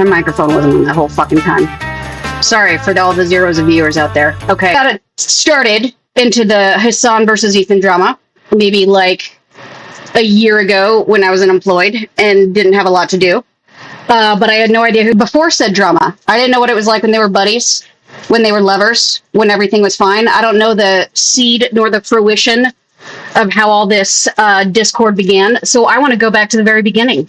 My microphone wasn't on that whole fucking time. Sorry for all the zeros of viewers out there. Okay. Got it started into the Hasan versus Ethan drama. Maybe like a year ago when I was unemployed and didn't have a lot to do. But I had no idea who before said drama. I didn't know what it was like when they were buddies, when they were lovers, when everything was fine. I don't know the seed nor the fruition of how all this discord began. So I want to go back to the very beginning.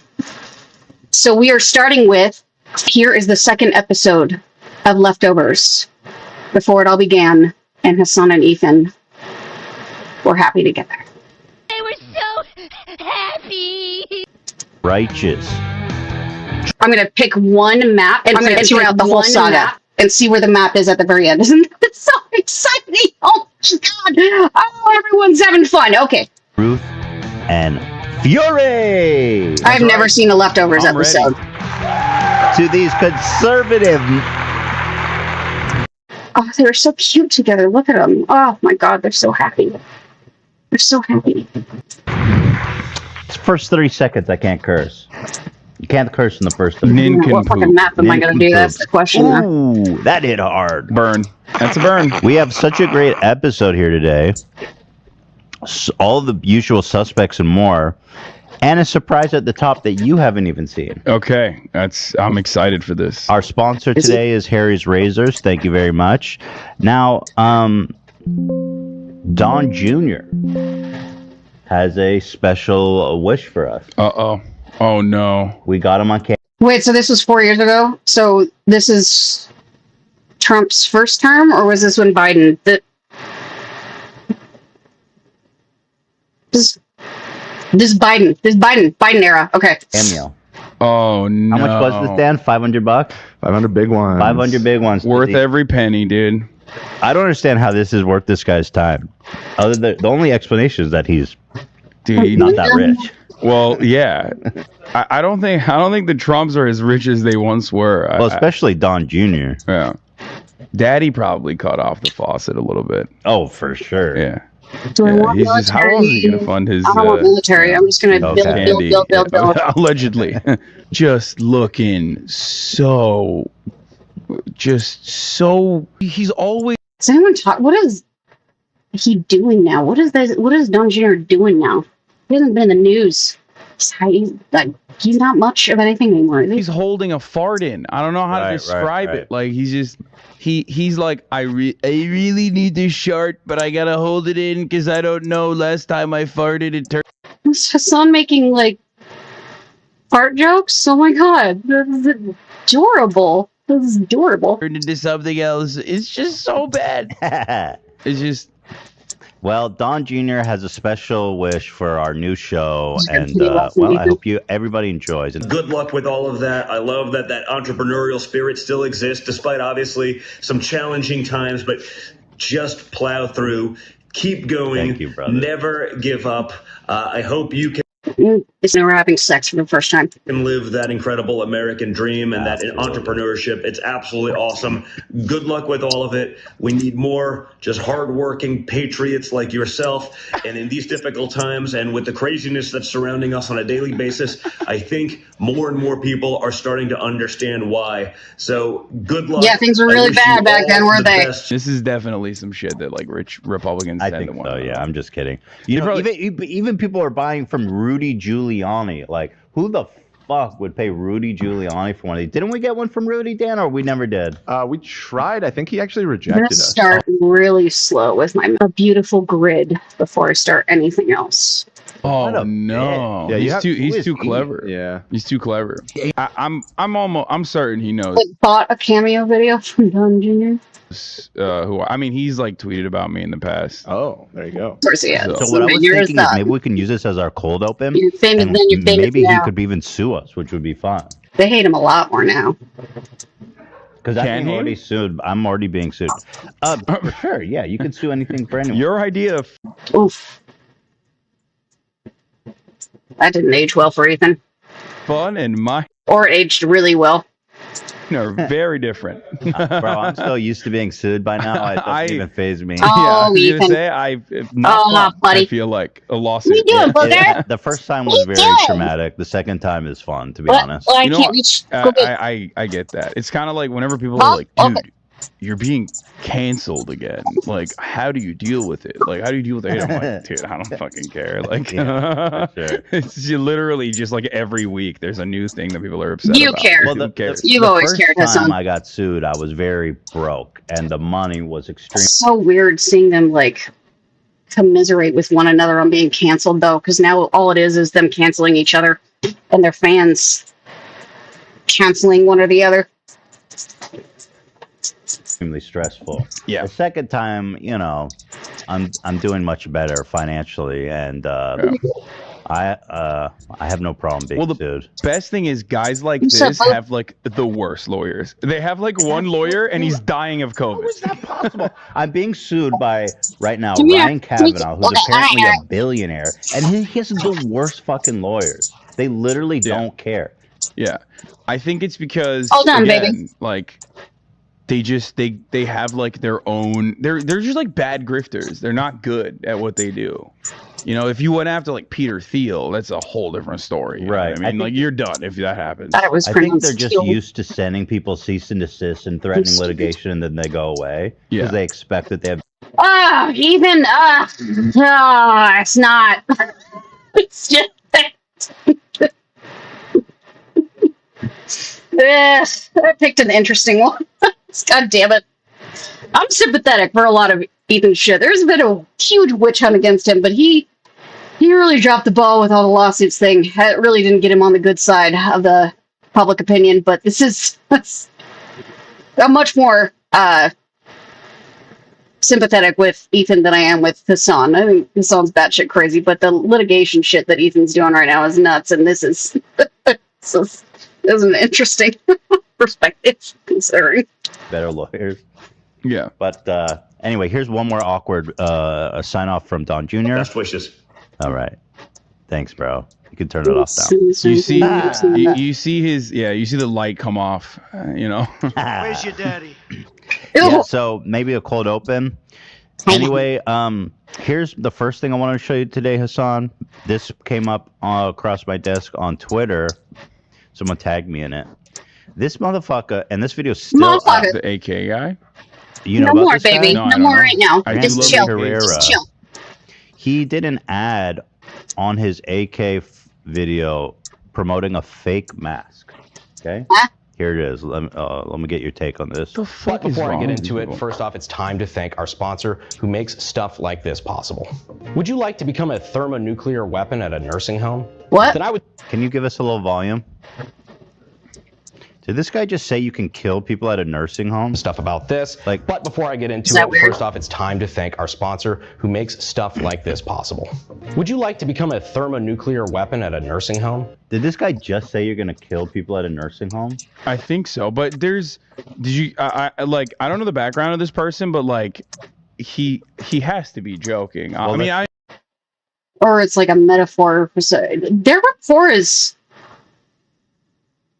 So we are starting with, here is the second episode of Leftovers, before it all began, and Hasan and Ethan were happy together. They were so happy. Righteous. I'm going to pick one map, and I'm going to throughout the whole saga, and see where the map is at the very end. Isn't that so exciting? Oh, God. Oh, everyone's having fun. Okay. Truth and Fury! I've never seen a Leftovers episode. To these conservative... Oh, they were so cute together. Look at them. Oh, my God. They're so happy. They're so happy. It's first 30 seconds I can't curse. You can't curse in the first 30 What fucking map am I going to do? That's the question. Ooh, that hit hard. Burn. That's a burn. We have such a great episode here today. All the usual suspects and more. And a surprise at the top that you haven't even seen. Okay, I'm excited for this. Our sponsor today is Harry's Razors. Thank you very much. Now, Don Jr. has a special wish for us. Uh-oh. Oh, no. We got him on camera. Wait, so this was 4 years ago? So this is Trump's first term, or was this when Biden... This Biden era. Okay. Cameo. Oh, no. How much was this, Dan? $500? 500 big ones. 500 big ones. Worth every penny, dude. I don't understand how this is worth this guy's time. Other than the only explanation is that he's not that rich. Well, yeah. I don't think the Trumps are as rich as they once were. Well, especially Don Jr. Yeah. Daddy probably cut off the faucet a little bit. Oh, for sure. Yeah. Do I want He's just, how else is he going to fund his... I don't want military. I'm just going to build. Allegedly. Just looking so... He's always... Does anyone talk... What is he doing now? What is Don Jr. doing now? He hasn't been in the news. He's not much of anything anymore. He's holding a fart in. I don't know how to describe it. Like, he's just... He's like, I really need this shart, but I gotta hold it in because I don't know. Last time I farted, it turned... Is Hasan making, like, fart jokes? Oh my God. This is adorable. This is adorable. Turned into something else. It's just so bad. It's just... Well, Don Jr. has a special wish for our new show, and well, I hope everybody enjoys it. Good luck with all of that. I love that entrepreneurial spirit still exists, despite obviously some challenging times, but just plow through, keep going. Thank you, brother. Never give up. I hope you can. It's now we're having sex for the first time. Live that incredible American dream and that entrepreneurship. It's absolutely awesome. Good luck with all of it. We need more just hardworking patriots like yourself. And in these difficult times and with the craziness that's surrounding us on a daily basis, I think more and more people are starting to understand why. So good luck. Yeah, things were really bad back then, weren't they? This is definitely some shit that like rich Republicans I tend think to want. so, yeah. I'm just kidding. You know, even people are buying from Rudy Giuliani. Like, who the fuck would pay Rudy Giuliani for one of these? Didn't we get one from Rudy, Dan, or we never did? We tried. I think he actually I'm rejected gonna us. start really slow with a beautiful grid before I start anything else. Oh no! Yeah, he's too clever. Yeah, he's too clever. I'm certain he knows. Like, bought a cameo video from Don Jr. He's like tweeted about me in the past. Oh, there you go. Of course he has. So what I was thinking is maybe we can use this as our cold open. You're famous, then you're famous. Maybe now. he could even sue us, which would be fun. They hate him a lot more now. Because I'm already sued. I'm already being sued. Sure, yeah, you can sue anything for anyone. Your idea of... Oof. That didn't age well for Ethan. Fun and my... Or it aged really well. No, very different. Bro, I'm so used to being sued by now. It doesn't even faze me. Oh, Yeah, I was Ethan. gonna say not fun, buddy. I feel like a lawsuit. You doing, booger? The first time was very traumatic. The second time is fun, to be honest. Well, I You know can't what? reach. I get that. It's kind of like whenever people are like, dude, you're being canceled again. Like, how do you deal with it? Like, how do you deal with it? I'm like, dude, I don't fucking care. Like, Yeah, for sure. it's literally just like every week there's a new thing that people are upset You about. care. Well, Who cares? You've the always first cared, time Hasan. I got sued, I was very broke, and the money was extreme. It's so weird seeing them like commiserate with one another on being canceled, though, because now all it is them canceling each other and their fans canceling one or the other. Extremely stressful. Yeah. The second time, you know, I'm doing much better financially, and I have no problem being sued. Best thing is guys like So this have like the worst lawyers. They have like one lawyer and he's dying of COVID. How is that possible? I'm being sued by, right now, Come here. Ryan Kavanaugh, who's Okay, apparently alright. a billionaire, and he has the worst fucking lawyers. They literally don't care. Yeah, I think it's because Hold on, again, baby. like they have like their own. They're just like bad grifters. They're not good at what they do. You know, if you went after like Peter Thiel, that's a whole different story. You know Right. what I mean, like you're done if that happens. Thought it was I think they're pronounced just Thiel. used to sending people cease and desist and threatening litigation, and then they go away because Yeah. they expect that they have. Ah, Ethan. It's not. It's just. I picked an interesting one. God damn it. I'm sympathetic for a lot of Ethan's shit. There's been a huge witch hunt against him, but he really dropped the ball with all the lawsuits thing. It really didn't get him on the good side of the public opinion, but I'm much more sympathetic with Ethan than I am with Hasan. I think Hasan's batshit crazy, but the litigation shit that Ethan's doing right now is nuts, and this is an interesting perspective considering. Better lawyers. Yeah. But anyway, here's one more awkward sign off from Don Jr. Best wishes. All right. Thanks, bro. You can turn it off now. You see, you see his, you see the light come off, you know. Where's your daddy? Yeah, so maybe a cold open. Anyway, here's the first thing I want to show you today, Hasan. This came up across my desk on Twitter. Someone tagged me in it. This motherfucker, and this video's still up. The AK guy. You know no about more, this guy? baby. No, No I don't more know. right now. I Just love chill. Herrera. Just chill. He did an ad on his AK video promoting a fake mask. Okay? Huh? Here it is. Let me get your take on this. The fuck But is before I wrong get with into it, people? first off, it's time to thank our sponsor who makes stuff like this possible. Would you like to become a thermonuclear weapon at a nursing home? What? Then I would Can you give us a little volume? Did this guy just say you can kill people at a nursing home? stuff about this. Like- but before I get into that it, weird? first off, it's time to thank our sponsor who makes stuff like this possible. Would you like to become a thermonuclear weapon at a nursing home? Did this guy just say you're gonna kill people at a nursing home? I think so, but did you? I don't know the background of this person, but like, he has to be joking. I mean, Or it's like a metaphor. Their rapport is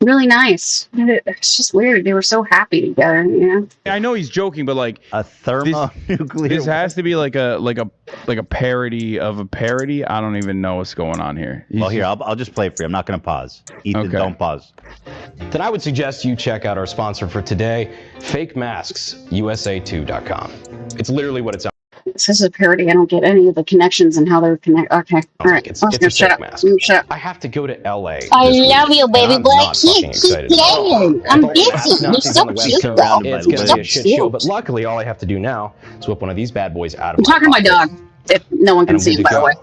really nice. It's just weird. They were so happy together, you know? I know he's joking, but like, A thermonuclear. this has to be like a parody of a parody. I don't even know what's going on here. Well, here, I'll just play it for you. I'm not gonna pause. Ethan, Okay. don't pause. Then I would suggest you check out our sponsor for today, FakeMasksUSA2.com. It's literally what it's. This is a parody. I don't get any of the connections and how they're connected. Okay. All right. It's I was a gonna shut fake up. mask. Shut up. I have to go to LA. I this love week, you, baby, and I'm but I not fucking can't excited keep about it. going. I I'm thought busy. last You're Nazis so on the West cute, Coast, though. It's gonna be a So shit cute. show, but luckily all I have to do now is whip one of these bad boys out of I'm talking to my dog. If no one can I'm see, good by to the go. way.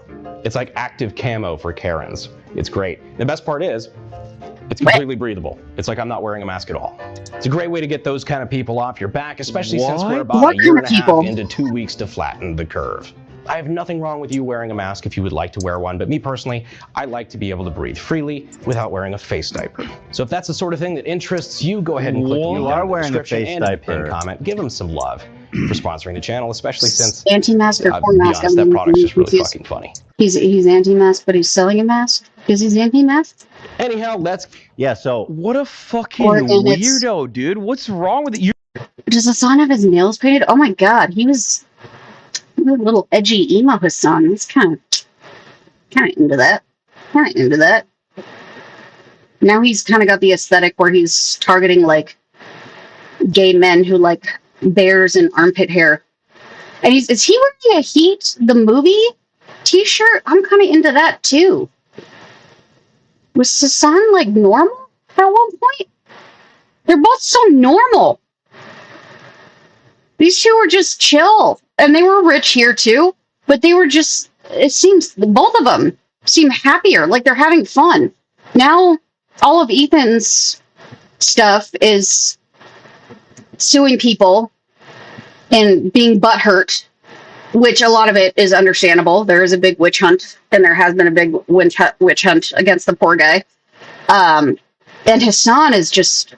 It's like active camo for Karens. It's great. The best part is, it's completely breathable. It's like I'm not wearing a mask at all. It's a great way to get those kind of people off your back, especially since we're about What a year kind and of a half people? into 2 weeks to flatten the curve. I have nothing wrong with you wearing a mask if you would like to wear one, but me personally, I like to be able to breathe freely without wearing a face diaper. So if that's the sort of thing that interests you, go ahead and click the link down in the description and in the pinned comment. Give them some love for sponsoring the channel, especially since anti-mask or to for be mask. honest, that product's just really fucking funny. He's anti-mask, but he's selling a mask because he's anti-mask. Anyhow, let's. Yeah. So what a fucking weirdo, dude. What's wrong with you? Does Hasan have his nails painted? Oh my god, he was a little edgy emo Hasan. He's kind of into that. Kind of into that. Now he's kind of got the aesthetic where he's targeting like gay men who like bears and armpit hair. And is he wearing a Heat the movie t-shirt? I'm kind of into that too. Was Hasan like normal at one point? They're both so normal. These two were just chill, and they were rich here too, but they were just, it seems, both of them seem happier, like they're having fun. Now, all of Ethan's stuff is suing people and being butthurt, which a lot of it is understandable. There is a big witch hunt, and there has been a big witch hunt against the poor guy. And Hasan is just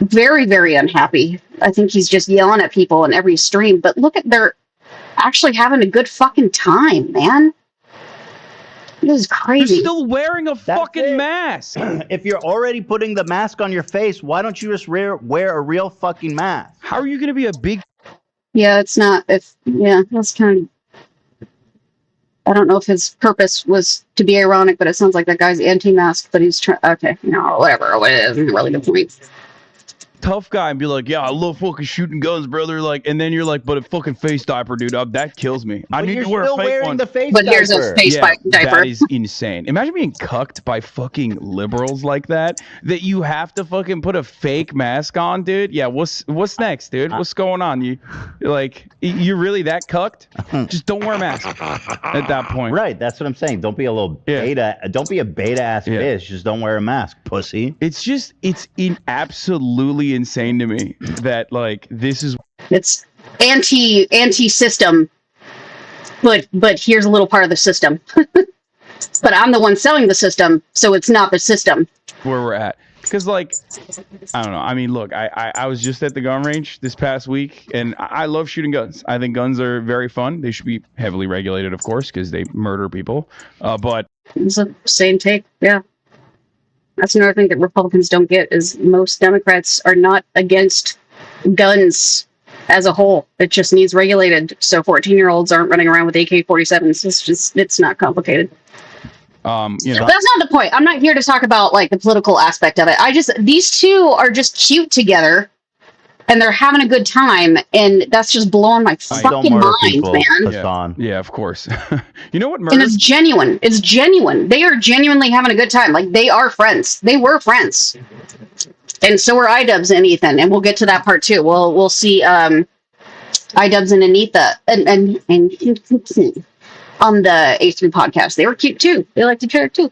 very, very unhappy. I think he's just yelling at people in every stream. But look at, they're actually having a good fucking time, man. It is crazy. You're still wearing a fucking mask. If you're already putting the mask on your face, why don't you just wear a real fucking mask? How are you going to be a big... Yeah, it's not, that's kind of, I don't know if his purpose was to be ironic, but it sounds like that guy's anti-mask, but he's trying, okay, whatever, it isn't really good point. Tough guy and be like, yeah, I love fucking shooting guns, brother. Like, and then you're like, but a fucking face diaper, dude. That kills me. I need to wear a fake one. The face but here's a face diaper. That is insane. Imagine being cucked by fucking liberals like that. That you have to fucking put a fake mask on, dude. Yeah, what's next, dude? What's going on? You're really that cucked? Just don't wear a mask at that point. Right. That's what I'm saying. Don't be a little beta. Don't be a beta ass bitch. Just don't wear a mask, pussy. It's absolutely insane to me that like this is it's anti-system, but here's a little part of the system. But I'm the one selling the system, so it's not the system. Where we're at, because like I don't know. I mean, look, I was just at the gun range this past week, and I love shooting guns. I think guns are very fun. They should be heavily regulated, of course, because they murder people. But it's the same take, yeah. That's another thing that Republicans don't get is most Democrats are not against guns as a whole. It just needs regulated. So 14-year-olds aren't running around with AK-47s. It's not complicated. That's not the point. I'm not here to talk about like the political aspect of it. These two are just cute together and they're having a good time, and that's just blowing my fucking mind, man. Yeah, of course. You know what? And it's genuine. It's genuine. They are genuinely having a good time. Like, they are friends. They were friends. And so are idubbbz and Ethan, and we'll get to that part too. We'll see idubbbz and Anissa and on the A3 podcast. They were cute too. They liked each other too.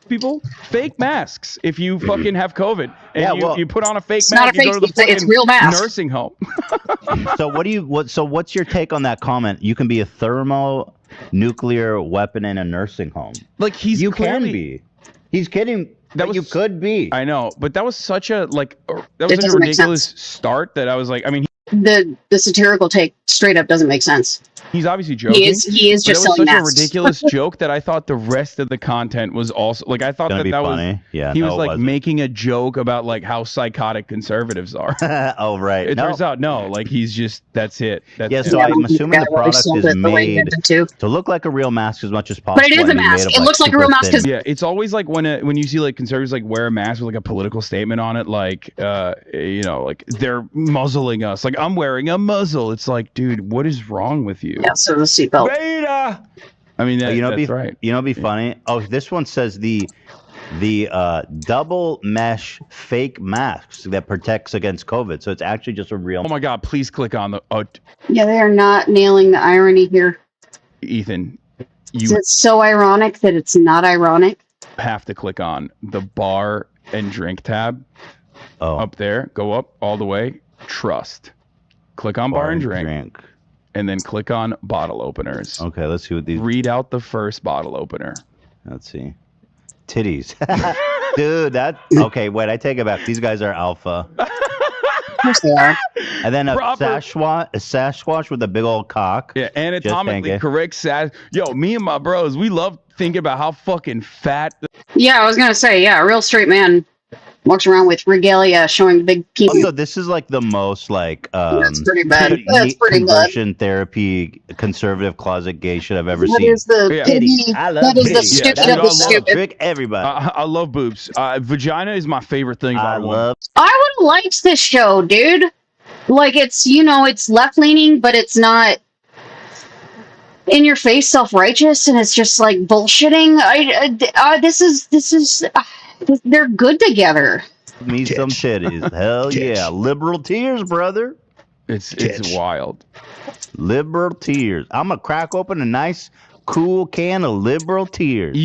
People, fake masks if you fucking have COVID and you put on a fake mask, you go to the it's real mask. Nursing home. So what's your take on that comment? You can be a thermonuclear weapon in a nursing home. Like you can be. He's kidding. You could be. I know, but that was such a ridiculous start that I was like, I mean, the satirical take straight up doesn't make sense. He's obviously joking. He is just selling masks. That was such a ridiculous joke that I thought the rest of the content was also like, I thought that funny. Was yeah. He was like making a joke about like how psychotic conservatives are. Oh right. It turns out like he's just that's it. So I'm assuming the product is made to look like a real mask as much as possible. But it is a mask. It looks like a real mask. Yeah, it's always like when you see like conservatives like wear a mask with like a political statement on it, like like they're muzzling us. Like, I'm wearing a muzzle. It's like, dude, what is wrong with you? Yeah, so the seatbelt. Beta. I mean, that's right. You know, it'd be funny. Oh, this one says the double mesh fake masks that protects against COVID. So it's actually just a real. Oh my God! Please click on the. Yeah, they are not nailing the irony here. Ethan, it's so ironic that it's not ironic. Have to click on the bar and drink tab. Up there, go up all the way. Trust. Click on bar and drink. and then click on bottle openers. Okay, let's see what these. Read out the first bottle opener. Let's see. Titties. Dude, that. Okay, wait, I take it back. These guys are alpha. Of course they are. And then a Sasquatch with a big old cock. Yeah, anatomically correct sass. Yo, me and my bros, we love thinking about how fucking fat. Yeah, I was gonna say, yeah, a real straight man walks around with regalia showing big penis. Also, this is like the most like That's pretty bad. That's pretty conversion therapy conservative closet gay shit I've ever That seen. is the Yeah. pity. I love That is the titties. stupid Yeah, of the stupid. Trick everybody. I love boobs. Vagina is my favorite thing I about a woman. love. I would have liked this show, dude. Like, it's, you know, it's left leaning, but it's not in your face, self righteous, and it's just like bullshitting. They're good together. Me some titties. Hell yeah. Liberal tears, brother. It's wild. Liberal tears. I'm gonna crack open a nice, cool can of liberal tears.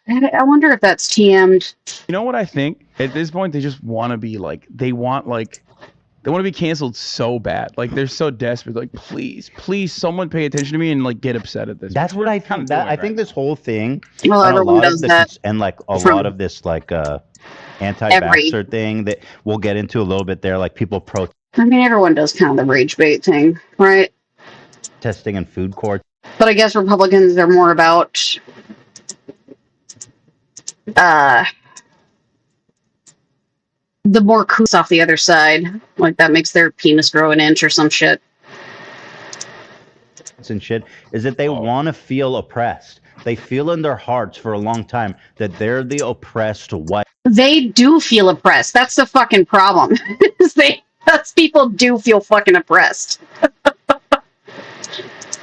I wonder if that's TM'd. You know what I think? At this point, they just want to be like, they want to be canceled so bad. Like, they're so desperate. Like, please, someone pay attention to me and like get upset at this. That's what I think. I think this whole thing, Well, and everyone does that. and like a lot of this like anti-vaxxer thing that we'll get into a little bit there, like people I mean, everyone does kind of the rage bait thing, right? protesting in food courts. But I guess Republicans are more about the more coots off the other side. Like, that makes their penis grow an inch or some shit. And shit is that they want to feel oppressed. They feel in their hearts for a long time that they're the oppressed white. They do feel oppressed. That's the fucking problem. Us people do feel fucking oppressed.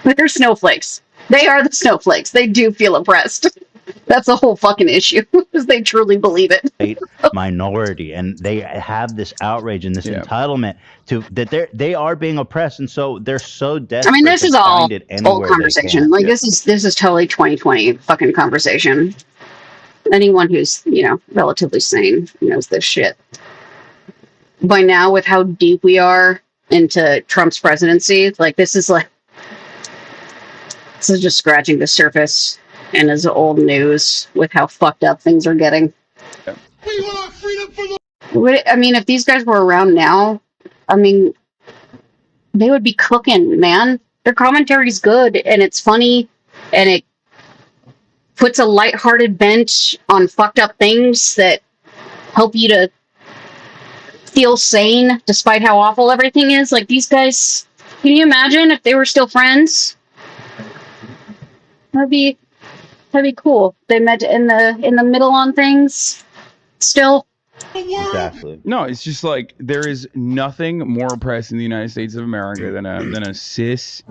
They're snowflakes. They are the snowflakes. They do feel oppressed. That's the whole fucking issue, because they truly believe it. Minority, and they have this outrage and this entitlement to that they are being oppressed, and so they're so desperate. I mean, this is all old conversation. Can. Like, this is totally 2020 fucking conversation. Anyone who's, you know, relatively sane knows this shit. By now, with how deep we are into Trump's presidency, like, this is just scratching the surface and is old news with how fucked up things are getting. We want freedom for the. I mean, if these guys were around now, I mean, they would be cooking, man. Their commentary's good, and it's funny, and it puts a lighthearted bent on fucked up things that help you to feel sane despite how awful everything is. Like, these guys, can you imagine if they were still friends? That'd be cool. They met in the middle on things still. Exactly. No, it's just like there is nothing more oppressed in the United States of America than a cis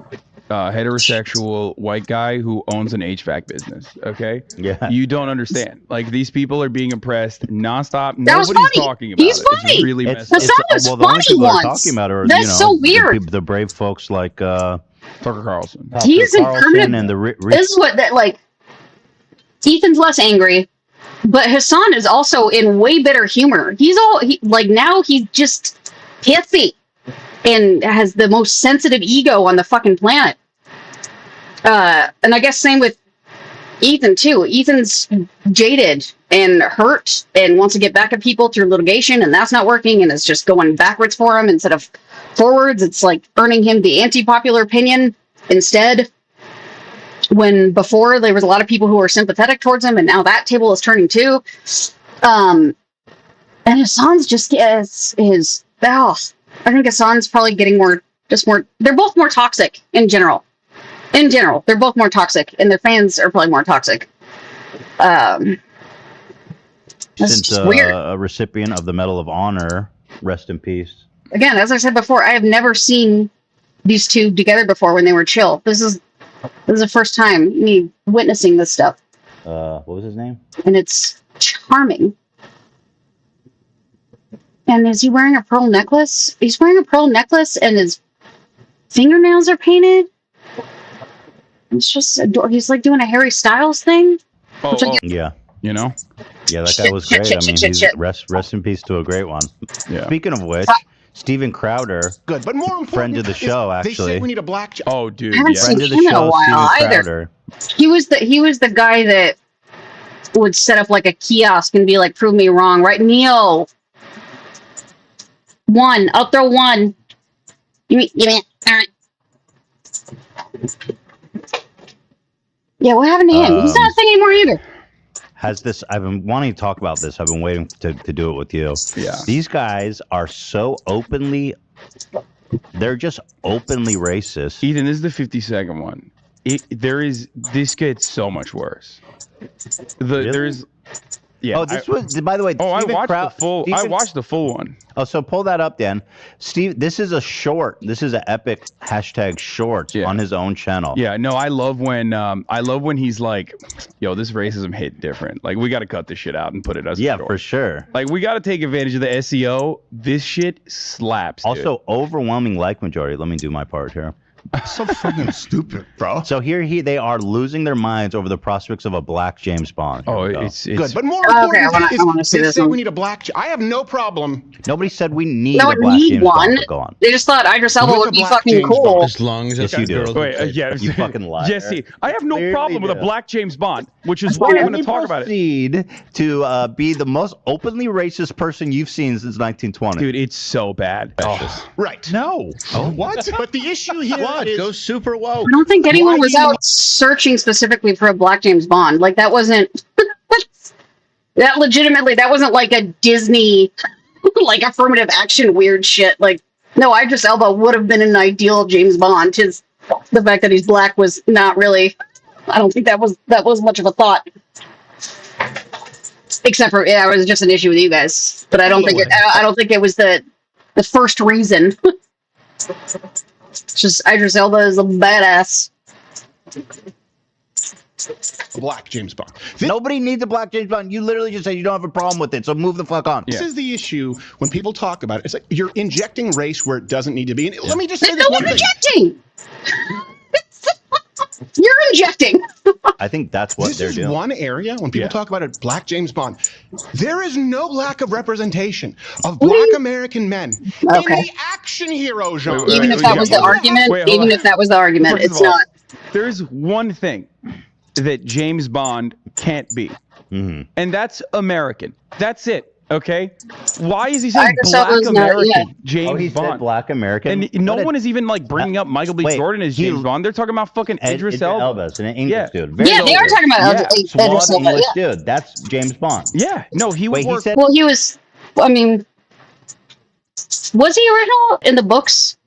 heterosexual white guy who owns an HVAC business. Okay. Yeah. You don't understand. Like, these people are being oppressed nonstop. That was Nobody's funny. talking about He's it. funny. It's really It's, messed up. Hasan was the only funny people once. are talking about are, That's you know, so weird. the brave folks like Tucker Carlson. He's in Carlson permanent. and the This is what that, like, Ethan's less angry, but Hasan is also in way better humor. Now he's just pithy and has the most sensitive ego on the fucking planet. And I guess same with Ethan too. Ethan's jaded and hurt and wants to get back at people through litigation, and that's not working, and it's just going backwards for him instead of forwards. It's like earning him the anti-popular opinion instead. When before there was a lot of people who were sympathetic towards him, and now that table is turning too. And Hasan's just I think Hasan's probably getting more. They're both more toxic in general. In general, they're both more toxic, and their fans are probably more toxic. That's just weird. A recipient of the Medal of Honor, rest in peace. Again, as I said before, I have never seen these two together before when they were chill. This is the first time me witnessing this stuff. What was his name? And it's charming. And is he wearing a pearl necklace? He's wearing a pearl necklace, and his fingernails are painted. It's just adorable. He's like doing a Harry Styles thing. Yeah. You know? Yeah, that guy was great. I mean, rest in peace to a great one. Yeah. Speaking of which, Steven Crowder, Good, but more important, friend of the show, they actually. say we need a black. Oh, dude. I haven't Yeah. seen friend of the him in a show, while Steven either. Crowder. He was the guy that would set up like a kiosk and be like, "Prove me wrong, right, Neil? One, I'll throw one. Give me, all right." Yeah, what happened to him? He's not a thing anymore either. Has this? I've been wanting to talk about this. I've been waiting to do it with you. Yeah. These guys are so openly. They're just openly racist. Ethan, this is the 52nd one. This gets so much worse. Really? There's, yeah. Oh, this was. By the way, Oh, Steven I watched the full one. Oh, so pull that up, Dan. Steve, this is a short. This is an epic hashtag shorts on his own channel. Yeah, no, I love when he's like, "Yo, this racism hit different. Like, we got to cut this shit out and put it as a short. For sure. Like, we got to take advantage of the SEO. This shit slaps. Also, overwhelming like majority. Let me do my part here. So fucking stupid, bro. So they are losing their minds over the prospects of a black James Bond. Oh, it's Good, but more Okay, important, I want to see they this say one. we need a black. I have no problem. Nobody said we need No, a black need James one. Bond. But go on. They just thought Idris Elba With would a be black fucking James cool. Bond. As long as Yes, it's you do. girls. Yeah, You fucking liar. Jesse, I have no Clearly problem with a do. black James Bond, which is why I'm going to talk about it. Proceed to be the most openly racist person you've seen since 1920. Dude, it's so bad. Oh. Right. No. What? But the issue here What? is Go super woke. I don't think anyone Why was do you- out searching specifically for a black James Bond. Like that wasn't that wasn't like a Disney like affirmative action weird shit. Like no, Idris Elba would have been an ideal James Bond. His the fact that he's black was not really. I don't think that was much of a thought. Except for it was just an issue with you guys. But I don't think it was the first reason. It's just Idris Elba is a badass. a black James Bond. Nobody needs a black James Bond. You literally just said you don't have a problem with it, so move the fuck on. This is the issue when people talk about it. It's like you're injecting race where it doesn't need to be. And let me just say There's this no one thing. injecting. You're injecting. I think that's what This they're is doing. one area when people talk about a black James Bond. There is no lack of representation of black American men in the action hero genre. Even if that was the argument, First it's of all, not. There's one thing that James Bond can't be, and that's American. That's it. Okay, why is he saying Idris black Elba's not- American yeah. James Oh, he Bond? said black American. And no one is even like bringing up Michael B. wait, Jordan as James Bond. They're talking about fucking Idris Elba. Elba's an English dude. Yeah, they are talking about Idris Flawed Elba. English Yeah. dude. That's James Bond. Yeah, no, he would Wait, he work. said Well, he was. I mean, was he original in the books?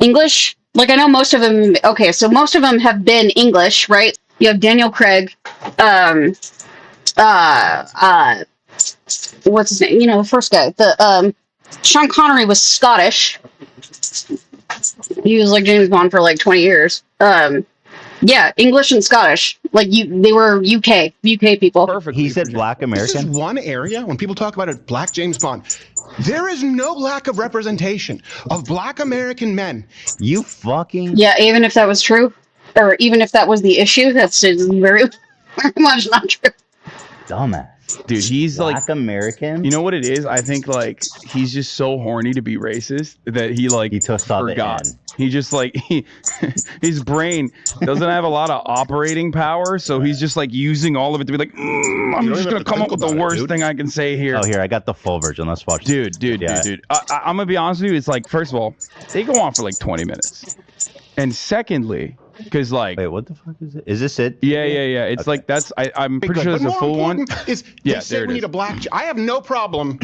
English? Like I know most of them. Okay, so most of them have been English, right? You have Daniel Craig. What's his name? You know, the first guy. The Sean Connery was Scottish. He was like James Bond for like 20 years. Yeah, English and Scottish. Like they were UK people. Perfect. he said black This American. is one area when people talk about a black James Bond. There is no lack of representation of black American men. You fucking Yeah, even if that was true, or even if that was the issue, that's very, very much not true. dumbass. Dude, he's Black like, American. you know what it is? I think like he's just so horny to be racist that he like He just saw the forgot. end. He just like his brain doesn't have a lot of operating power, so he's just like using all of it to be like, I'm don't just even gonna have to come up think with the about it, worst dude. thing I can say here. Oh, here I got the full version. Let's watch. Dude. Yeah. I'm gonna be honest with you. It's like, first of all, they go on for like 20 minutes, and secondly, because like, Wait, what the fuck is it? Is this it? yeah. It's like that's I'm pretty sure But that's a more full one. important Is Yeah, they say there it we is. need a black. I have no problem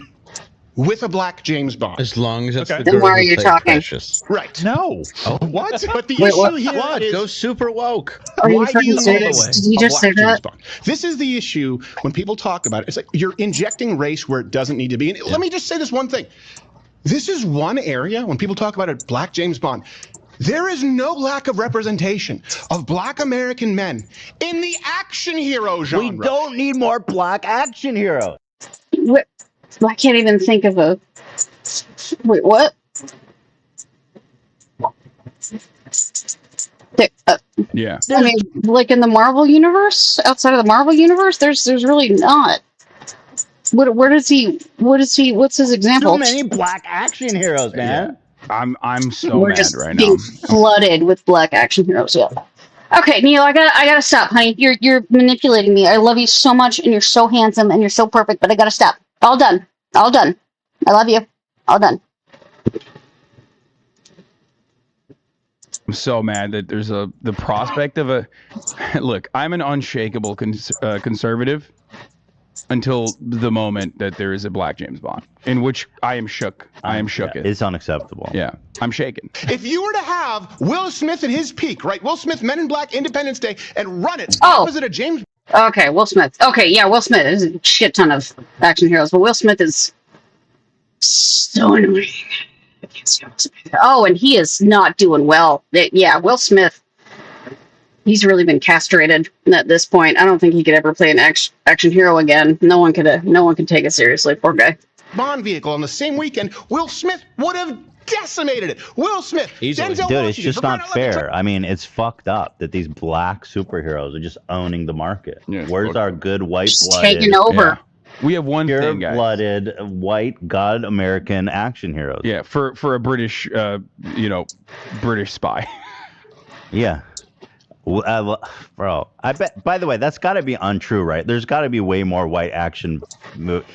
with a black James Bond. As long as it's Okay. the Then girl why are who you played talking? Precious. Right. No. What? But the Wait, issue what? here What? is Go super woke. Are you why do fucking you need serious? Did you a just say black James that? Bond? This is the issue when people talk about it. It's like you're injecting race where it doesn't need to be. And let me just say this one thing. This is one area when people talk about a black James Bond. There is no lack of representation of black American men in the action hero genre. We don't need more black action heroes. What? I can't even think of a. Wait, what? Yeah. I mean, like in the Marvel universe, outside of the Marvel universe, there's really not. Where does he? What's his example? Too many black action heroes, man. I'm so We're mad just right being now. flooded with black action heroes. Yeah. Okay, Neil, I gotta stop, honey. You're manipulating me. I love you so much, and you're so handsome, and you're so perfect. But I gotta stop. All done. All done. I love you. All done. I'm so mad that there's the prospect of a look. I'm an unshakable conservative until the moment that there is a black James Bond, in which I am shook. I am shook. Yeah, it's unacceptable. Yeah, I'm shaken. If you were to have Will Smith at his peak, right? Will Smith, Men in Black, Independence Day, and run it opposite of James. Okay, Will Smith. Okay, yeah, Will Smith. There's a shit ton of action heroes, but Will Smith is so annoying. Oh, and he is not doing well. Yeah, Will Smith. He's really been castrated at this point. I don't think he could ever play an action hero again. No one could take it seriously. Poor guy. Bond vehicle on the same weekend, Will Smith would have decimated it. Will Smith, Dude, it's just not fair. I mean, it's fucked up that these black superheroes are just owning the market. Yeah, Where's our good white-blooded, taking over? Yeah. We have one thing, guys. pure-blooded, white, God American action heroes? Yeah, for a British, British spy. Yeah. Bro, I bet. By the way, that's got to be untrue, right? There's got to be way more white action.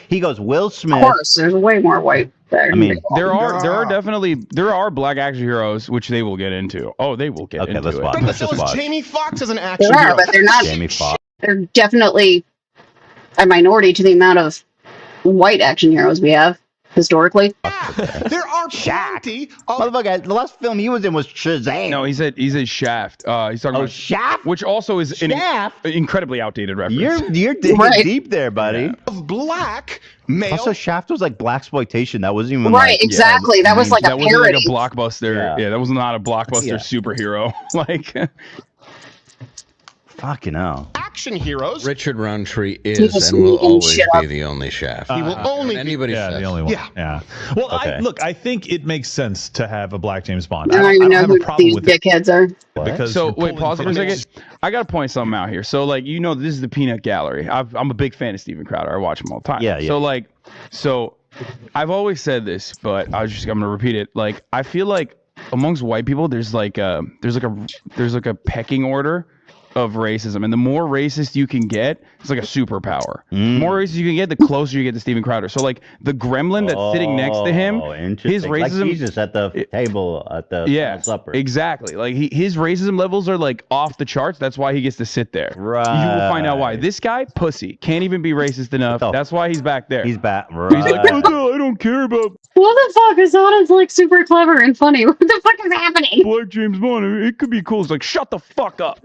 He goes, Will Smith. Of course, there's way more white. I mean, there are definitely black action heroes, which they will get into. Oh, they will get into let's it. watch. Let's just watch. Jamie Foxx as an action There are, hero. but they're not. Jamie Foxx. They're definitely a minority to the amount of white action heroes we have historically. There are plenty of Motherfucker, the last film he was in was Shazam. No, he said Shaft. He's talking about Shaft? which also is an incredibly outdated reference. You're digging Right. deep there, buddy. of black male. Also, Shaft was like blaxploitation. That wasn't even Right, like, exactly. That was like a that wasn't like parody. a blockbuster. Yeah, that was not a blockbuster Yeah. superhero. Like, fucking hell. action heroes. Richard Roundtree He is was and will making always shit be up. the only Shaft. He will only be Anybody Yeah, says. the only one. Yeah. Yeah. Well, Okay. I think it makes sense to have a black James Bond. I don't even know have who a problem these with it dickheads are. because so you're wait, pulling pause for a from- second. I gotta point something out here. So like, this is the Peanut Gallery. I'm a big fan of Steven Crowder. I watch him all the time. Yeah, yeah. So I've always said this, but I'm gonna repeat it. Like, I feel like amongst white people, there's like a pecking order of racism, and the more racist you can get, it's like a superpower. The more racist you can get, the closer you get to Steven Crowder. So like the gremlin that's sitting next to him, his Interesting. racism, Like Jesus at the table at the Last Supper. exactly. Like his racism levels are like off the charts. That's why he gets to sit there. Right. You will find out why. This guy, pussy, can't even be racist enough. What the- That's why he's back there. He's back. He's Right. like, oh, no, I don't care about What the fuck? Hassan is like super clever and funny. What the fuck is happening? Black James Bond. It could be cool. It's like, shut the fuck up.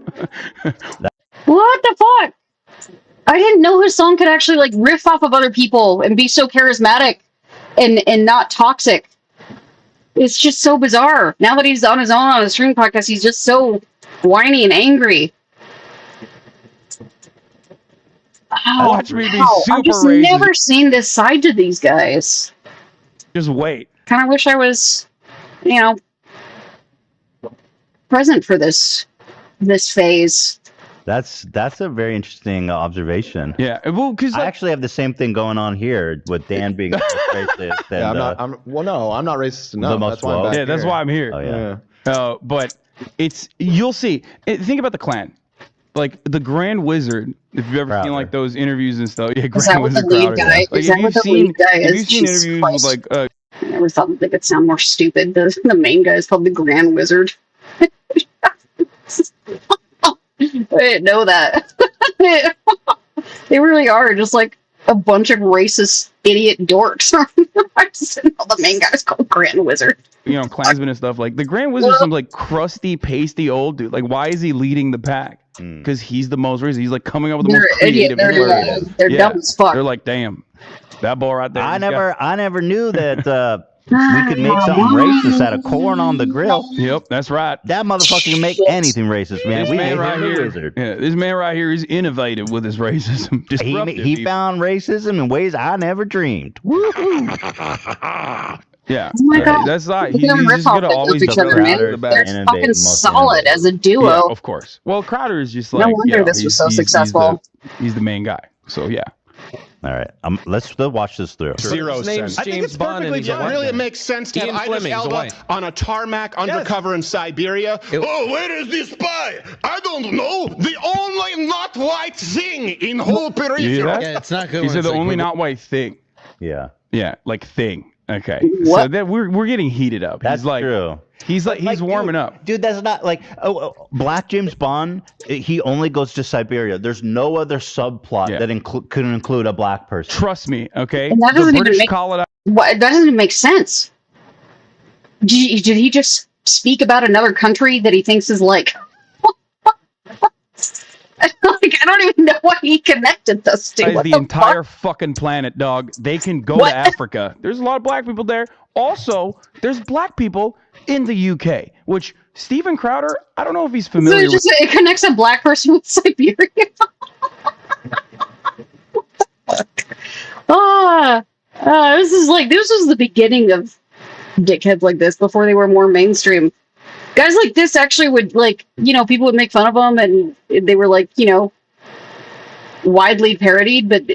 What the fuck? I didn't know Hassan could actually like riff off of other people and be so charismatic and not toxic. It's just so bizarre. Now that he's on his own on a stream podcast, he's just so whiny and angry. Oh, Watch me be wow. super I've just racist. never seen this side to these guys. Just wait. Kind of wish I was, present for this phase. That's a very interesting observation. Yeah, well, because I actually have the same thing going on here with Dan being racist. Yeah, and, I'm not racist enough. most That's why I'm woke. back yeah, that's here. why I'm here. Oh yeah. But you'll see. Think about the Klan. Like the Grand Wizard, if you've ever seen Crowder. like those interviews and stuff. Yeah, Is that Grand what the Wizard lead Crowder. guy? Like, Is that what the lead guy Have you is? seen Jesus interviews Christ. with like I never thought that they could sound more stupid. The main guy is called the Grand Wizard. I didn't know that. They really are just like a bunch of racist idiot dorks. I just didn't know the main guy's called Grand Wizard. Klansmen and stuff? Like the Grand Wizard, some like crusty, pasty old dude. Like, why is he leading the pack? Because he's the most racist. He's like coming up with the They're most idiot. creative. They're dumb as fuck. They're like, damn, that boy right there. I he's got- never knew that we could make something racist out of corn on the grill. Yep, that's right. That motherfucker can make anything racist, man. This We man made right him a here, wizard. yeah, this man right here is innovative with his racism. Disruptive, He even. found racism in ways I never dreamed. Woohoo! Yeah, Oh my God. that's right. Look He's at them just rip off gonna always each other, throw man. Crowder the They're back. Innovative, fucking most solid as a duo. Yeah, of course. Well, Crowder is just like No wonder this was so successful. He's the main guy. So yeah. All right, let's still watch this through. Zero His name's sense. I think James it's Bond and perfectly he's a fine. white Really, guy. it makes sense to Ian have Idris Fleming's Elba white. on a tarmac undercover in Siberia. Oh, where is this spy? I don't know. The only not white thing in whole peripheral. Yeah, it's not good. He said the only not white thing. Yeah. Yeah, like thing. Okay. What? So that we're getting heated up. That's he's like, true. He's warming up. Dude, that's not like Black James Bond. He only goes to Siberia. There's no other subplot that could include a black person. Trust me, okay? And that doesn't the even British make- call it out. That doesn't even make sense. Did he just speak about another country that he thinks is like... I don't even know why he connected those two. What The entire fucking planet, dog. They can go to Africa. There's a lot of black people there. Also, there's black people in the UK, which Steven Crowder, I don't know if he's familiar with. It connects a black person with Siberia. This was the beginning of dickheads like this before they were more mainstream. Guys like this actually would, people would make fun of them, and they were widely parodied, but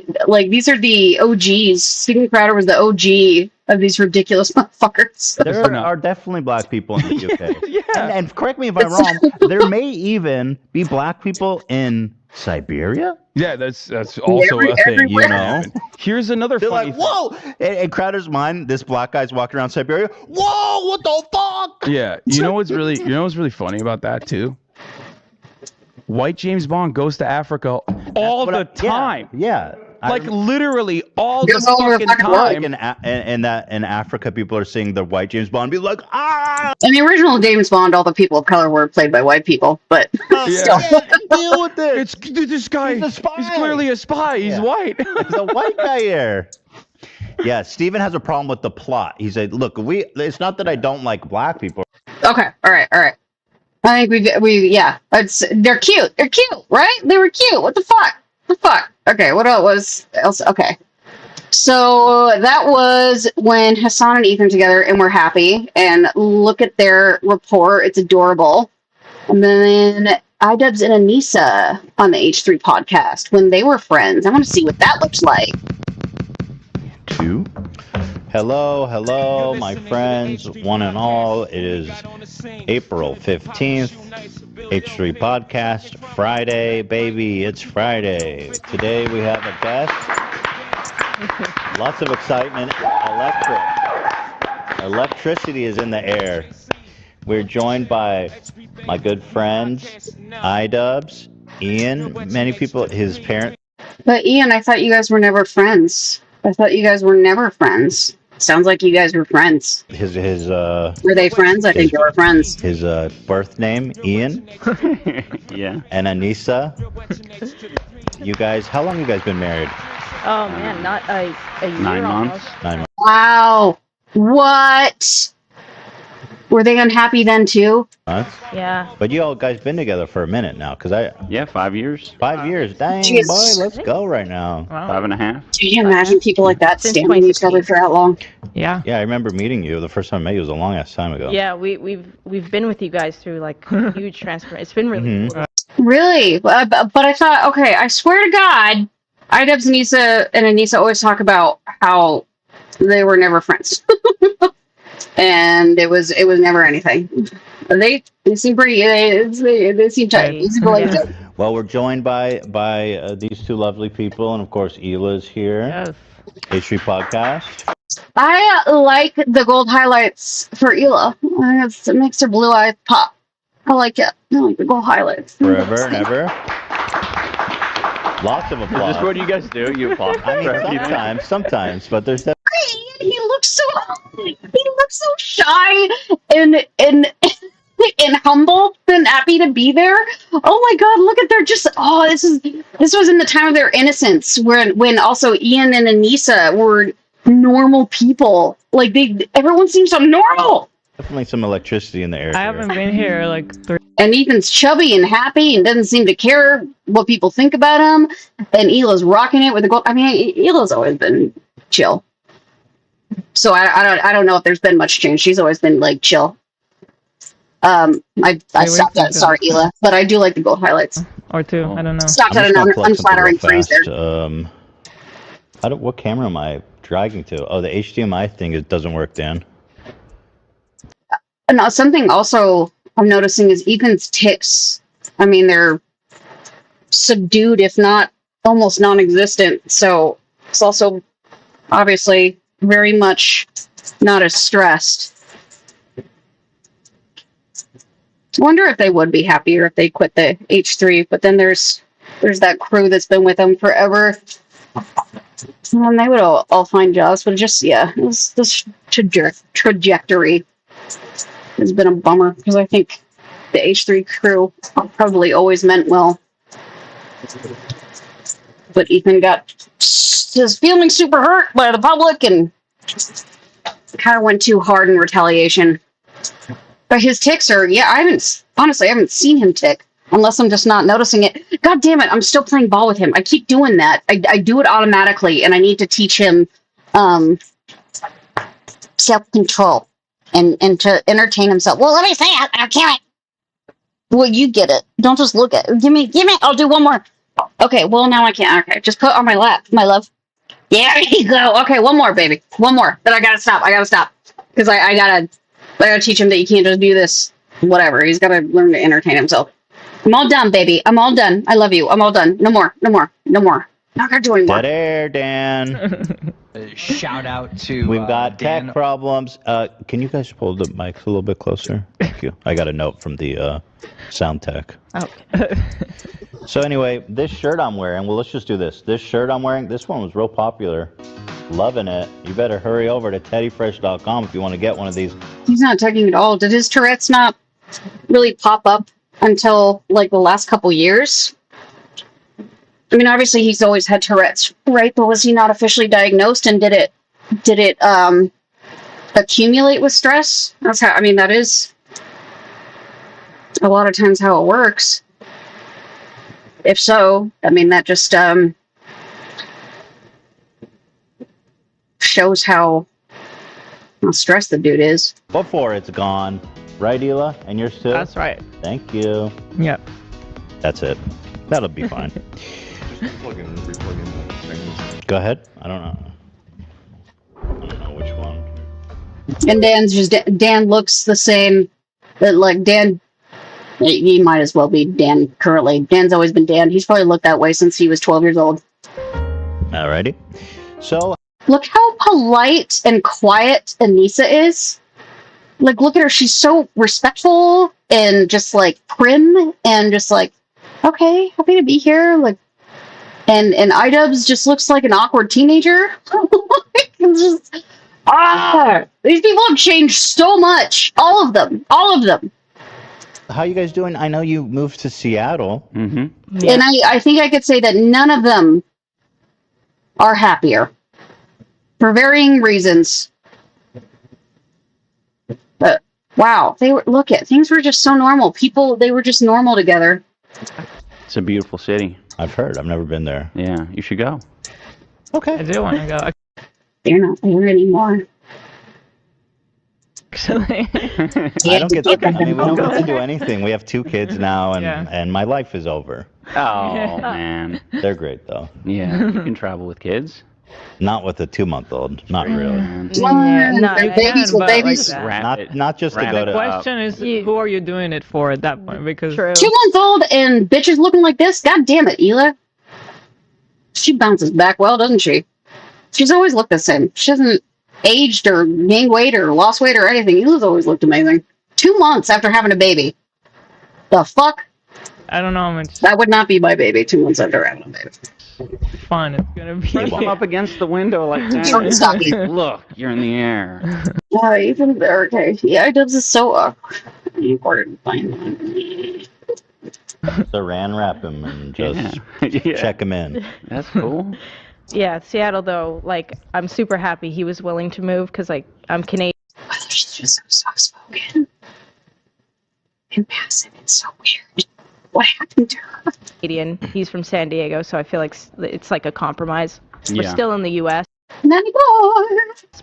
these are the OGs. Steven Crowder was the OG of these ridiculous motherfuckers. There are definitely black people in the UK. Yeah. And correct me if I'm wrong, there may even be black people in Siberia. Yeah, that's also a thing, you know. Here's another They're funny like, whoa! In Crowder's mind, this black guy's walking around Siberia. Whoa! What the fuck? Yeah, you know what's really funny about that too? White James Bond goes to Africa all the time. Yeah. Literally all the fucking time. In Africa, people are seeing the white James Bond be like, ah! In the original James Bond, all the people of color were played by white people, but still. Deal with this. This guy. He's clearly a spy. He's white. There's a white guy here. Yeah, Steven has a problem with the plot. He said, look, it's not that I don't like black people. Okay, all right. I think they're cute. They're cute, right? They were cute. What the fuck? Okay, what else? Okay. So that was when Hasan and Ethan together, and we're happy. And look at their rapport. It's adorable. And then idubbbz and Anissa on the H3 podcast when they were friends. I want to see what that looks like. Hello, my friends, one and all. It is April 15th, H3 Podcast, Friday, baby, it's Friday. Today we have a guest. Lots of excitement. Electricity is in the air. We're joined by my good friends, idubbbz, Ian, many people, his parents. But Ian, I thought you guys were never friends. Sounds like you guys were friends. Were they friends? I think they were friends. His birth name, Ian. Yeah. And Anissa. You guys, how long have you guys been married? Oh man, not a year. 9 months. Almost. 9 months. Wow. What? Were they unhappy then too? Yeah. But you all guys been together for a minute now, Yeah, 5 years. 5 years. Dang, Jeez. boy, let's go right now. Wow. 5.5. Can you imagine people like that Since standing with each other for that long? Yeah. Yeah, I remember meeting you. The first time I met you was a long ass time ago. Yeah, we've been with you guys through like huge transfer. It's been really cool. Really? But I thought, okay, I swear to God, idubbbz and Anissa always talk about how they were never friends. And it was never anything. They seem pretty. They seem tight. Easy to believe it. Well, we're joined by these two lovely people, and of course, Hila's here. Yes. H3 Podcast. I like the gold highlights for Hila. It makes her blue eyes pop. I like it. I like the gold highlights. Forever and ever. Lots of applause. Is this what you guys do? You applaud? I mean, sometimes, but there's that. He looks so shy and humble and happy to be there. Oh my God, look at their this was in the time of their innocence when also Ian and Anissa were normal people. Everyone seems so normal. Definitely some electricity in the air. I haven't been here like 3. And Ethan's chubby and happy and doesn't seem to care what people think about him. And Hila's rocking it with the gold. I mean, Hila's always been chill. So I don't know if there's been much change. She's always been chill. I stopped at sorry, Hila, but I do like the gold highlights. Or 2, I don't know. Stopped at an unflattering phrase there. What camera am I dragging to? Oh, the HDMI thing doesn't work, Dan. Now, something also I'm noticing is Ethan's tics. I mean, they're subdued, if not almost non-existent. So it's also obviously very much not as stressed. I wonder if they would be happier if they quit the H3. But then there's that crew that's been with them forever. And they would all find jobs, but just, yeah, this trajectory has been a bummer, because I think the H3 crew probably always meant well. But Ethan got his feelings super hurt by the public and kind of went too hard in retaliation. But his tics are, yeah, I haven't seen him tick. Unless I'm just not noticing it. God damn it, I'm still playing ball with him. I keep doing that. I do it automatically, and I need to teach him self-control and to entertain himself. Well, let me say it. I can't. Well, you get it. Don't just look at it. Give me. I'll do one more. Okay, well, now I can't. Okay, just put it on my lap, my love. Yeah, there you go. Okay, one more, baby. One more. Then I gotta stop. Because I gotta teach him that you can't just do this. Whatever. He's gotta learn to entertain himself. I'm all done, baby. I'm all done. I love you. I'm all done. No more. Not gonna do anymore. Dead air, Dan. Shout out to We've got Dan. tech problems. Can you guys pull the mics a little bit closer? Thank you. I got a note from the sound tech. Okay. So anyway, this shirt I'm wearing, well, let's just do this. This shirt I'm wearing, this one was real popular. Loving it. You better hurry over to teddyfresh.com if you want to get one of these. He's not tugging at all. Did his Tourette's not really pop up until like the last couple years? I mean, obviously he's always had Tourette's, right? But was he not officially diagnosed, and did it accumulate with stress? That's how, I mean, that is a lot of times how it works. If so, I mean, that just shows how stressed the dude is. Before it's gone. Right, Hila? And yours too? That's right. Thank you. Yep. That's it. That'll be fine. Go ahead. I don't know which one. And Dan looks the same. But like Dan, he might as well be Dan currently. Dan's always been Dan. He's probably looked that way since he was 12 years old. Alrighty. So look how polite and quiet Anissa is. Like, look at her. She's so respectful and just like prim and just like, okay, happy to be here. Like, and idubbbz just looks like an awkward teenager. It's just, these people have changed so much. All of them. how you guys doing? I know you moved to Seattle. Mm-hmm. Yeah. And I think I could say that none of them are happier for varying reasons. But wow, things were just so normal. They were just normal together. It's a beautiful city. I've heard. I've never been there. Yeah, you should go. Okay. I do want to go. They're not there anymore. Actually. I don't get to, I mean, we don't get to do anything. We have 2 kids now, and my life is over. Oh, man. They're great, though. Yeah, you can travel with kids. Not with a 2-month-old. Not really. No, babies with babies. Not just to go to. The question is, who are you doing it for at that point? Because 2 months old and bitches looking like this. God damn it, Hila. She bounces back well, doesn't she? She's always looked the same. She hasn't aged or gained weight or lost weight or anything. Hila's always looked amazing. 2 months after having a baby. The fuck? I don't know how much. That would not be my baby 2 months after having a baby. Fun it's gonna be. Press them up against the window like that. Look, you're in the air. Yeah, even okay. Yeah, idubbbz is so awkward. Saran wrap him and just check him in. That's cool. Yeah, Seattle though, like I'm super happy he was willing to move because like I'm Canadian. She's just so soft-spoken and passive. It's so weird. What happened to her? Canadian. He's from San Diego, so I feel like it's like a compromise. We're still in the U.S.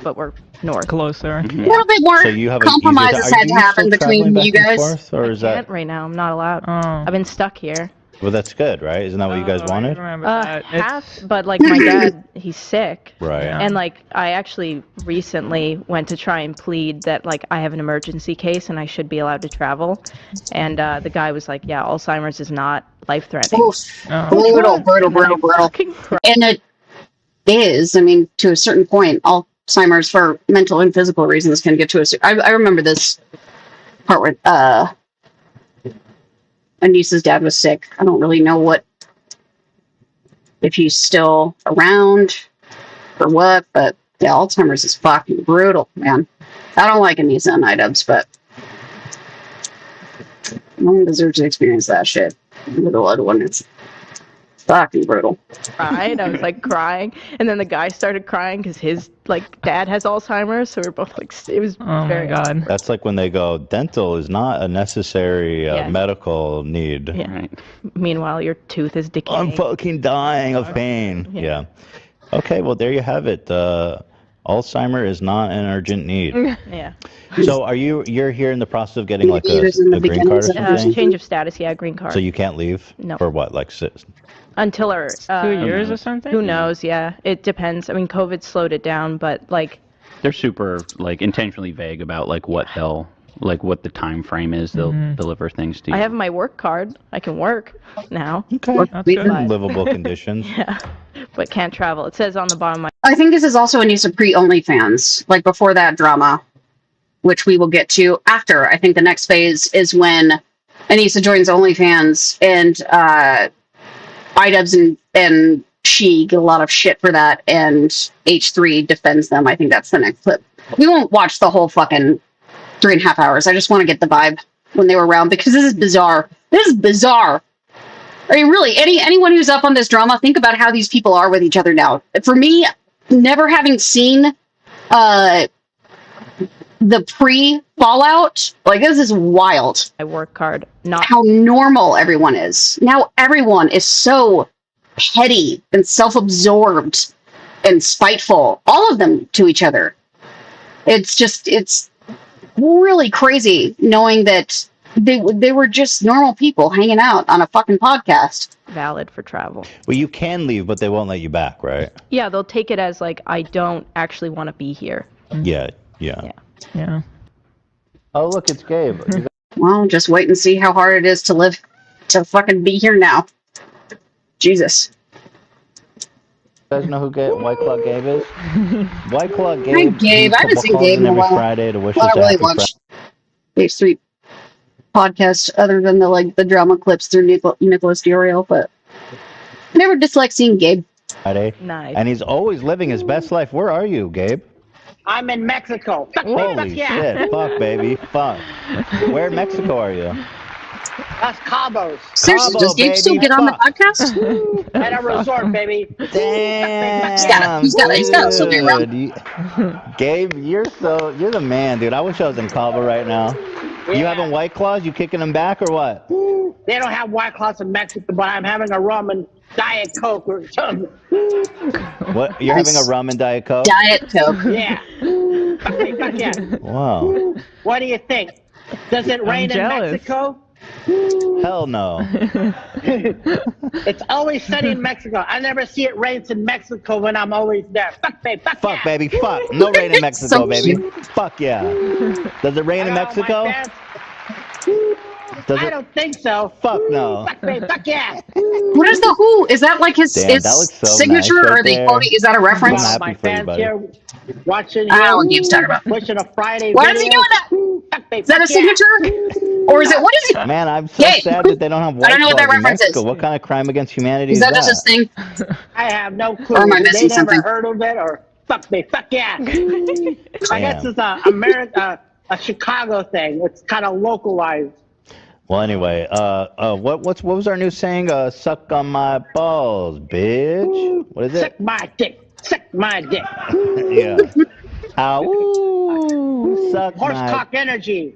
But we're north. Closer. A little bit more compromises had to happen between you guys. Or is I can't right now. I'm not allowed. I've been stuck here. Well, that's good, right? Isn't that what you guys wanted? Half, but like my dad, he's sick. Right. And like I actually recently went to try and plead that like I have an emergency case and I should be allowed to travel. And the guy was like, yeah, Alzheimer's is not life-threatening. Brutal. And it is, I mean, to a certain point, Alzheimer's for mental and physical reasons can get to I remember this part where Anissa's dad was sick. I don't really know if he's still around or what, but yeah, Alzheimer's is fucking brutal, man. I don't like Anissa and idubbbz, but no one deserves to experience that shit. The loved one, it's fucking brutal. Cried. I was like crying, and then the guy started crying because his like dad has Alzheimer's, so we're both like, it was very God. That's like when they go, dental is not a necessary medical need. Yeah. Right. Meanwhile, your tooth is decaying. I'm fucking dying of pain. Yeah. Okay, well there you have it. Alzheimer is not an urgent need. Yeah. So you're here in the process of getting like a green card or something? Change of status, yeah, green card. So you can't leave? No. For what, like 6? Until our 2 years or something? Who knows? Yeah, it depends. I mean, COVID slowed it down, but like they're super like intentionally vague about like what the time frame is they'll deliver things to you. I have my work card. I can work now. Okay, that's good. Livable conditions. Yeah, but can't travel. It says on the bottom. I think this is also Anissa pre-OnlyFans, like before that drama, which we will get to after. I think the next phase is when Anissa joins OnlyFans and idubbbz and she get a lot of shit for that, and H3 defends them. I think that's the next clip. We won't watch the whole fucking 3.5 hours. I just want to get the vibe when they were around, because this is bizarre. This is bizarre. I mean, really, anyone who's up on this drama, think about how these people are with each other now. For me, never having seen the pre-fallout, like, this is wild. My work card, not how normal everyone is. Now everyone is so petty and self-absorbed and spiteful, all of them to each other. It's really crazy knowing that they were just normal people hanging out on a fucking podcast. Valid for travel. Well, you can leave, but they won't let you back, right? Yeah, they'll take it as like, I don't actually want to be here. Yeah. Oh, look, it's Gabe. Well, just wait and see how hard it is to live, to fucking be here now. Jesus. You guys know who White Claw Gabe is? White Claw Gabe. Hi, Gabe. I haven't seen Gabe in a while. Friday to wish I don't really watch H3 podcasts other than the drama clips through Nicholas Duriel, but I never disliked seeing Gabe. Friday. Nice. And he's always living his best life. Where are you, Gabe? I'm in Mexico. Holy shit. Fuck, baby. Fuck. Where in Mexico are you? That's Cabos. Seriously, does Gabe still get on the podcast? At a resort, baby. Damn. He's got to still be around. Gabe, you're the man, dude. I wish I was in Cabo right now. Yeah. You having White Claws? You kicking them back or what? They don't have White Claws in Mexico, but I'm having a rum and Diet Coke or something. What? You're having a rum and Diet Coke? Diet Coke. Yeah. Fuck yeah. Wow. What do you think? Does it rain in Mexico? Hell no. It's always sunny in Mexico. I never see it rains in Mexico when I'm always there. Fuck, baby. Fuck, baby. Fuck. No rain in Mexico, so baby. Fuck yeah. Does it rain in Mexico? I don't think so. Fuck no. Fuck, baby. Fuck yeah. What is the who? Is that like his signature, nice, or are they quoting? Is that a reference? My fans here watching. I don't know what Gabe's talking about. Watching a Friday. Why is he doing that? Is that a signature? Or is it, what is it? Man, I'm so sad that they don't have White I don't know what that Claws in reference Mexico. is. What kind of crime against humanity is that? Is that just his thing? I have no clue. Or am I missing they something? Never heard of it, or fuck me, fuck yeah. I guess it's a Chicago thing. It's kind of localized. Well, anyway, what was our new saying? Suck on my balls, bitch. What is it? Suck my dick. Suck my dick. Yeah. Ow. Suck Horsecock energy.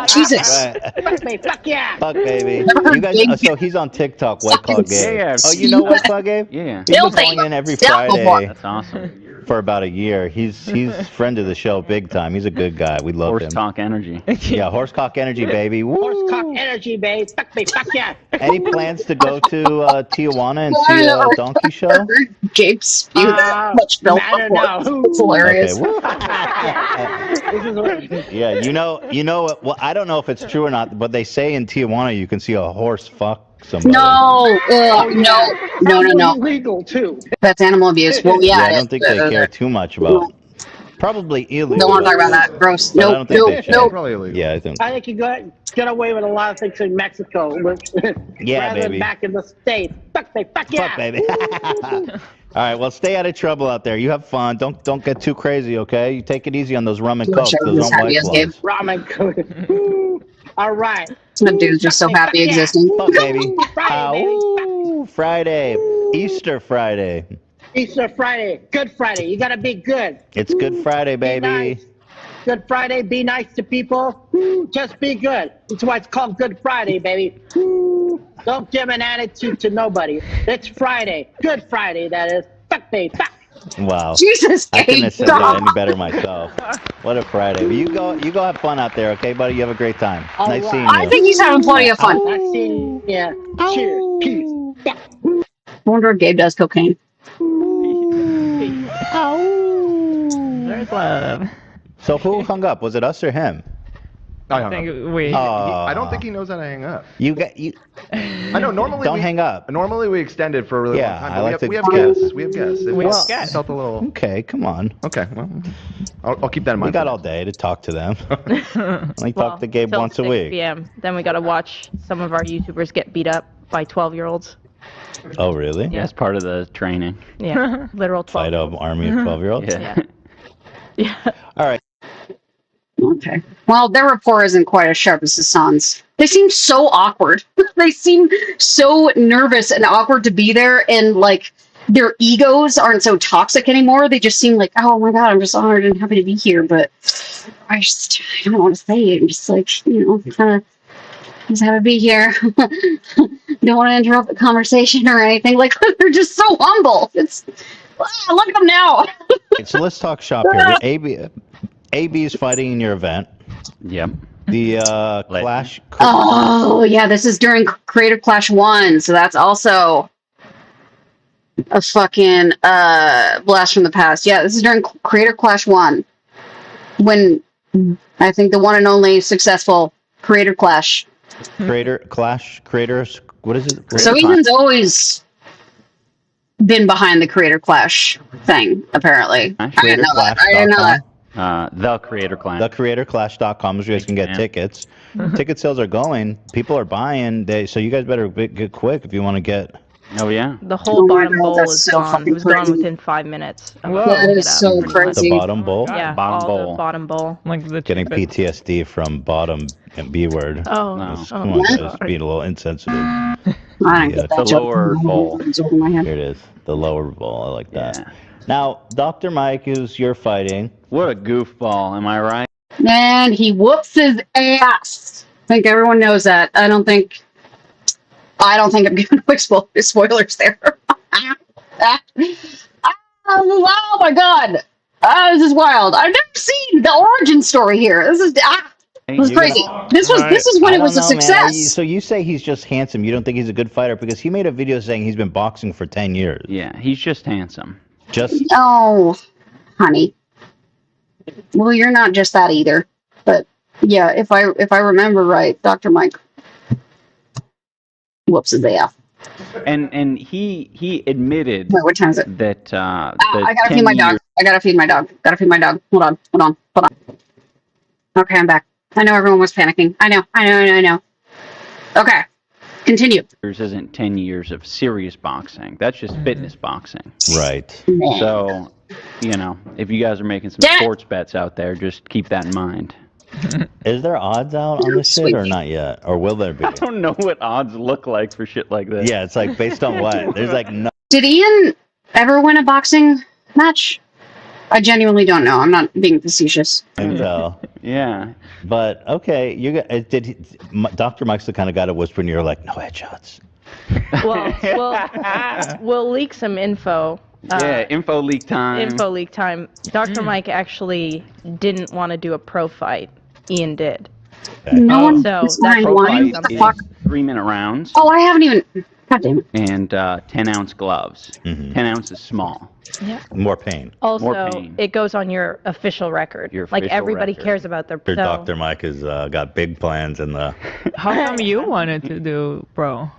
Jesus. Fuck me, fuck yeah. Fuck, baby. You guys, so he's on TikTok, White Claw Gabe. Yeah. Oh, you know White Claw Gabe? Yeah. He's been calling in every Friday. That's awesome. for about a year. He's friend of the show big time. He's a good guy. We love him. Horse cock energy. Yeah, horse cock energy, baby. Woo! Horse cock energy, babe. Fuck me, fuck yeah. Any plans to go to Tijuana and see a donkey show? Gabe spewed that much milk I don't know. before. It's hilarious. Okay, yeah, you know. Well, I don't know if it's true or not, but they say in Tijuana you can see a horse fuck somebody. No, no. Illegal too. That's animal abuse. Well, yeah. I don't think they care too much about. Probably illegal. Don't want to talk about that. Gross. But I don't think they should. Nope. Yeah, I think. I think you get away with a lot of things in Mexico. Yeah, rather baby. Than back in the States. Fuck yeah. Fuck, baby. All right, well, stay out of trouble out there. You have fun. Don't get too crazy, okay? You take it easy on those rum and coke. Those aren't white claws. Rum and coke. All right. That dude's just so happy existing. Fuck, baby. Friday, Friday. Easter Friday. Easter Friday. Good Friday. You gotta be good. It's Good Friday, baby. Nice. Good Friday. Be nice to people. Just be good. That's why it's called Good Friday, baby. Don't give an attitude to nobody. It's Friday. Good Friday, that is. Fuck me. Fuck. Wow. Jesus, I couldn't have said stop. that any better myself. What a Friday. But you go have fun out there, okay, buddy? You have a great time. Nice seeing you. I think he's having plenty of fun. Nice seeing you. Yeah. Cheers. Peace. I wonder if Gabe does cocaine. There's love. So who hung up? Was it us or him? I hung think up. we. I don't think he knows how to hang up. You. I know. Normally, Don't hang up. Normally, we extend it for a really long time. I But like to we have guests. We have guests. We have guests. Felt a little. Okay, come on. Okay. Well, I'll keep that in mind. We got all day to talk to them. Only talk to Gabe till once a 6 week. PM. Then we gotta watch some of our YouTubers get beat up by 12-year-olds. Oh, really? Yeah, it's part of the training. Yeah, literal 12. Fight an army of 12-year-olds? Yeah. Yeah. All right. Okay. Well, their rapport isn't quite as sharp as Hasan's. They seem so awkward. They seem so nervous and awkward to be there, and like their egos aren't so toxic anymore. They just seem like, oh my god, I'm just honored and happy to be here, but I don't know what to say. I'm just like, kind of just happy to be here. Don't want to interrupt the conversation or anything. Like they're just so humble. It's look at them now. So let's talk shop here. AB is fighting in your event. Yep. The Clash. Oh yeah, this is during Creator Clash 1, so that's also a fucking blast from the past. Yeah, this is during Creator Clash 1, when I think the one and only successful Creator Clash. Creators. What is it? So Ethan's always been behind the Creator Clash thing, apparently. I didn't know that. The Creator Clash. TheCreatorClash.com, so you guys can get tickets. Ticket sales are going. People are buying. So you guys better get quick if you want to get. Oh yeah. The whole bottom bowl that's is so gone. fucking It was gone crazy. within 5 minutes. That is so crazy. The bottom bowl. Yeah, Bottom all bowl. the bottom bowl. Like the Getting PTSD from bottom and B word. Oh, No. Come on, guys, being a little insensitive. I don't get that the joke. lower bowl. It's over my head. Here it is, the lower bowl. I like that. Yeah. Now, Dr. Mike, who's you're fighting. What a goofball, am I right? And he whoops his ass. I think everyone knows that. I don't think I'm giving away spoilers there. Oh my god. This is wild. I've never seen the origin story here. This is crazy. This is when it was a success. So you say he's just handsome. You don't think he's a good fighter because he made a video saying he's been boxing for 10 years. Yeah, he's just handsome. Oh, honey. Well, you're not just that either. But yeah, if I remember right, Dr. Mike whoops his ass. And he admitted Wait, what time is it? that I gotta feed my dog. I gotta feed my dog. Hold on. Okay, I'm back. I know everyone was panicking. I know. Okay, continue. Yours isn't 10 years of serious boxing. That's just fitness boxing. Right. So, if you guys are making some sports bets out there, just keep that in mind. Is there odds out on this shit or not yet? Or will there be? I don't know what odds look like for shit like this. Yeah, it's like based on what? There's like no. Did Ian ever win a boxing match? I genuinely don't know. I'm not being facetious. Yeah. But okay, Dr. Mike's the kind of guy to whisper in your ear like, no headshots. Well, we'll leak some info Yeah, info leak time. Info leak time. Dr. Mike actually didn't want to do a pro fight. Ian did. No one So is that's nine wine. why What the fuck? 3-minute rounds. Oh, I haven't even. God damn it. And 10-ounce gloves. 10 ounces small. Yeah. More pain. Also, More pain. it goes on your official record. Your like official everybody record. cares about their. Your So, Dr. Mike has got big plans in the. How come you wanted to do pro?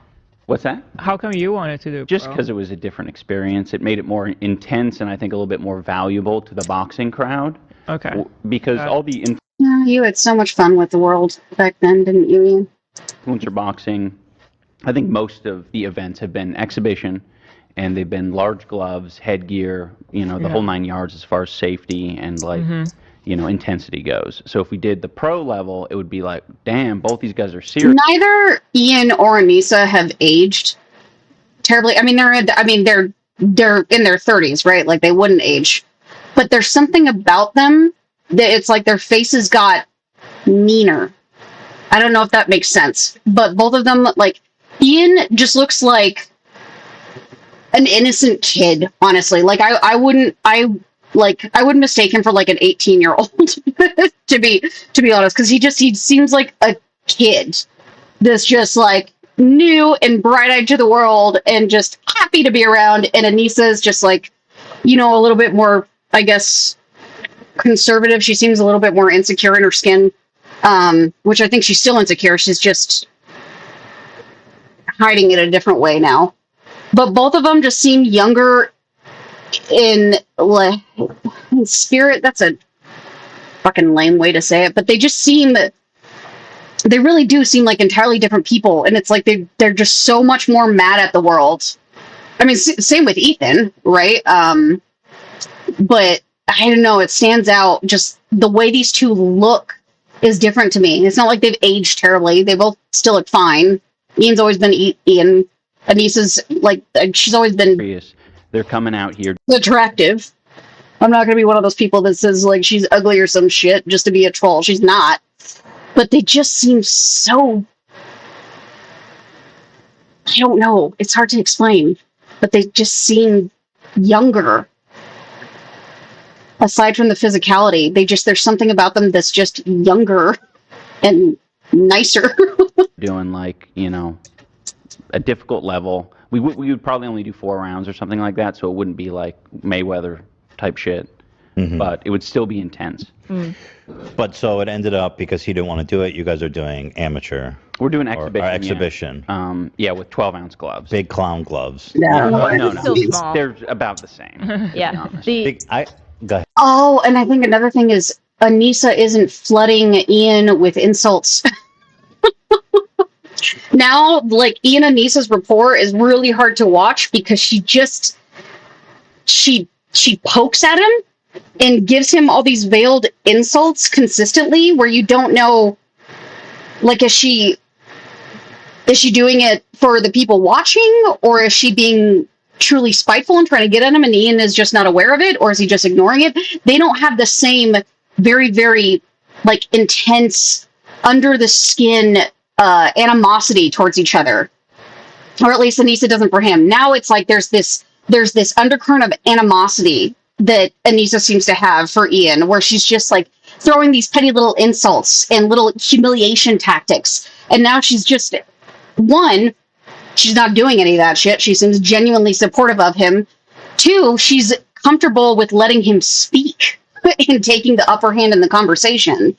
What's that? How come you wanted to do Just pro? because it was a different experience. It made it more intense and I think a little bit more valuable to the boxing crowd. Okay. Because all the Yeah, you had so much fun with the world back then, didn't you, Ian? influencer boxing, I think most of the events have been exhibition, and they've been large gloves, headgear, the Yeah. whole 9 yards as far as safety and like, intensity goes. So if we did the pro level, it would be like, damn, both these guys are serious. Neither Ian or Anissa have aged terribly. I mean, they're in their 30s, right? Like they wouldn't age, but there's something about them that it's like their faces got meaner. I don't know if that makes sense, but both of them, like Ian just looks like an innocent kid, honestly. Like I wouldn't mistake him for like an 18-year-old to be honest, because he seems like a kid that's just like new and bright-eyed to the world and just happy to be around. And Anissa is just like, a little bit more, I guess, conservative. She seems a little bit more insecure in her skin, which I think she's still insecure. She's just hiding it a different way now. But both of them just seem younger in spirit. That's a fucking lame way to say it, but they really do seem like entirely different people, and it's like they're just so much more mad at the world. I mean, same with Ethan, right? But I don't know, it stands out. Just the way these two look is different to me. It's not like they've aged terribly. They both still look fine. Ian's always been Ian. Anissa's like, she's always been They're coming out here. attractive. I'm not going to be one of those people that says like she's ugly or some shit just to be a troll. She's not. But they just seem so, I don't know. It's hard to explain. But they just seem younger. Aside from the physicality, there's something about them that's just younger and nicer. Doing like, a difficult level. We would probably only do 4 rounds or something like that, so it wouldn't be like Mayweather type shit. But it would still be intense. But so it ended up because he didn't want to do it. You guys are doing amateur. We're doing or exhibition. exhibition. Yeah, with 12-ounce gloves. Big clown gloves. No. Still small. They're about the same. Yeah. Go ahead. Oh, and I think another thing is Anissa isn't flooding Ian with insults. Now, like, Ian and Anissa's rapport is really hard to watch because she pokes at him and gives him all these veiled insults consistently where you don't know, like, is she doing it for the people watching, or is she being truly spiteful and trying to get at him and Ian is just not aware of it, or is he just ignoring it? They don't have the same very, very, like, intense, under the skin animosity towards each other, or at least Anissa doesn't for him. Now it's like there's this undercurrent of animosity that Anissa seems to have for Ian, where she's just like throwing these petty little insults and little humiliation tactics. And now she's just, one, she's not doing any of that shit. She seems genuinely supportive of him. 2, she's comfortable with letting him speak and taking the upper hand in the conversation.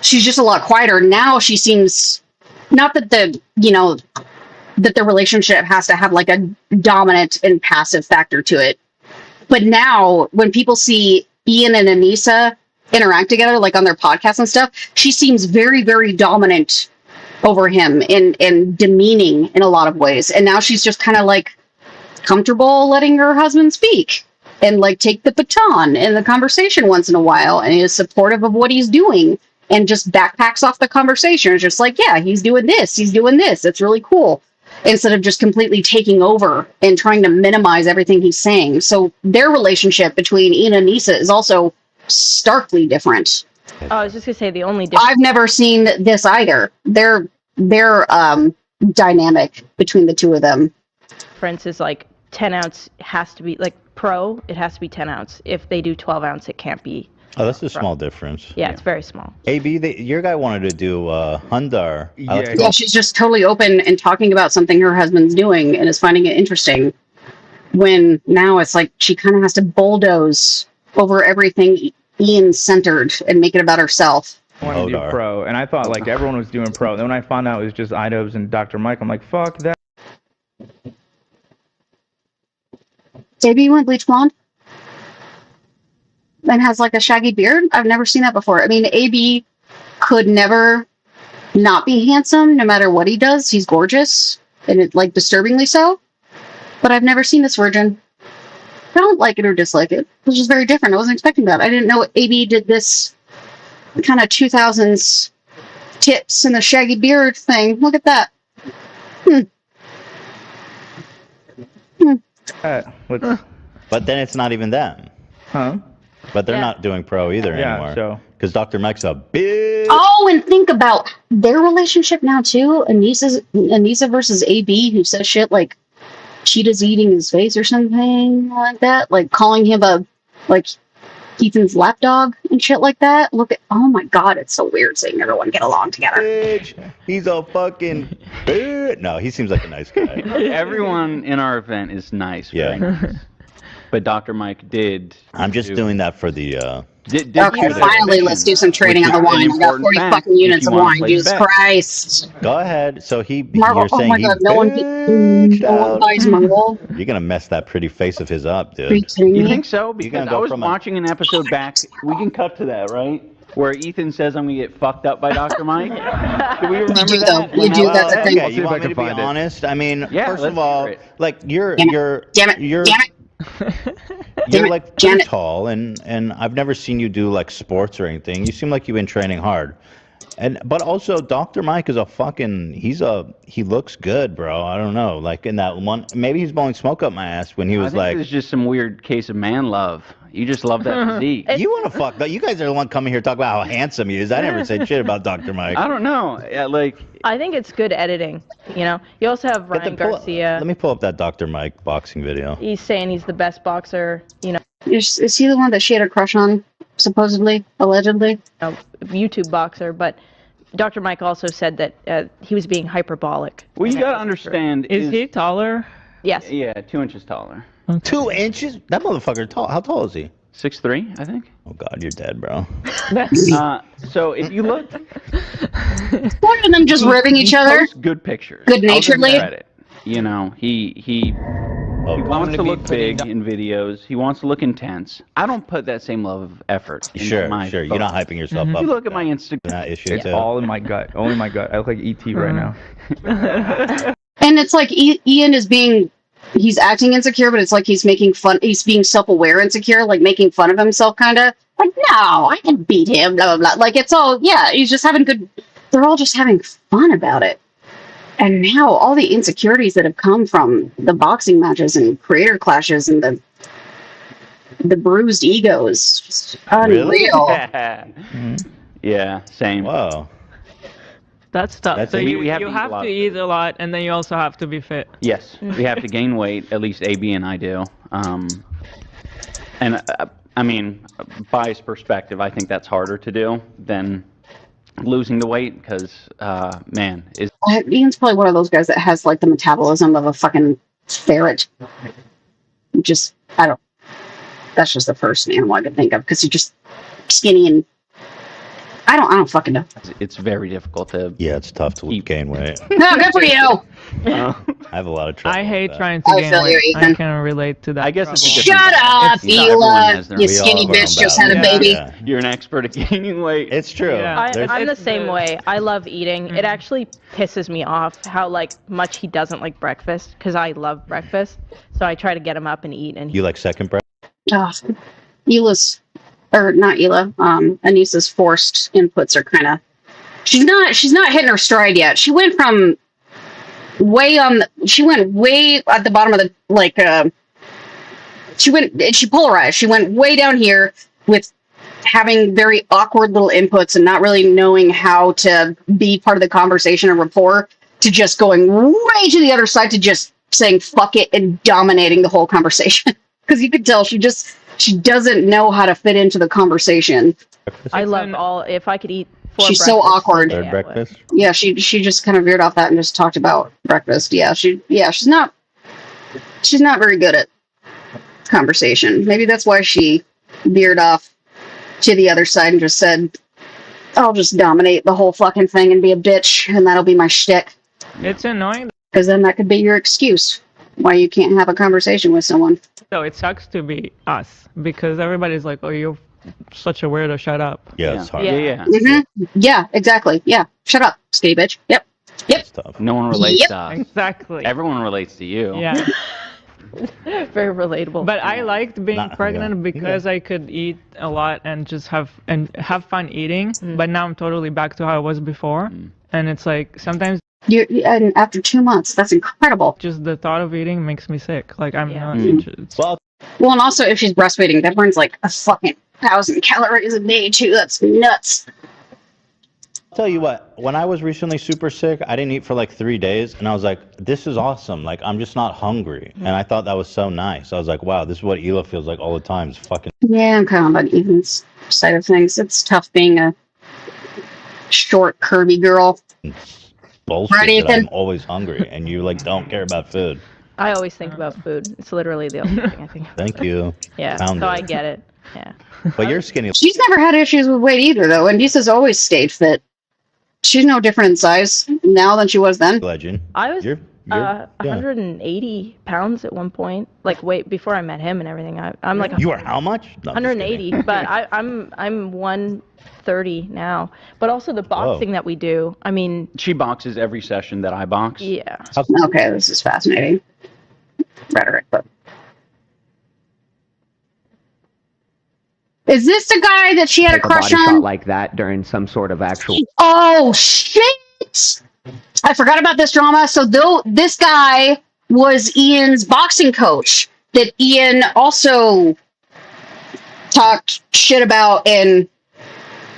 She's just a lot quieter. Now she seems, not that that the relationship has to have like a dominant and passive factor to it. But now when people see Ian and Anissa interact together, like on their podcasts and stuff, she seems very, very dominant over him and demeaning in a lot of ways. And now she's just kind of like comfortable letting her husband speak and like take the baton in the conversation once in a while, and is supportive of what he's doing. And just backpacks off the conversation. It's just like, yeah, he's doing this. It's really cool. Instead of just completely taking over and trying to minimize everything he's saying. So their relationship between Ian and Anissa is also starkly different. Oh, I was just gonna say the only difference. I've never seen this either. Their dynamic between the two of them. Difference is like 10 ounce has to be like pro. It has to be 10 ounce. If they do 12 ounce, it can't be. Oh, that's a small difference. Yeah, it's very small. AB, your guy wanted to do Hundar. Yeah, she's just totally open and talking about something her husband's doing and is finding it interesting. When now it's like she kind of has to bulldoze over everything Ian centered and make it about herself. I wanted to do pro, and I thought like everyone was doing pro. Then when I found out it was just idubbbz and Dr. Mike, I'm like, fuck that. JB went bleach blonde and has like a shaggy beard. I've never seen that before. I mean, AB could never not be handsome no matter what he does. He's gorgeous, and it like disturbingly so. But I've never seen this virgin. I don't like it or dislike it. It's just very different. I wasn't expecting that. I didn't know AB did this kind of 2000s tits and the shaggy beard thing. Look at that. But then it's not even them. Huh? But they're not doing pro either anymore. So because Dr. Mike's a bitch. Oh, and think about their relationship now too. Anissa versus AB, who says shit like Cheetah's eating his face or something like that, like calling him Ethan's lapdog and shit like that. Look at, oh my god, it's so weird seeing everyone get along together. Bitch, he's a fucking bitch. No, he seems like a nice guy. Everyone in our event is nice. Yeah. Very nice. But Dr. Mike did. I'm just doing that for the. Okay, finally, let's do some trading on the wine. I got 40 fucking units of wine. Jesus Christ. Go ahead. So Marvel, you're saying oh my god, no one buys Marvel. You're gonna mess that pretty face of his up, dude. You think so? Because I was watching an episode back. We can cut to that, right? Where Ethan says I'm gonna get fucked up by Dr. Mike. Do we remember that? You do, that's a thing. Okay, you want me to be honest? I mean, first of all, like you're like pretty tall, and I've never seen you do like sports or anything. You seem like you've been training hard, but also Dr. Mike is he looks good, bro. I don't know, like in that one, maybe he's blowing smoke up my ass when he was like. It's just some weird case of man love. You just love that physique. You want to fuck? You guys are the one coming here talking about how handsome he is. I never said shit about Dr. Mike. I don't know. Yeah, like. I think it's good editing. You know, you also have Ryan Garcia. Let me pull up that Dr. Mike boxing video. He's saying he's the best boxer. You know. Is he the one that she had a crush on, supposedly, allegedly? No, YouTube boxer, but Dr. Mike also said that he was being hyperbolic. Well, you gotta understand. Is he taller? Yes. Yeah, 2 inches taller. Okay. 2 inches? That motherfucker tall. How tall is he? 6'3", I think. Oh God, you're dead, bro. So if you look, one of them just ribbing each other. Good pictures. Good naturedly. You know, he wants to look big in videos. He wants to look intense. I don't put that same love of effort. Sure. You're not hyping yourself up. You look at my Instagram. It's all in my gut. Only my gut. I look like ET right now. And it's like Ian is he's acting insecure, but it's like he's making fun. He's being self-aware insecure, like making fun of himself, kind of like, no, I can beat him, blah, blah, blah. Like, it's all, yeah, he's just having they're all just having fun about it. And now all the insecurities that have come from the boxing matches and creator clashes and the bruised egos, just unreal. Really? Yeah, same. Wow. That's tough. So you have to eat a lot, and then you also have to be fit. Yes, we have to gain weight. At least AB and I do. And I mean, biased perspective, I think that's harder to do than losing the weight because, man, Ian's probably one of those guys that has like the metabolism of a fucking ferret. That's just the first animal I could think of because he's just skinny and. I don't fucking know. It's very difficult to. Yeah, it's tough to gain weight. No, good for you. I have a lot of trouble. I hate trying to gain weight. I can relate to that. I guess it's shut up, Ela. You skinny bitch just had a baby. Yeah. You're an expert at gaining weight. It's true. Yeah. I'm the same way. I love eating. It actually pisses me off how much he doesn't like breakfast because I love breakfast. So I try to get him up and eat. And you like second breakfast? Ela's. Or not Ela, Anissa's forced inputs are kind of. She's not hitting her stride yet. She went from way at the bottom of the she polarized. She went way down here with having very awkward little inputs and not really knowing how to be part of the conversation or rapport to just going way to the other side to just saying fuck it and dominating the whole conversation. Because you could tell she doesn't know how to fit into the conversation. I love all. If I could eat 4 She's so awkward. Third breakfast. Yeah, she just kind of veered off that and just talked about breakfast. Yeah, she's not very good at conversation. Maybe that's why she veered off to the other side and just said, I'll just dominate the whole fucking thing and be a bitch, and that'll be my shtick. It's annoying. Because then that could be your excuse why you can't have a conversation with someone. So it sucks to be us because everybody's like, "Oh, you're such a weirdo. Shut up." Yeah, it's hard. Yeah. Mm-hmm. Yeah, exactly. Yeah, shut up, skinny bitch. Yep. No one relates to us. Exactly. Everyone relates to you. Yeah. Very relatable. But I liked being pregnant because I could eat a lot and just have fun eating. But now I'm totally back to how I was before, and it's like sometimes. And after 2 months, that's incredible. Just the thought of eating makes me sick. Like I'm not interested. Well, and also if she's breastfeeding, that burns like a fucking 1,000 calories a day too. That's nuts. I'll tell you what, when I was recently super sick, I didn't eat for like 3 days, and I was like, this is awesome. Like, I'm just not hungry. And I thought that was so nice. I was like, wow, this is what Hila feels like all the time. It's fucking... Yeah, I'm kind of on the even side of things. It's tough being a short, curvy girl. Bullshit Right, that Ethan? I'm always hungry, and you like don't care about food. I always think about food. It's literally the only thing I think about. Thank you. Yeah, Found so it. I get it. Yeah. But you're skinny. She's never had issues with weight either, though. Anissa's always stayed fit. She's no different in size now than she was then. Legend. I was You're 180 pounds at one point. Like, wait, before I met him and everything, I'm like. You are how much? No, 180, but I'm 130 now. But also the boxing that we do. I mean, She boxes every session that I box. yeah. Okay, this is fascinating. Rhetoric, but. Is this the guy that she had a crush body on? shot like that during some sort of actual. Oh shit! I forgot about this drama. So this guy was Ian's boxing coach that Ian also talked shit about and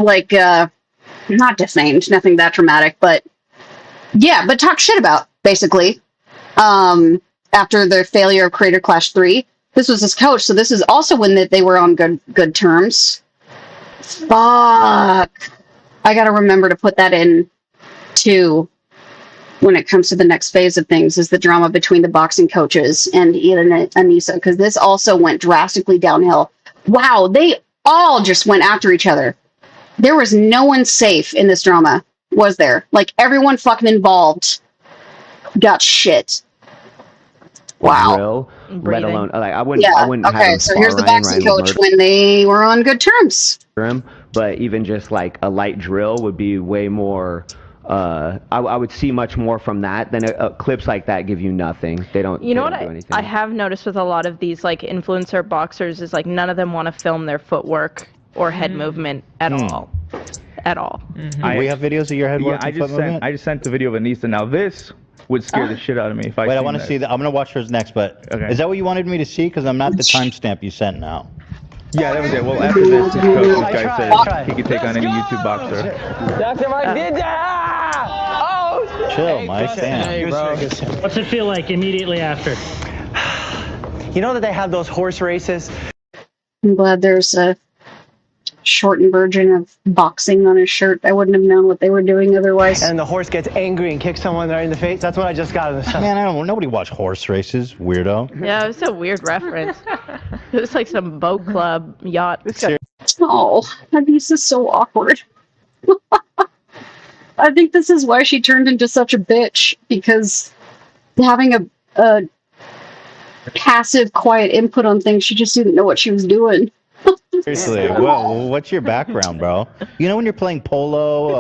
like not defamed, nothing that dramatic, but yeah, but talked shit about basically. After the failure of Creator Clash 3. This was his coach, so this is also when they were on good terms. Fuck. I gotta remember to put that in too when it comes to the next phase of things, is the drama between the boxing coaches and Ian and Anissa, because this also went drastically downhill. Wow, they all just went after each other. There was no one safe in this drama, was there? Like, everyone fucking involved got shit. Wow. Drill, let alone like I wouldn't. Yeah. I wouldn't have Okay. him So spar here's the Ryan boxing with coach when they were on good terms. him, but even just like a light drill would be way more. I would see much more from that than clips like that give you nothing. They don't. You know they what don't do anything. I have noticed with a lot of these like influencer boxers is like none of them want to film their footwork or head movement at all. At all. We have videos of your head work. I just sent the video of Anissa. Now this would scare the shit out of me if I. Wait, I want to see that. I'm gonna watch hers next, but is that what you wanted me to see? Because I'm not the timestamp you sent now. Yeah, that was it. Well, after this coach, this guy said he could take on any YouTube boxer. Dr. Mike did that! Oh! Chill, Mike. Damn. Hey, bro. What's it feel like immediately after? You know that they have those horse races? I'm glad there's a shortened version of boxing on his shirt. I wouldn't have known what they were doing otherwise. And the horse gets angry and kicks someone right in the face. That's what I just got in the sun. Man, I don't. Nobody watch horse races, weirdo. Yeah, it was a weird reference. It was like some boat club yacht. Oh, this is so awkward. I think this is why she turned into such a bitch, because having a passive, quiet input on things, she just didn't know what she was doing. Seriously, what's your background, bro? You know when you're playing polo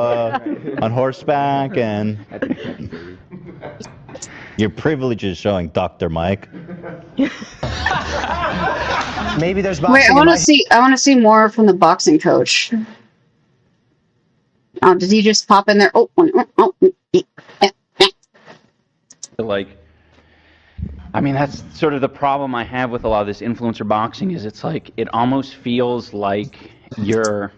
on horseback and your privilege is showing, Dr. Mike. Maybe there's boxing. Wait, I want to see more from the boxing coach. Oh, did he just pop in there? Like, I mean, that's sort of the problem I have with a lot of this influencer boxing is it's like, it almost feels like you're...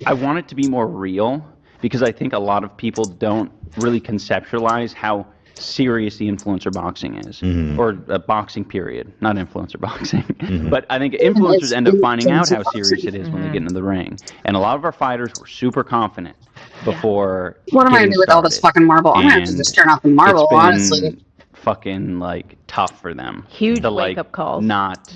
I want it to be more real, because I think a lot of people don't really conceptualize how serious the influencer boxing is, or boxing period, not influencer boxing. But I think influencers end up finding out how serious it is when they get into the ring. And a lot of our fighters were super confident before. What am I gonna do with all this fucking marble? I'm gonna have to just turn off the marble, honestly. Fucking like tough for them. Huge to, like, wake-up calls. Not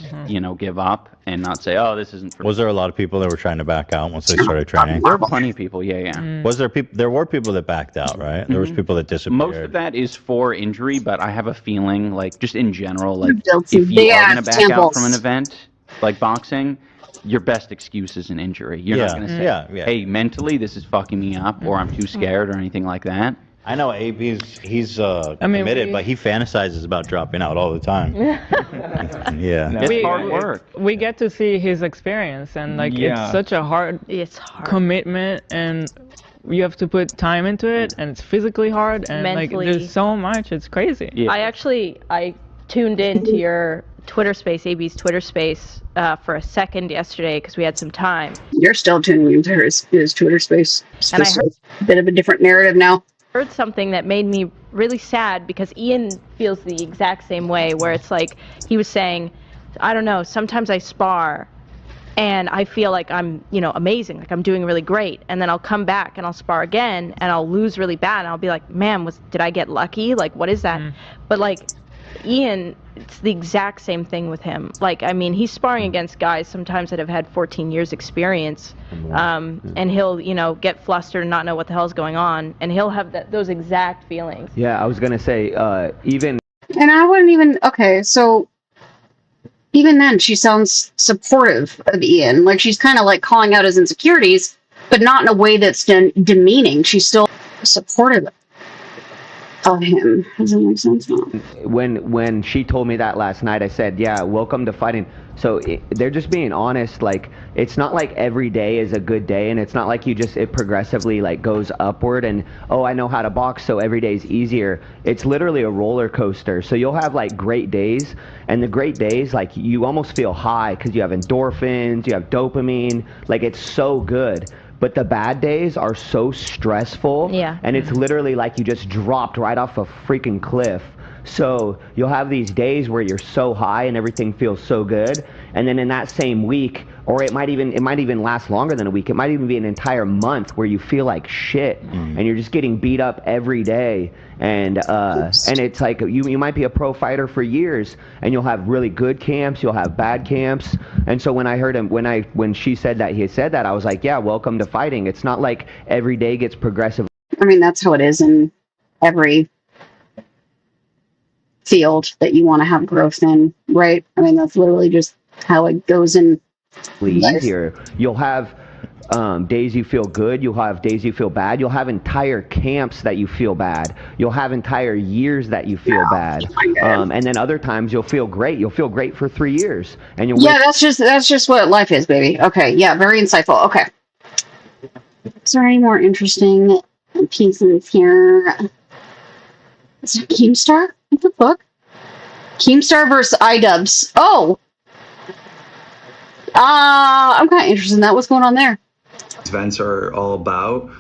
give up and not say, oh, this isn't for Was there a lot of people that were trying to back out once they started training? There were plenty of people, yeah. Was there people? There were people that backed out, right? There was people that disappeared. Most of that is for injury, but I have a feeling, like, just in general, like, if you are going to back out from an event like boxing, your best excuse is an injury. You're not going to say, hey, mentally, this is fucking me up, or I'm too scared, or anything like that. I know he's committed, but he fantasizes about dropping out all the time. It's hard work. We get to see his experience, and like it's such a hard commitment, and you have to put time into it, and it's physically hard, and Mentally. like there's so much. It's crazy. I tuned into your Twitter space, AB's Twitter space, for a second yesterday because we had some time. You're still tuning into his Twitter space. And I heard a bit of a different narrative now. Heard something that made me really sad because Ian feels the exact same way, where it's like he was saying, I don't know, sometimes I spar and I feel like I'm, amazing, like I'm doing really great, and then I'll come back and I'll spar again and I'll lose really bad and I'll be like, man, did I get lucky? Like, what is that? But like Ian, it's the exact same thing with him. Like, I mean, he's sparring against guys sometimes that have had 14 years experience, and he'll, get flustered and not know what the hell's going on, and he'll have those exact feelings. Yeah, I was gonna say, even. And I wouldn't even. Okay, so even then, she sounds supportive of Ian. Like, she's kind of like calling out his insecurities, but not in a way that's demeaning. She's still supportive of him. Does that make sense? No. When she told me that last night, I said, yeah, welcome to fighting. So they're just being honest. Like, it's not like every day is a good day, and it's not like it progressively like goes upward and, oh, I know how to box, so every day's easier. It's literally a roller coaster. So you'll have like great days, and the great days, like, you almost feel high because you have endorphins, you have dopamine, like, it's so good. But the bad days are so stressful, and it's literally like you just dropped right off a freaking cliff. So you'll have these days where you're so high and everything feels so good, and then in that same week, or it might even last longer than a week, it might even be an entire month where you feel like shit, and you're just getting beat up every day, and it's like you might be a pro fighter for years, and you'll have really good camps, you'll have bad camps. And so when I heard him, when she said that, he said that, I was like, yeah, welcome to fighting. It's not like every day gets progressive. I mean, that's how it is in every field that you want to have growth in, right? I mean, that's literally just how it goes in life. Easier. You'll have days you feel good, you'll have days you feel bad, you'll have entire camps that you feel bad, you'll have entire years that you feel bad, and then other times you'll feel great. You'll feel great for 3 years, and you'll that's just what life is, baby. Okay, yeah, very insightful. Okay, is there any more interesting pieces here? Is it Keemstar? What the fuck? Keemstar versus idubbbz. Oh! I'm kind of interested in that. What's going on there? Events are all about,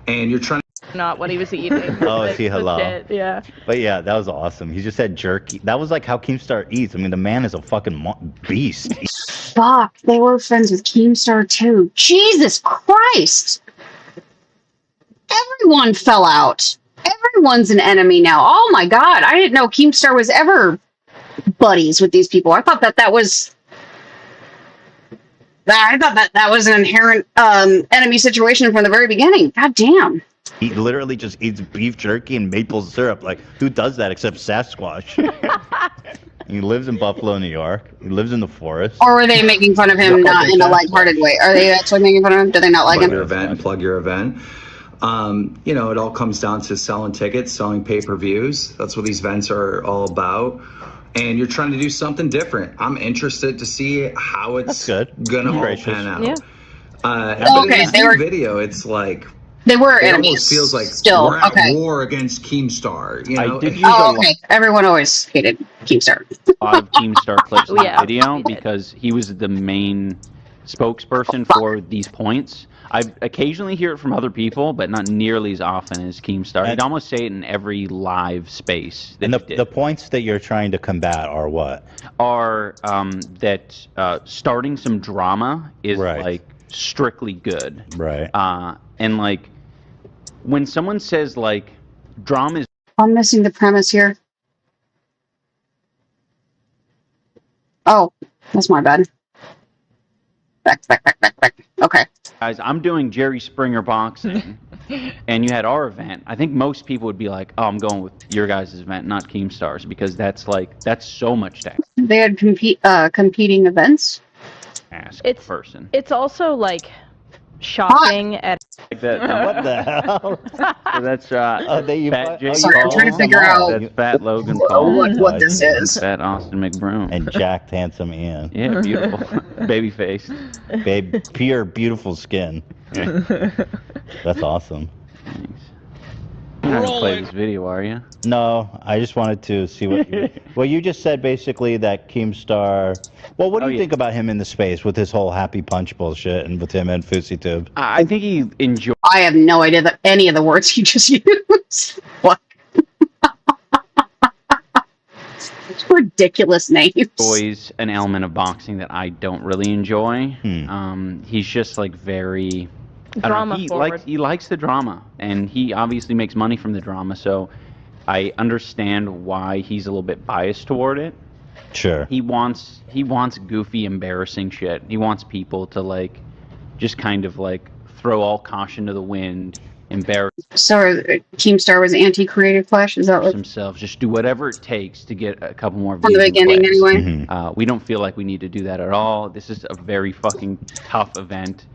and you're trying to... Not what he was eating. Oh, see, hello. Yeah. But yeah, that was awesome. He just said jerky. That was like how Keemstar eats. I mean, the man is a fucking beast. Fuck, they were friends with Keemstar too. Jesus Christ! Everyone fell out. Everyone's an enemy now. Oh my god, I didn't know Keemstar was ever buddies with these people. I thought that was an inherent enemy situation from the very beginning. God damn. He literally just eats beef jerky and maple syrup. Like, who does that except Sasquatch? He lives in Buffalo, New York. He lives in the forest. Or are they making fun of him not in a lighthearted way? Are they actually making fun of him? Do they not like him? Plug your event. It all comes down to selling tickets, selling pay-per-views. That's what these events are all about. And you're trying to do something different. I'm interested to see how it's gonna all pan out. Yeah. Okay, they were video. It's like they were it enemies. Almost feels like still we're at okay. war against Keemstar. You know? Okay. Everyone always hated Keemstar. A lot of Keemstar clips in the video because he was the main spokesperson for these points. I occasionally hear it from other people, but not nearly as often as Keemstar. He'd almost say it in every live space. And the points that you're trying to combat are what? Are that starting some drama is like strictly good. Right. And like when someone says like drama is. I'm missing the premise here. Oh, that's my bad. Back. Okay. Guys, I'm doing Jerry Springer boxing, and you had our event. I think most people would be like, "Oh, I'm going with your guys' event, not Keemstar's," because that's so much text. They had competing events. Ask It's person. It's also like shocking at. Like that, what the hell? So that's Fat Jay Sorry, I'm trying to figure out That's Fat Logan Paul. what this is. Fat Austin McBroom. And jacked, handsome Ian. Yeah, beautiful. Baby face. Pure, beautiful skin. That's awesome. Thanks. You're not gonna play this video, are you? No, I just wanted to see what you... Well, you just said basically that Keemstar... Well, what do you think about him in the space with his whole happy punch bullshit and with him and FouseyTube? I think he enjoys... I have no idea that any of the words he just used. What? Ridiculous names. Enjoys an element of boxing that I don't really enjoy. He's just like very... Drama forward. He likes the drama, and he obviously makes money from the drama, so I understand why he's a little bit biased toward it. Sure. He wants goofy, embarrassing shit. He wants people to like just kind of like throw all caution to the wind, embarrass So Keemstar was anti-creative Flash? Is that what? themselves, just do whatever it takes to get a couple more From views the and beginning, clicks. anyway? We don't feel like we need to do that at all. This is a very fucking tough event.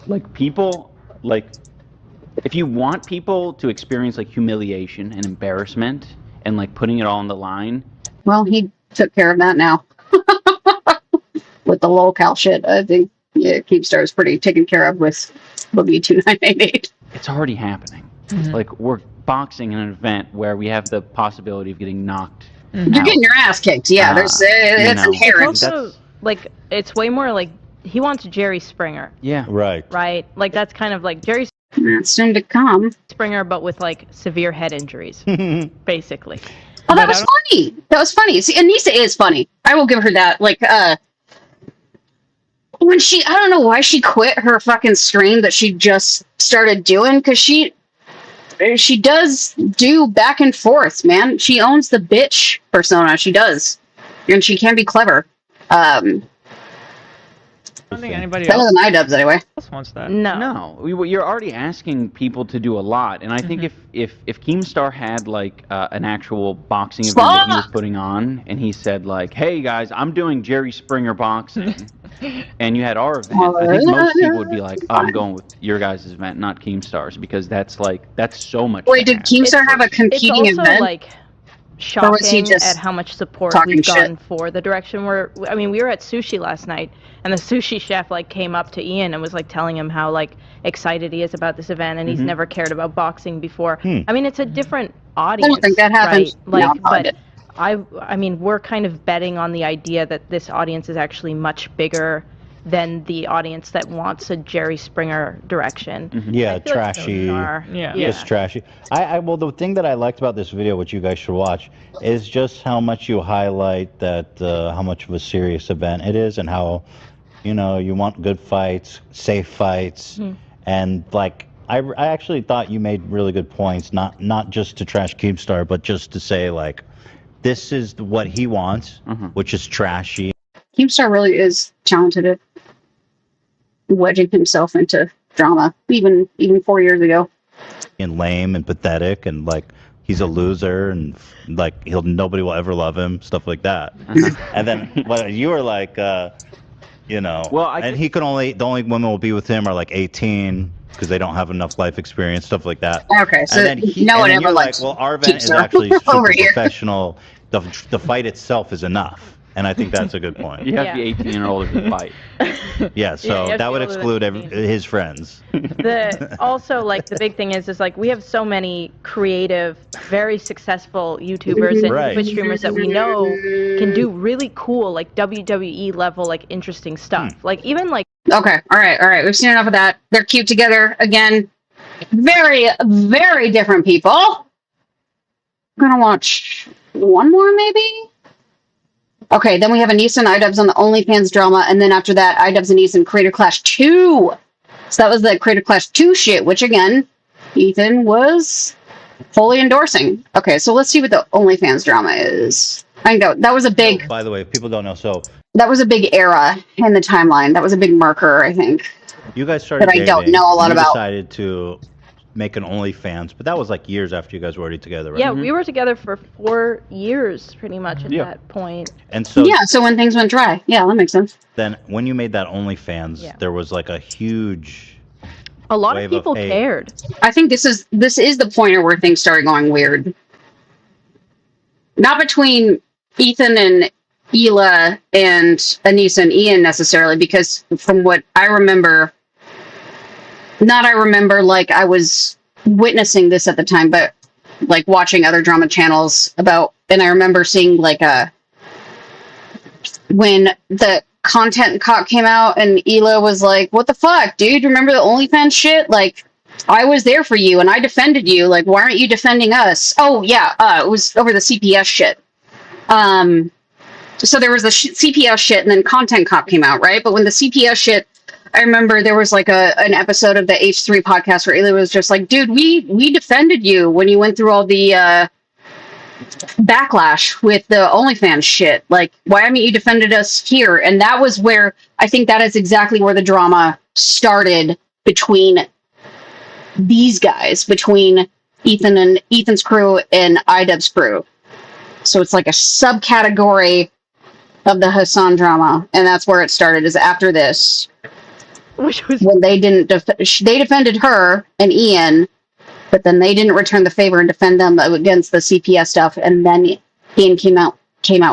Like people, like if you want people to experience like humiliation and embarrassment and like putting it all on the line. Well, he took care of that now. With the lolcow shit, I think Keemstar is pretty taken care of with Boogie 2988. It's already happening. Like we're boxing in an event where we have the possibility of getting knocked. You're getting your ass kicked. Yeah, it's inherent. It's also like it's way more like he wants Jerry Springer. Yeah. Right. Right? Like that's kind of like Jerry soon to come. Springer, but with like severe head injuries, basically. Oh, that was funny. That was funny. See, Anissa is funny. I will give her that. Like, when I don't know why she quit her fucking stream that she just started doing, because she does do back and forth, man. She owns the bitch persona. She does. And she can be clever. I don't think anybody Better else than idubbbz, anyway. wants that. No. You're already asking people to do a lot, and I think if Keemstar had like an actual boxing event that he was putting on, and he said like, "Hey guys, I'm doing Jerry Springer boxing," and you had our event, I think most people would be like, "Oh, I'm going with your guys' event, not Keemstar's," because that's so much. Wait, did Keemstar have a competing it's also event? like Or was he shocking just at how much support talking we've gotten shit? for the direction we were at sushi last night, and the sushi chef like came up to Ian and was like telling him how like excited he is about this event, and he's never cared about boxing before. I mean, it's a different audience. I don't think that happens. Right? Like, No, but I mean, we're kind of betting on the idea that this audience is actually much bigger than the audience that wants a Jerry Springer direction. Yeah, I feel like trashy. those are- Just trashy. Well, the thing that I liked about this video, which you guys should watch, is just how much you highlight that, how much of a serious event it is, and how, you want good fights, safe fights, and like, I actually thought you made really good points, not just to trash Keemstar, but just to say like, this is what he wants, which is trashy. Keemstar really is talented at wedging himself into drama, even 4 years ago. And lame and pathetic, and like he's a loser, and like nobody will ever love him, stuff like that. And then you were like, well, and the only women will be with him are like 18 because they don't have enough life experience, stuff like that. Okay, so and then no one ever you're likes like, well, our event is Keemstar actually super over here. professional. The fight itself is enough. And I think that's a good point. You have to be 18 or older to fight. Yeah, so you have that to would be older exclude than 18. his friends. Also, like, the big thing is like we have so many creative, very successful YouTubers and Right. Twitch streamers that we know can do really cool, like WWE level, like interesting stuff. Like even like. Okay, all right. We've seen enough of that. They're cute together again. Very, very different people. I'm gonna watch one more, maybe. Okay, then we have Anissa and idubbbz on the OnlyFans drama, and then after that, idubbbz and Ethan Creator Clash 2. So that was the Creator Clash 2 shit, which again, Ethan was fully endorsing. Okay, so let's see what the OnlyFans drama is. I know that was a big. By the way, if people don't know, so That was a big era in the timeline. That was a big marker, I think. you guys started That I don't dating, know a lot and you about. decided to make an OnlyFans, but that was like years after you guys were already together, right? Yeah, we were together for 4 years, pretty much at that point. And so Yeah, so when things went dry. Yeah, that makes sense. then when you made that OnlyFans, there was like a huge A lot wave of people hate. cared. I think this is the pointer where things started going weird. Not between Ethan and Hila and Anissa and Ian necessarily, because from what I remember, like I was witnessing this at the time, but like watching other drama channels about, and I remember seeing like when the content cop came out and Hila was like, "What the fuck, dude? Remember the OnlyFans shit? Like, I was there for you and I defended you. Like, why aren't you defending us?" Oh yeah, it was over the CPS shit. So there was the CPS shit, and then Content Cop came out, right? But when the CPS shit, I remember there was like an episode of the H3 podcast where Ilya was just like, "Dude, we defended you when you went through all the backlash with the OnlyFans shit. Like, why haven't you defended us here?" And that was where I think that is exactly where the drama started between these guys, between Ethan and Ethan's crew and idubbbz's crew. So it's like a subcategory of the Hasan drama, and that's where it started. Is after this, which was when they didn't they defended her and Ian, but then they didn't return the favor and defend them against the CPS stuff. And then Ian came out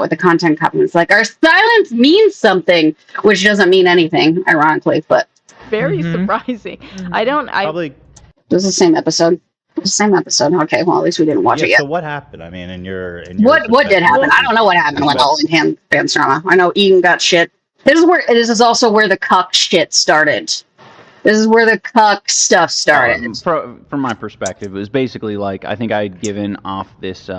with the content cop, and it's like, our silence means something, which doesn't mean anything, ironically, but very surprising. I probably it was the same episode. Okay, well, at least we didn't watch it yet. So what happened? I mean, in your What did happen? I don't know what happened with all in fans drama. I know Ian got shit. This is also where the cuck shit started. This is where the cuck stuff started. From my perspective, it was basically like, I think I'd given off this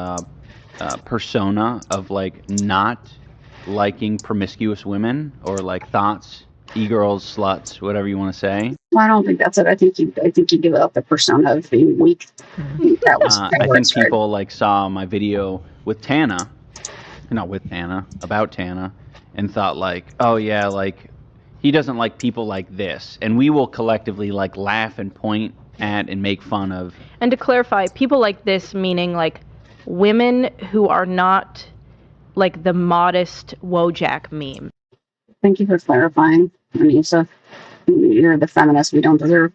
persona of like not liking promiscuous women, or like thoughts, e-girls, sluts, whatever you want to say. Well, I don't think that's it. I think you give up the persona of being weak. That was I think people like saw my video with Tana, about Tana, and thought like, oh yeah, like he doesn't like people like this, and we will collectively like laugh and point at and make fun of. And to clarify, people like this meaning like women who are not like the modest Wojak meme. Thank you for clarifying, Anissa. You're the feminist we don't deserve.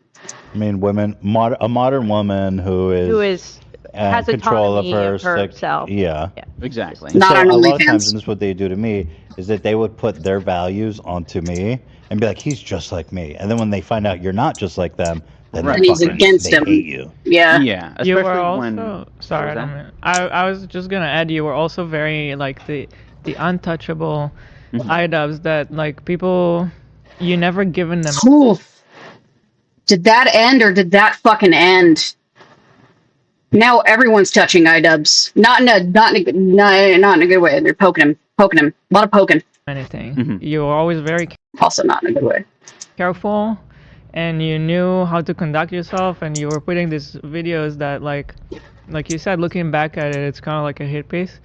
I mean, a modern woman who is has control of autonomy her of herself. Yeah, exactly. So a lot of times, and this is what they do to me, is that they would put their values onto me and be like, "He's just like me," and then when they find out you're not just like them, then and he's against they him. hate you. Yeah. Yeah. You were Especially also when. sorry. I was just gonna add. You were also very like the untouchable idubbbz that like people. You never given them. Oof. Did that end or did that fucking end? Now everyone's touching idubbbz. Not in a good way. They're poking him. A lot of poking. Anything. You were always very also not in a good way. Careful, and you knew how to conduct yourself, and you were putting these videos that like you said, looking back at it, it's kind of like a hit piece.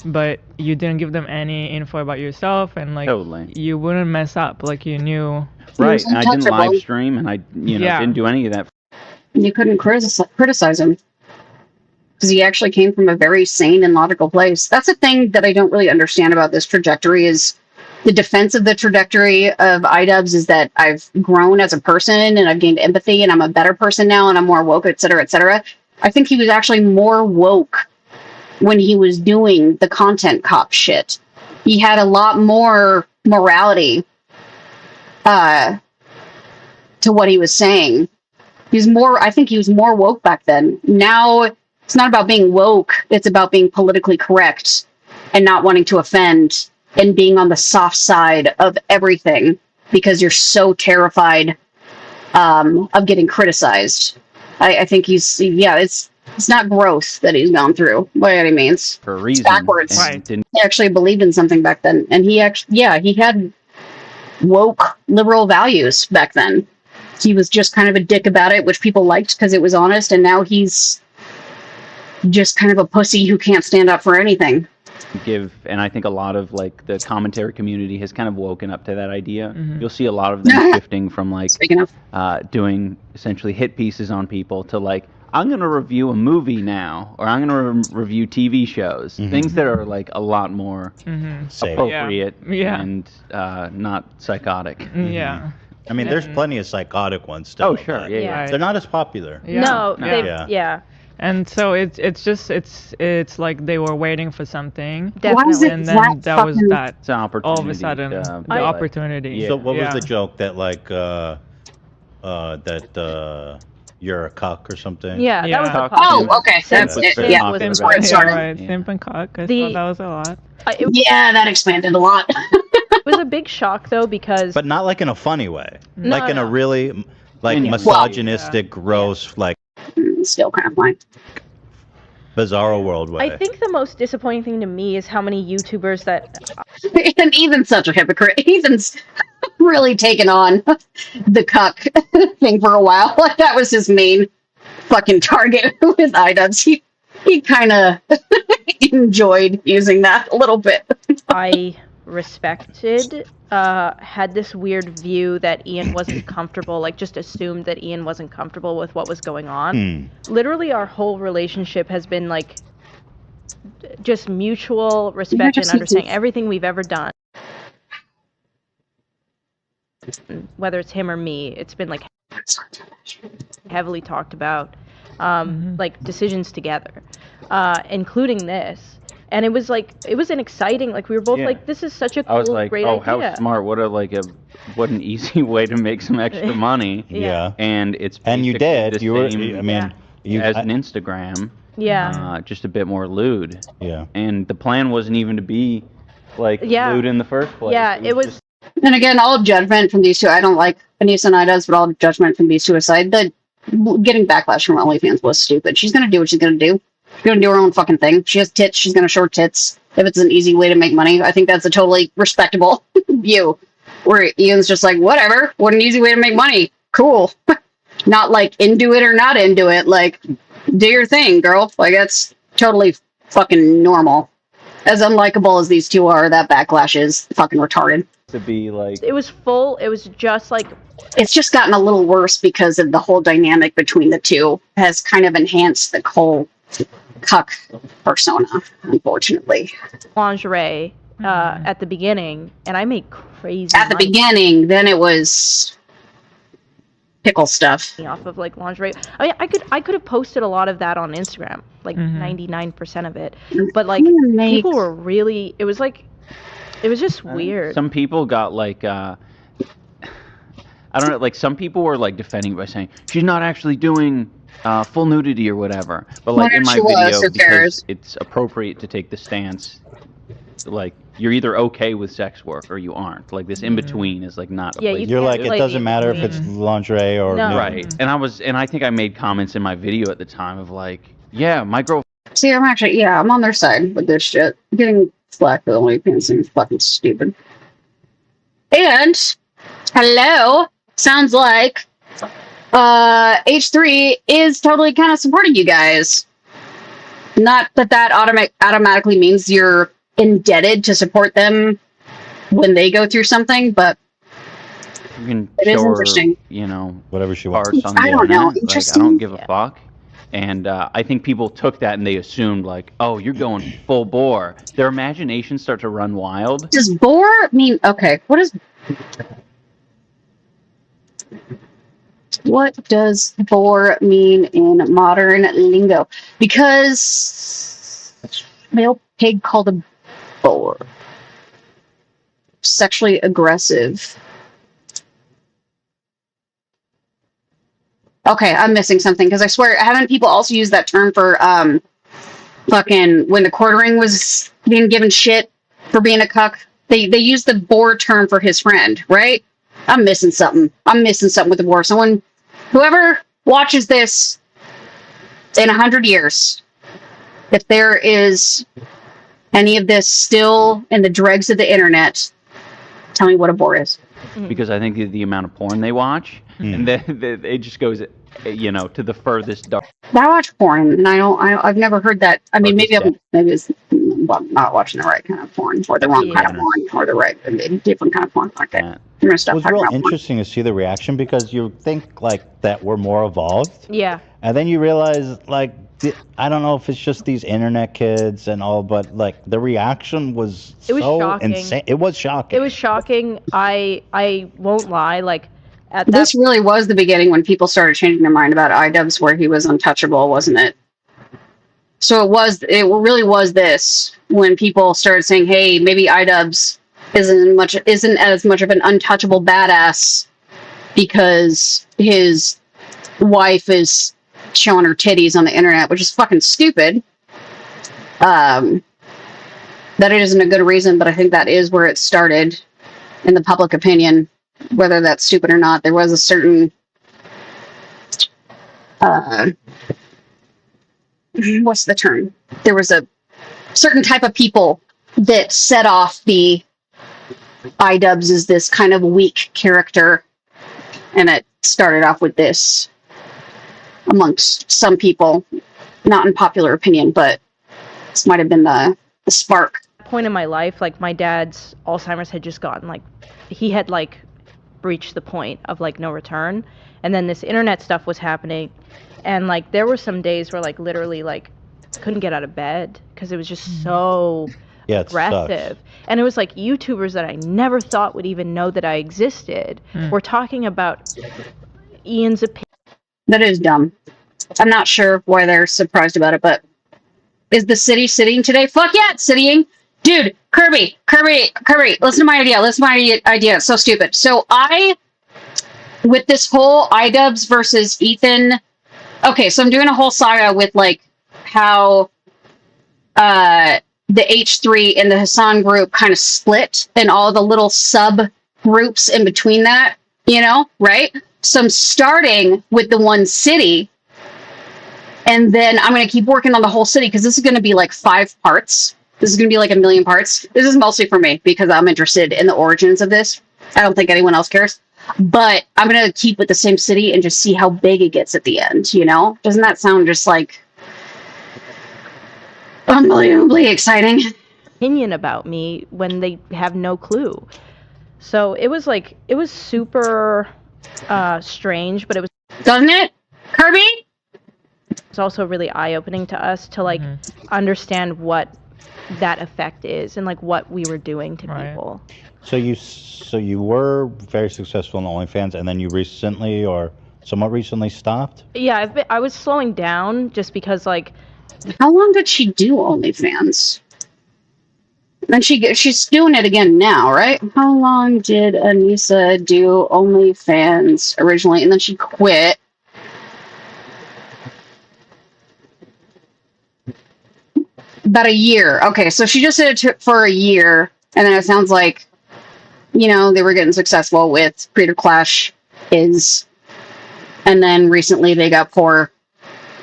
But you didn't give them any info about yourself, and like you wouldn't mess up. Like you knew. Right, and I didn't live stream, and I didn't do any of that. You couldn't criticize him because he actually came from a very sane and logical place. That's the thing that I don't really understand about this trajectory is the defense of the trajectory of idubbbz is that I've grown as a person and I've gained empathy and I'm a better person now and I'm more woke, etc., etc. I think he was actually more woke when he was doing the content cop shit. he had a lot more morality to what he was saying. I think he was more woke back then. Now it's not about being woke, it's about being politically correct and not wanting to offend and being on the soft side of everything because you're so terrified of getting criticized. I think it's not growth that he's gone through by any means. For a reason. It's backwards. Right. He actually believed in something back then, and he had woke liberal values back then. He was just kind of a dick about it, which people liked because it was honest, and now he's just kind of a pussy who can't stand up for anything. And I think a lot of like the commentary community has kind of woken up to that idea. You'll see a lot of them shifting from like doing essentially hit pieces on people to like, I'm going to review a movie now, or I'm going to review TV shows, things that are like a lot more appropriate and not psychotic. Yeah. I mean, there's plenty of psychotic ones still. Oh, sure. Yeah. They're not as popular. Yeah. And so it's like they were waiting for something. Definitely. And then that was that. It's an opportunity. All of a sudden, the opportunity. So what was the joke that like you're a cuck or something? Yeah, that was the Oh, okay. That's it. Yeah, that's where it started. Right, simp and cock. I thought that was a lot. Yeah, that expanded a lot. It was a big shock though because. But not like in a funny way. No, like in a really like misogynistic, gross, like. Still kind of fine. Bizarro world way. I think the most disappointing thing to me is how many YouTubers that. And Ethan's such a hypocrite. Ethan's really taken on the cuck thing for a while. Like that was his main fucking target with idubbbz. He kind of enjoyed using that a little bit. I respected, had this weird view that Ian wasn't comfortable, like just assumed that Ian wasn't comfortable with what was going on. Literally our whole relationship has been like just mutual respect and understanding everything we've ever done. Whether it's him or me, it's been like heavily talked about, like decisions together, including this. And it was an exciting, like we were both like, this is such a cool, I was like, great oh, idea. how smart! What an easy way to make some extra money. Yeah. And it's you did. the You were. same I mean, as an Instagram. Yeah. Just a bit more lewd. Yeah. And the plan wasn't even to be like lewd in the first place. Yeah, it was. And again, all judgment from these two. I don't like Anissa and idubbbz, but all judgment from these two aside, getting backlash from OnlyFans was stupid. She's gonna do what she's gonna do. She's gonna do her own fucking thing. She has tits. She's gonna show her tits. If it's an easy way to make money, I think that's a totally respectable view. Where Ian's just like, whatever. What an easy way to make money. Cool. Not like into it or not into it. Like, do your thing, girl. Like that's totally fucking normal. As unlikable as these two are, that backlash is fucking retarded. To be like, it was full. It was just like. It's just gotten a little worse because of the whole dynamic between the two has kind of enhanced the whole cuck persona, unfortunately. Lingerie at the beginning, and I made crazy at the money beginning. Then it was pickle stuff off of like lingerie. I mean, I could have posted a lot of that on Instagram, like 99% of it, but like people were really. It was just weird. Some people got like I don't know, like some people were like defending it by saying she's not actually doing full nudity or whatever. But like in my video, because it's appropriate to take the stance, like you're either okay with sex work or you aren't. Like this in between is like not. Yeah, you're like it doesn't matter if it's lingerie or right. And I think I made comments in my video at the time of like, yeah, my girl. See, I'm on their side with this shit. Getting slack with OnlyFans seems fucking stupid. And hello, sounds like H3 is totally kind of supporting you guys. Not that automatically means you're indebted to support them when they go through something, but you can it is interesting. You know, whatever she wants. On the I don't know. Like, I don't give a fuck. And I think people took that and they assumed like, oh, you're going full bore. Their imaginations start to run wild. Does bore mean okay? What does bore mean in modern lingo? Because male pig called a boar. sexually aggressive. Okay, I'm missing something because I swear, haven't people also used that term for fucking when the quartering was being given shit for being a cuck? They used the boar term for his friend, right? I'm missing something. I'm missing something with the boar. Someone, whoever watches this in 100 years, if there is any of this still in the dregs of the internet, tell me what a boar is. Because I think the amount of porn they watch, and then it just goes, you know, to the furthest dark. I watch porn, and I've never heard that. I mean, maybe it's not watching the right kind of porn, or the wrong kind of porn, or the right different kind of porn. Okay, It was real interesting to see the reaction because you think like that we're more evolved, Yeah. and then you realize like I don't know if it's just these internet kids and all, but like the reaction was It was so shocking. insane. It was shocking. It was shocking. I won't lie. Like at that This really was the beginning when people started changing their mind about idubbbz, where he was untouchable, wasn't it? So it really was this when people started saying, "Hey, maybe idubbbz isn't as much of an untouchable badass because his wife is showing her titties on the internet," which is fucking stupid. That it isn't a good reason, but I think that is where it started in the public opinion. Whether that's stupid or not, there was a certain what's the term? There was a certain type of people that set off the idubbbz as this kind of weak character, and it started off with this amongst some people, not in popular opinion, but this might have been the spark. point in my life, like my dad's Alzheimer's had just gotten like, he had like reached the point of like no return, and then this internet stuff was happening, and like there were some days where like literally like couldn't get out of bed because it was just so aggressive. And it was like YouTubers that I never thought would even know that I existed were talking about Ian's opinion. That is dumb. I'm not sure why they're surprised about it, but is the city sitting today? Fuck yeah, it's sitting. Dude, Kirby, listen to my idea. It's so stupid. So with this whole idubbbz versus Ethan, okay, so I'm doing a whole saga with like how the H3 and the Hasan group kind of split and all the little sub groups in between that, you know, right? So I'm starting with the one city, and then I'm going to keep working on the whole city because this is going to be like 5 parts. This is going to be like 1 million parts. This is mostly for me because I'm interested in the origins of this. I don't think anyone else cares. But I'm going to keep with the same city and just see how big it gets at the end, you know? Doesn't that sound just like unbelievably exciting? Opinion about me when they have no clue. So it was like, it was super strange, but it was... Doesn't it, Kirby? It's also really eye-opening to us to like understand what that effect is and like what we were doing to people. So you were very successful in OnlyFans, and then you recently or somewhat recently stopped? Yeah, I was slowing down just because like... How long did she do OnlyFans? And she's doing it again now, right? How long did Anissa do OnlyFans originally, and then she quit? About a year. Okay, so she just did it for a year, and then it sounds like, you know, they were getting successful with Creator Clash and then recently they got poor,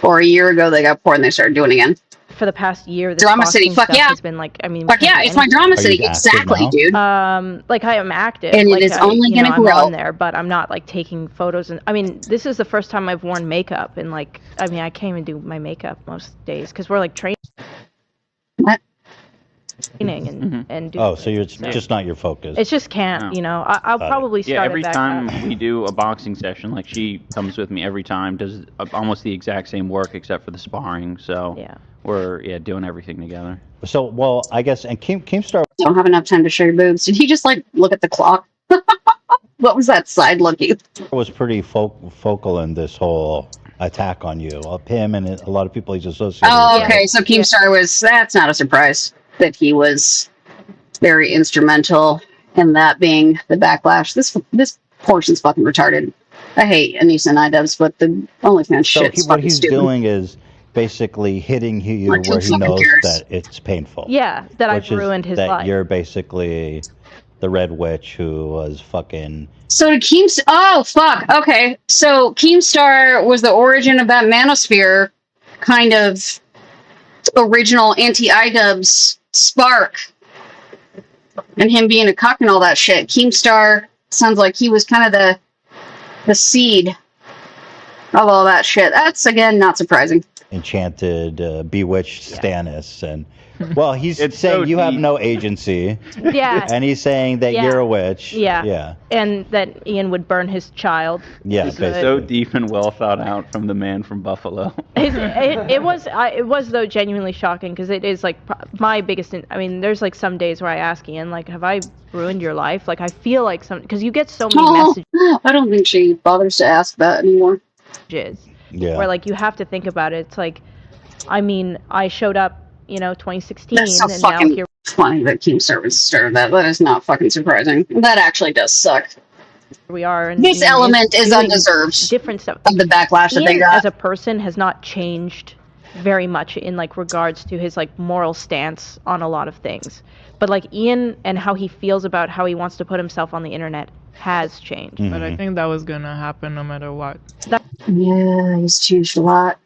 or a year ago they got poor and they started doing it again. For the past year, this Drama City, boxing fuck stuff yeah. has been like, I mean, Fuck yeah, it's my Drama City, exactly, dude. Like I am active, and like, it is only you know, gonna grow. I'm on there, but I'm not like taking photos. And I mean, this is the first time I've worn makeup, and like, I mean, I can't even do my makeup most days because we're like training. What? And do so it's just not your focus. It's just can't, you know. I'll probably start yeah, every it back time up. we do a boxing session, like she comes with me every time, does almost the exact same work except for the sparring. So we're doing everything together. So well, I guess and Keemstar Don't have enough time to show your boobs. Did he just like look at the clock? What was that side looking? was pretty focal in this whole attack on you. Him and a lot of people he's associated Oh, with. okay. So Keemstar was, that's not a surprise that he was very instrumental and that being the backlash. This portion's fucking retarded. I hate Anissa and idubbbz, but the OnlyFans shit's what fucking he's stupid. doing is basically hitting you Like, where who he fucking knows cares? that it's painful. Yeah, that I've which is ruined his that life. you're basically the Red Witch who was fucking. So did oh fuck, okay. So Keemstar was the origin of that manosphere kind of original anti-idubbbz spark. And him being a cuck and all that shit. Keemstar sounds like he was kind of the seed of all that shit. That's, again, not surprising. Enchanted, bewitched Stannis, and well, he's saying so you have deep. no agency. Yeah. And he's saying that Yeah. you're a witch. Yeah. Yeah. And that Ian would burn his child. Yeah. It's Basically. so deep and well thought out from the man from Buffalo. It was though genuinely shocking because it is like my biggest. I mean, there's like some days where I ask Ian, like, have I ruined your life? Like, I feel like because you get so many messages. I don't think she bothers to ask that anymore. Yeah. Where like you have to think about it. It's like, I mean, I showed up, 2016, That's so and now fucking here. funny that Keemstar would started that. That is not fucking surprising. That actually does suck. We are. And This Ian element is doing undeserved. Different stuff. Of the backlash that they Ian, got. as a person, has not changed very much in like regards to his like moral stance on a lot of things. But like Ian and how he feels about how he wants to put himself on the internet has changed. But I think that was gonna happen no matter what. Yeah, he's changed a lot.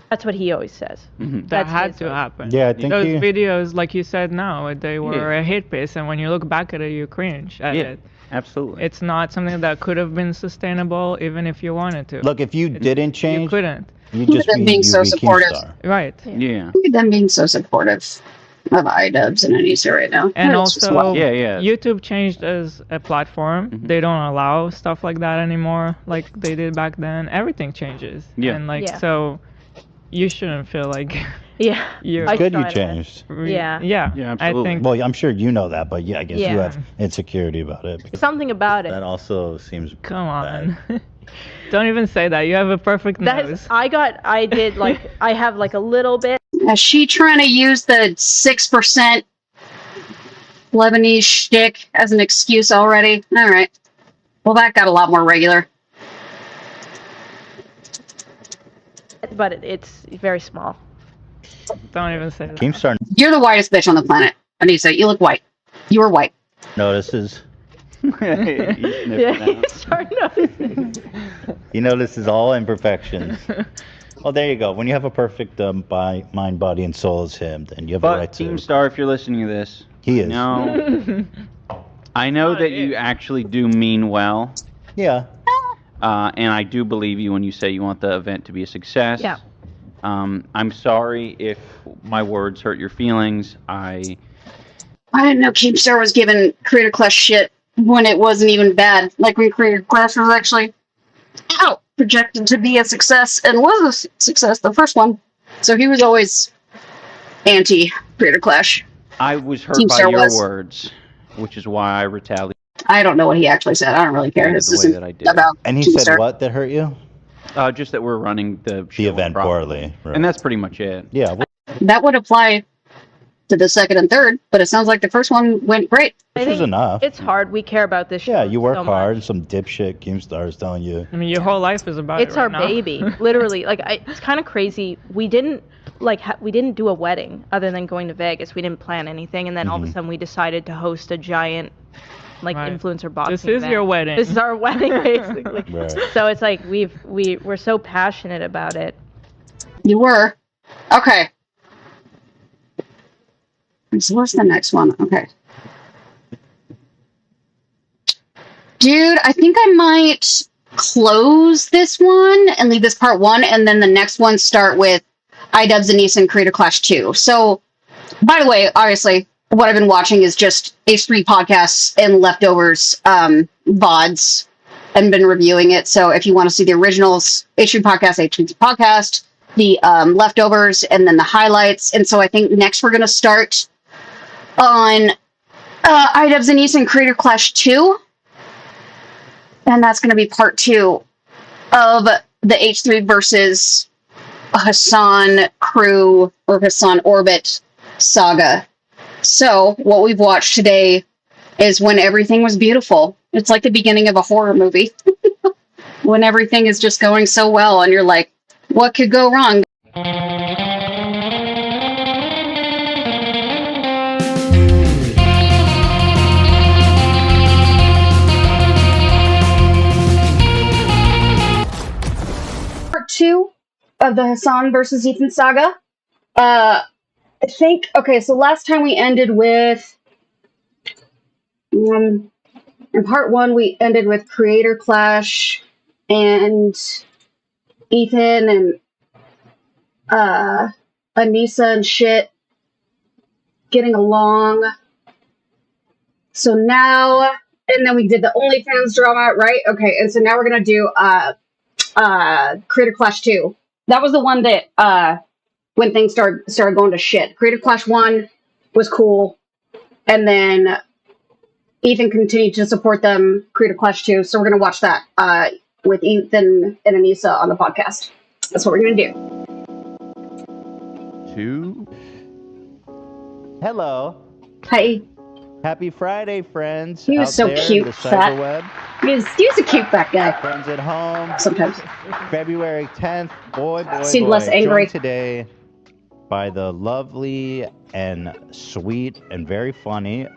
That's what he always says. That had to happen. Yeah, I think those he- videos, like you said now, they were a hit piece, and when you look back at it, you cringe at it. Absolutely. It's not something that could have been sustainable, even if you wanted to. Look, if you didn't change, you couldn't. You just Them being so supportive. Right. Yeah. Look at them being so supportive of idubbbz and Anissa right now. And That's just also, wild. YouTube changed as a platform. They don't allow stuff like that anymore, like they did back then. Everything changes. Yeah. And like, Yeah. so you shouldn't feel like Yeah. you're. It's good you changed. Yeah. Yeah. Yeah, I think. Well, I'm sure you know that, but yeah, I guess you Yeah. have insecurity about it. because Something about it. That also seems. Come on. Don't even say that. You have a perfect nose. I have like a little bit. Is she trying to use the 6% Lebanese shtick as an excuse already? All right. Well, that got a lot more regular. But it's very small. Don't even say that. Keemstar You're the whitest bitch on the planet, Anissa. You look white. You are white. notices. Yeah, start noticing. He notices all imperfections. Well, there you go. When you have a perfect mind, body, and soul as him, then you have a But right to. Team Star, if you're listening to this, He is. No, I know that you actually do mean well. Yeah. And I do believe you when you say you want the event to be a success. Yeah. I'm sorry if my words hurt your feelings. I didn't know Keemstar was giving Creator Clash shit when it wasn't even bad. Like when Creator Clash was actually projected to be a success and was a success, the first one. So he was always anti Creator Clash. I was hurt Team by Star your was. words, which is why I retaliated. I don't know what he actually said. I don't really care. The This way isn't that I did. about And he Keemstar. said what that hurt you? Just that we're running the event poorly. Right. And that's pretty much it. Yeah. That would apply to the second and third, but it sounds like the first one went great. This was enough. It's hard. We care about this. Yeah, show you work so much. hard, and some dipshit Keemstar is telling you. I mean, your whole life is about It's it right our now. baby, literally. Like, it's kind of crazy. We didn't we didn't do a wedding other than going to Vegas. We didn't plan anything, and then all of a sudden we decided to host a giant, like, Right. influencer boxing. This is event. your wedding. This is our wedding, basically. Right. So it's like we're so passionate about it. You were. Okay. So what's the next one? Okay. Dude, I think I might close this one and leave this part one, and then the next one start with idubbbz, Anissa, and Creator Clash 2. So, by the way, obviously, what I've been watching is just H3 podcasts and leftovers VODs and been reviewing it. So if you want to see the originals, H3 podcast, the leftovers, and then the highlights. And so I think next we're going to start on idubbbz, Anissa, and Creator Clash 2. And that's going to be part 2 of the H3 versus Hasan crew or Hasan Orbit saga. So what we've watched today is when everything was beautiful. It's like the beginning of a horror movie. When everything is just going so well and you're like, what could go wrong? Part 2 of the Hasan versus Ethan saga. I think, okay, so last time we ended with, in part 1 we ended with creator clash and Ethan and Anissa and shit getting along. So now, and then we did the OnlyFans drama, right? Okay, and so now we're gonna do Creator Clash 2. That was the one that when things started going to shit. Creator Clash 1 was cool, and then Ethan continued to support them. Creator Clash 2, so we're gonna watch that with Ethan and Anissa on the podcast. That's what we're gonna do. Hello. Hi. Happy Friday, friends. He was out so there in cute, the fat. cyberweb. He was a cute fat guy. Friends at home. Sometimes. February 10th. Boy. Seemed less angry. Joined today by the lovely and sweet and very funny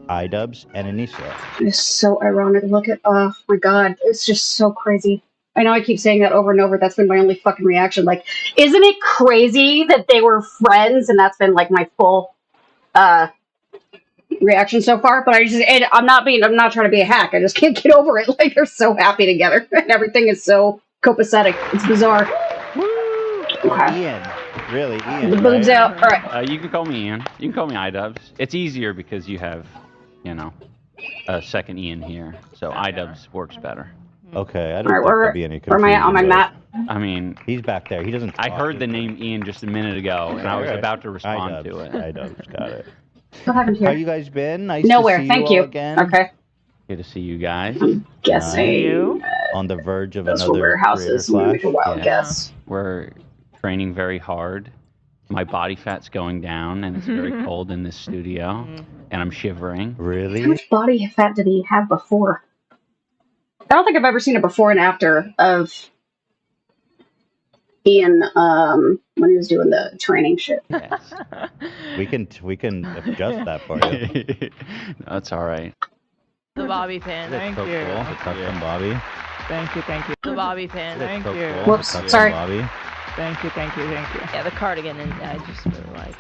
idubbbz and Anissa. It's so ironic. Look at, oh my god, it's just so crazy. I know I keep saying that over and over. That's been my only fucking reaction. Like, isn't it crazy that they were friends? And that's been like my full reaction so far. But I'm not trying to be a hack. I just can't get over it. Like, they're so happy together and everything is so copacetic. It's bizarre. Okay. Ian. Really, Ian. The boobs right? out. All right. You can call me Ian. You can call me idubbbz. It's easier because you have, you know, a second Ian here. So idubbbz works better. Okay, I don't All right, think there'll be any where am I at on my confusion, map? I mean, he's back there. He doesn't. I heard the name Ian just a minute ago, and I was about to respond to it. idubbbz, got it. What happened here? How you guys been? Nice Nowhere. to see Thank you. you. All again. Okay. Good to see you guys. Guessing. On the verge of Those another were warehouses. creator Make a clash. wild guess. We're training very hard. My body fat's going down, and it's very cold in this studio, and I'm shivering. How Really? much body fat did he have before? I don't think I've ever seen a before and after of Ian when he was doing the training shit. Yes. We can adjust that for you. That's all right. The Bobby fan. That's so cool. The custom Bobby. Thank you. The Bobby fan. Thank so you. cool. Whoops, The custom sorry. Bobby. Thank you. Yeah, the cardigan, and I just really like.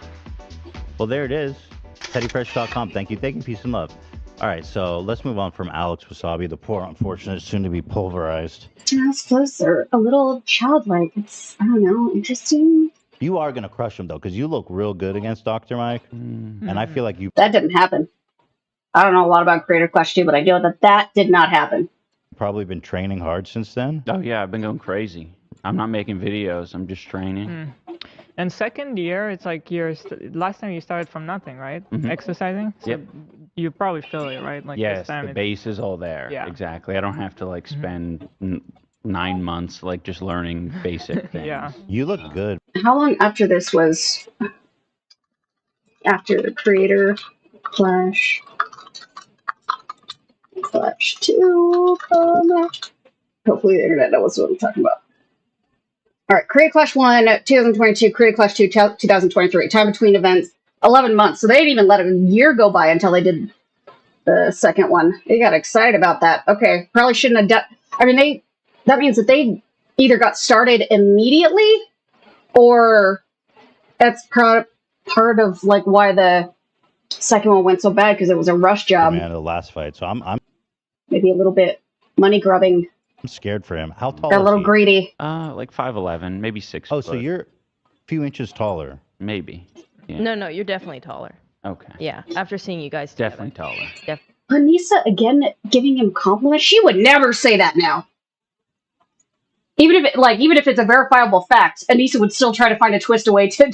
Well, there it is. TeddyFresh.com. Thank you. Peace and love. All right, so let's move on from Alex Wasabi, the poor unfortunate, soon to be pulverized. His clothes are a little childlike. It's, I don't know, interesting. You are gonna crush him though, because you look real good against Dr. Mike, and I feel like you That didn't happen. I don't know a lot about Creator Clash 2, but I know that did not happen. probably been training hard since then. Oh yeah, I've been going crazy. I'm not making videos. I'm just training. And second year, it's like last time you started from nothing, right? Exercising. So Yep. You probably feel it, right? Like Yes, this time the base is all there. Yeah. Exactly. I don't have to like spend 9 months like just learning basic things. Yeah. You look good. How long after this was after the Creator Clash 2 come out? Hopefully the internet knows what I'm talking about. All right, Creator Clash 1, 2022, Creator Clash 2, 2023. Time between events, 11 months. So they didn't even let a year go by until they did the second one. They got excited about that. Okay, probably shouldn't have done. I mean, that means that they either got started immediately, or that's part of like why the second one went so bad, because it was a rush job. Man, the last fight. So I'm Maybe a little bit money grubbing. I'm scared for him. How tall Got a is little he? greedy. Like 5'11", maybe 6 Oh, foot. so you're a few inches taller. Maybe. Yeah. No, you're definitely taller. Okay. Yeah, after seeing you guys together. Definitely taller. Anissa again giving him compliments. She would never say that now. Even if it's a verifiable fact, Anissa would still try to find a twist away to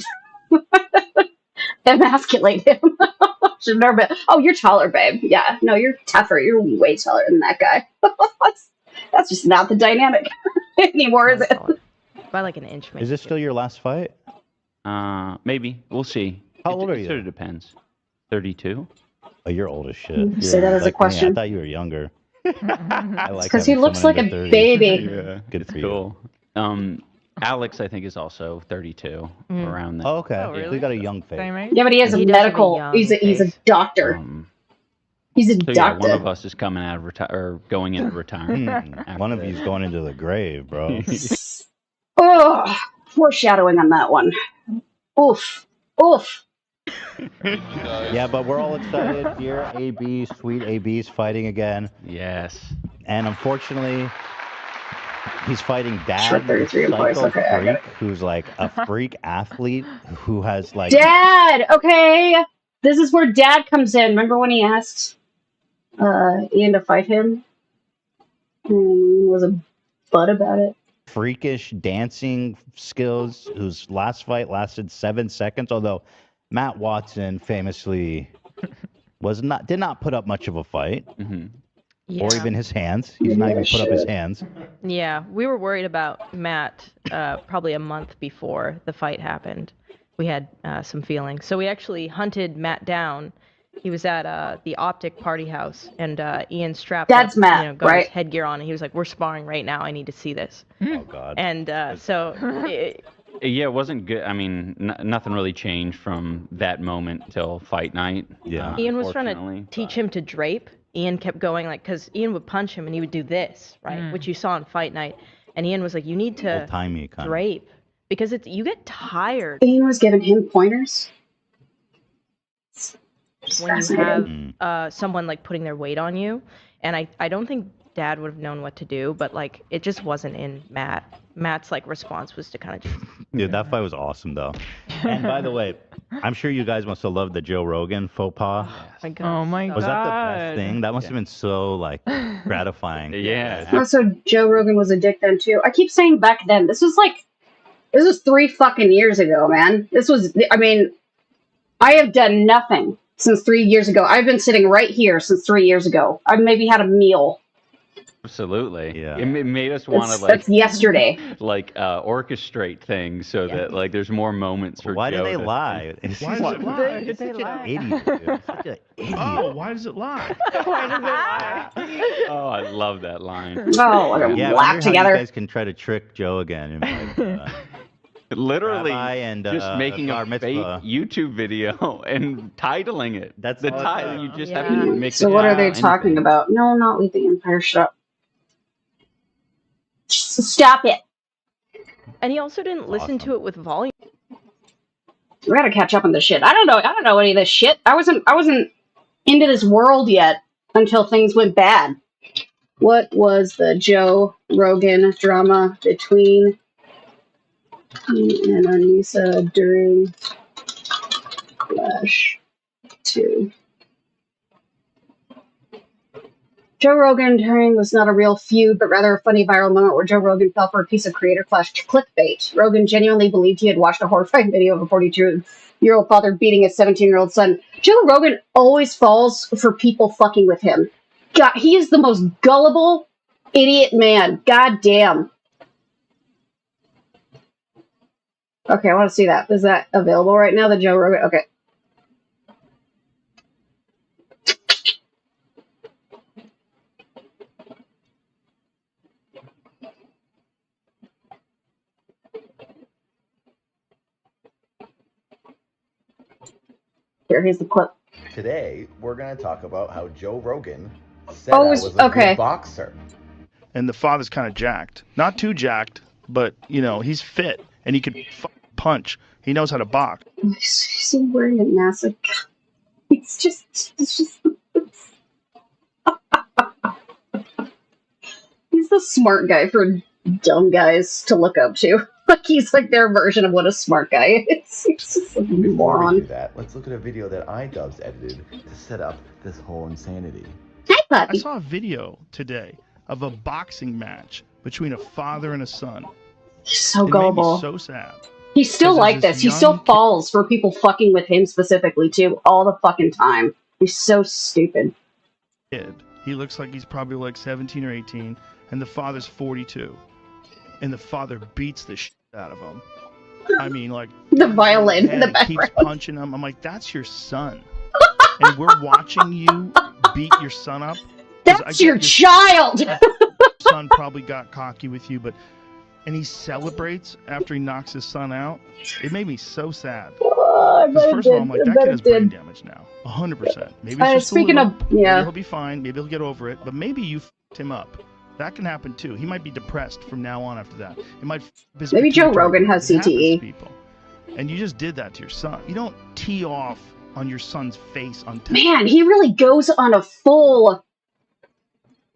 emasculate him. She's never been. Oh, you're taller, babe. Yeah, no, you're tougher. You're way taller than that guy. That's just not the dynamic anymore, is it? By like an inch, maybe. Is this still your last fight? Maybe. We'll see. How old are you? It sort of depends. 32. Oh, you're old as shit. You say that as a Like me, question? I thought you were younger. I like Because he having looks someone like in a their 30s. baby. Yeah, Good for cool. Alex, I think, is also 32, around that. Oh, okay. Oh, So really? you got a young face. Same age? Yeah, but he has a He does have a medical. young He's a face. doctor. He's a So yeah, one doctor. of us is coming out of or going into retirement. One of you's going into the grave, bro. Oh, foreshadowing on that one. Oof. Oof. Yeah, but we're all excited. Dear AB, sweet AB's fighting again. Yes. And unfortunately, he's fighting Dad, Short 33 the employees. psycho Okay, I got freak, it. who's like a freak athlete who has like... Dad! Okay. This is where Dad comes in. Remember when he asked Ian to fight him? And was a butt about it. freakish dancing skills, whose last fight lasted 7 seconds, although Matt Watson famously did not put up much of a fight. Yeah. Or even his hands. He's not even put up his hands. Yeah, we were worried about Matt probably a month before the fight happened. We had some feelings. So we actually hunted Matt down. He was at the Optic Party House, and Ian strapped That's up, Matt, got right? his headgear on, and he was like, "We're sparring right now. I need to see this." Oh, God. And so Yeah, it wasn't good. I mean, nothing really changed from that moment till fight night. Yeah. Ian was trying to unfortunately. teach him to drape. Ian kept going because Ian would punch him and he would do this, right? Which you saw on fight night. And Ian was like, "You need to Old-timey kind of. drape because you get tired Ian was giving him pointers. when you have someone like putting their weight on you." And I don't think Dad would have known what to do, but like it just wasn't in Matt. Matt's like response was to kind of just Dude, that fight was awesome, though. And by the way, I'm sure you guys must have loved the Joe Rogan faux pas. Oh my God. Was that the best thing? That must have been so, like, gratifying. Yeah. Also, Joe Rogan was a dick then too. I keep saying back then. This was 3 fucking years ago, man. I have done nothing since 3 years ago. I've been sitting right here since 3 years ago. I've maybe had a meal. Absolutely. Yeah. It made us want to That's yesterday. like orchestrate things so that like there's more moments for Why Joe do they to- lie? It's Why just- does it lie? You're such an idiot, dude. Such an idiot. Oh, why does it lie? Oh, I love that line. Oh, like a Yeah, I laugh wonder how together. you guys can try to trick Joe again. And like, Literally Rabbi and, just making bar a fake mitzvah. YouTube video and titling it. That's the all it title. is. You just Yeah. have to mix So it what are out, they anything. talking about? No, not Leave the Empire. Shut up. Stop it. and he also didn't listen to it with volume. We gotta catch up on this shit. I don't know any of this shit. I wasn't into this world yet until things went bad. What was the Joe Rogan drama between he and Anissa during Flash 2? Joe Rogan during was not a real feud, but rather a funny viral moment where Joe Rogan fell for a piece of creator Flash clickbait. Rogan genuinely believed he had watched a horrifying video of a 42-year-old father beating his 17-year-old son. Joe Rogan always falls for people fucking with him. God, he is the most gullible idiot man. God damn. Okay, I want to see that. Is that available right now? The Joe Rogan. Okay. Here's the clip. Today, we're going to talk about how Joe Rogan said Oh, I was- was a okay. good boxer. And the father's kind of jacked. Not too jacked, but, you know, he's fit. And he could punch. He knows how to box. Is he wearing a massive? It's just. He's the smart guy for dumb guys to look up to. Like he's like their version of what a smart guy is. He's just a Before we do moron. that, let's look at a video that idubbbz edited to set up this whole insanity. Hi, I puppy. saw a video today of a boxing match between a father and a son. He's so It gullible. made me so sad. He's still 'Cause there's like this this. He still young falls for people fucking with him specifically too, all the fucking time. He's so stupid. Kid. He looks like he's probably like 17 or 18, and the father's 42. And the father beats the shit out of him. I mean, like The violin in the and keeps background. punching him. I'm like, that's your son. and we're watching you beat your son up. That's your child. Son probably got cocky with you, and he celebrates after he knocks his son out. It made me so sad. Because first of all, I'm like, that kid has brain damage now, 100%. Maybe it's just speaking a little, of, yeah, maybe he'll be fine. Maybe he'll get over it. But maybe you f***ed him up. That can happen too. He might be depressed from now on after that. It might. Maybe Joe Rogan has It happens to CTE. people. And you just did that to your son. You don't tee off on your son's face on TV. Man, he really goes on a full,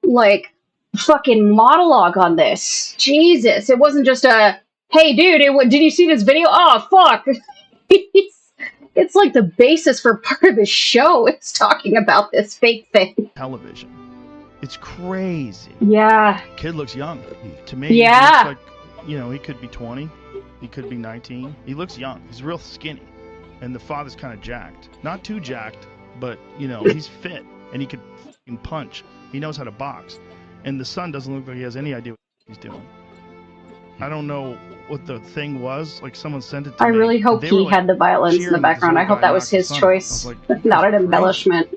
like, fucking monologue on this. Jesus, it wasn't just a, hey, dude, did you see this video? Oh, fuck. It's like the basis for part of his show. It's talking about this fake thing. Television. It's crazy. Yeah. Kid looks young. To me, Yeah. he looks like, he could be 20. He could be 19. He looks young. He's real skinny. And the father's kind of jacked. Not too jacked, but, he's fit. And he could fucking punch. He knows how to box. And the son doesn't look like he has any idea what he's doing. I don't know what the thing was. Like, someone sent it to I me. really hope They he were, like, had the violence in the cheering background. I because hope that was his knocked the son out. choice, I was like, not an embellishment.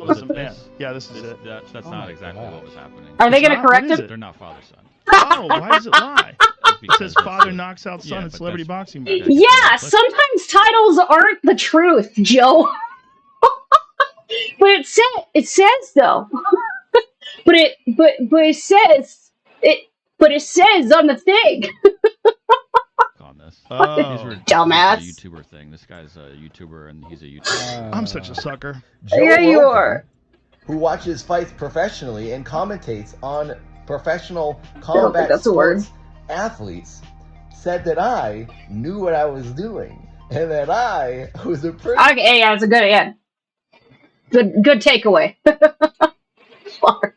Yeah, this is it. That's not exactly what was happening. Are they It's going to not? correct What is him? it? They're not father-son. Oh, why does it lie? It Because says that's father the- knocks out son Yeah, in but celebrity that's- boxing match. Yeah, sometimes titles aren't the truth, Joe. But it says though. but it says on the thing. On this. Oh. These were Dumbass. This is a YouTuber thing. This guy's a YouTuber and he's a YouTuber. I'm such a sucker. Joe Yeah, you Rogan, are. Who watches fights professionally and commentates on professional don't think combat that's a word. sports athletes, said that I knew what I was doing and that I was a pretty. Okay, yeah, it's a good takeaway. Fuck.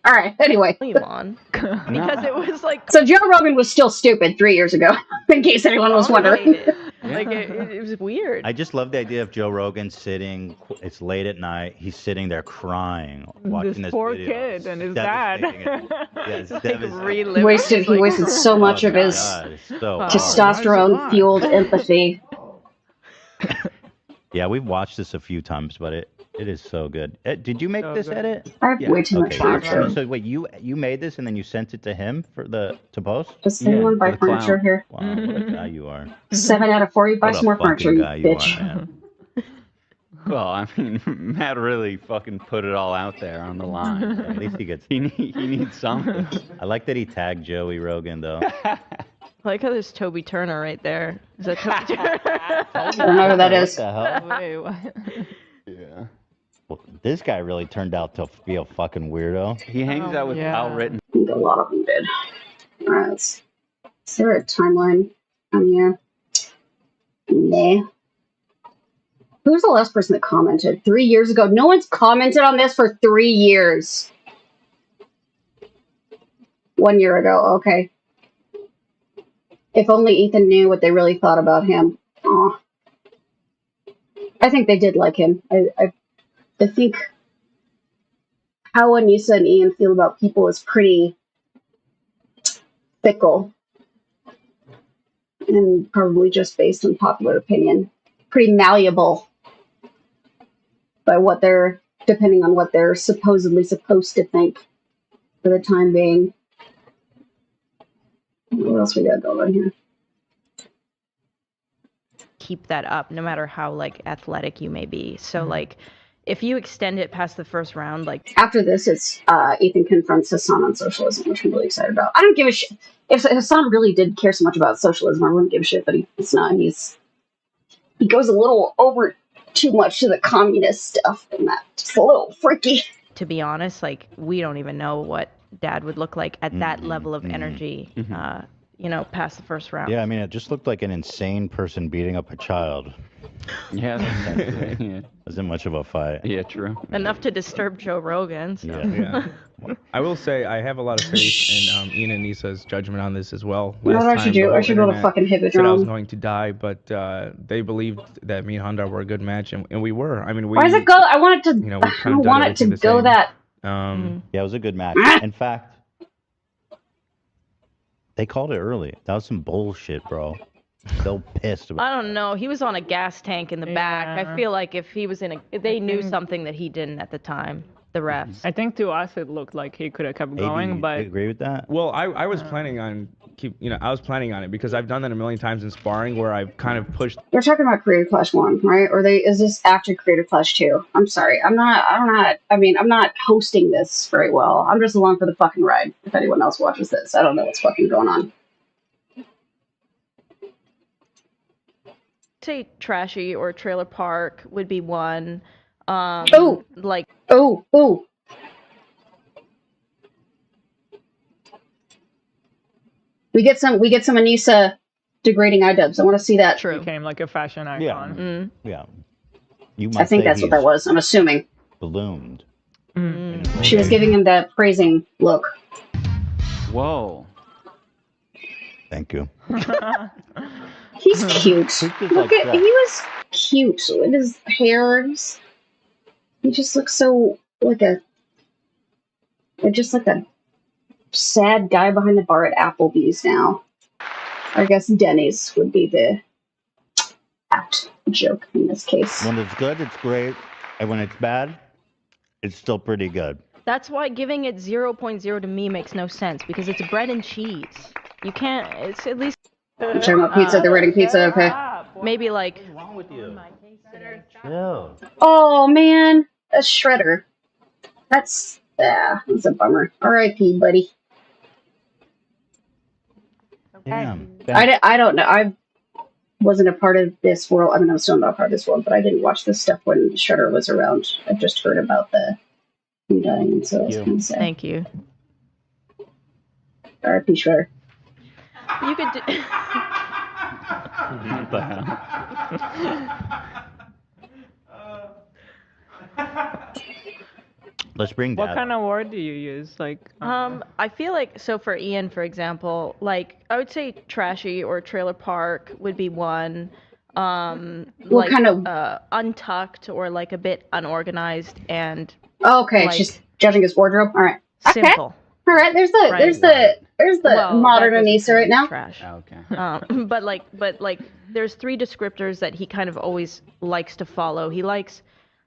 All right. Anyway, Leave on because it was like so Joe Rogan was still stupid 3 years ago, in case anyone was wondering. like it was weird. I just love the idea of Joe Rogan sitting. It's late at night. He's sitting there crying, watching this poor video. kid and his Devastating. dad. Yeah, it's Like devastating. reliving. He wasted so much of his God, it's so hard. testosterone fueled empathy. Yeah, we've watched this a few times, but it is so good. Did you make So this good. edit? I have way too much furniture. So wait, you made this and then you sent it to him to post? Does anyone buy for the clown. furniture here? Wow, what a guy you are. 7 out of 4. You buy What a some more fucking furniture, you guy you bitch. are, man. Well, I mean, Matt really fucking put it all out there on the line. At least he gets. He needs something. I like that he tagged Joey Rogan though. I like how there's Toby Turner right there. Is that Toby Turner? I don't know who that is. What the hell? Wait, what? Yeah. Well, this guy really turned out to be a fucking weirdo. He hangs out with yeah. Al Ritten. I think a lot of them did. Alright. Is there a timeline on here? Nah. Who was the last person that commented? 3 years ago. No one's commented on this for 3 years. 1 year ago. Okay. If only Ethan knew what they really thought about him. Aw. I think they did like him. I think how Anissa and Ian feel about people is pretty fickle. And probably just based on popular opinion. Pretty malleable by what they're, depending on what they're supposedly supposed to think for the time being. What else we got going here? Keep that up no matter how like athletic you may be. So like if you extend it past the first round, like After this, it's Ethan confronts Hasan on socialism, which I'm really excited about. I don't give a shit. If Hasan really did care so much about socialism, I wouldn't give a shit, but it's not. He goes a little over too much to the communist stuff, and that's a little freaky. to be honest, like we don't even know what Dad would look like at that level of energy. Past the first round. Yeah, I mean, it just looked like an insane person beating up a child. Yeah, yeah. Wasn't much of a fight. Yeah, true. Enough to disturb Joe Rogan. So. Yeah. I will say I have a lot of faith in Ian and Anissa's judgment on this as well. You know what I should do? I should go to fucking said I was Hippodrome. going to die, but they believed that me and Honda were a good match, and we were. I mean, we. Why does it go? I want it to. You know, I don't want it to go that. Yeah, it was a good match. In fact, they called it early. That was some bullshit, bro. So pissed about. I don't know. He was on a gas tank in the back. I feel like if he was they knew something that he didn't at the time. The refs. I think to us it looked like he could have kept going, but agree with that? Well, I was planning on I was planning on it because I've done that a million times in sparring where I've kind of pushed. They're talking about Creative Clash 1, right? Or is this after Creative Clash 2? I'm sorry. I'm not hosting this very well. I'm just along for the fucking ride. If anyone else watches this, I don't know what's fucking going on. Say trashy or trailer park would be one. Oh! Like. Oh! We get some Anissa degrading idubbbz. I want to see that. True. Became like a fashion icon. Yeah. You I think that's what that was. I'm assuming. Ballooned. She was giving him that praising look. Whoa. Thank you. He's cute. Look at he was cute with his hair. He just looks so like a sad guy behind the bar at Applebee's now. I guess Denny's would be the apt joke in this case. When it's good, it's great, and when it's bad, it's still pretty good. That's why giving it 0.0 to me makes no sense because it's bread and cheese. You can't. It's at least. You're talking about pizza. They're rating pizza. Okay. Maybe like. What's wrong with you? Chill. Oh man, a shredder. That's a bummer. R.I.P. buddy. Damn. I don't know. I wasn't a part of this world. I mean, I'm still not a part of this world, but I didn't watch this stuff when Shredder was around. I just heard about the him dying, and so I was kind of sad. Thank you. R.I.P. Shredder. You could do. What the hell? Let's bring What Dad. kind of word do you use? Like, I feel like so for Ian, for example, like I would say trashy or trailer park would be one. What kind of untucked or like a bit unorganized and. Okay, like, she's judging his wardrobe. All right. Okay. Simple. All right. There's the Well, modern that goes Anissa right now. Trash. Okay. But like, there's three descriptors that he kind of always likes to follow. He likes,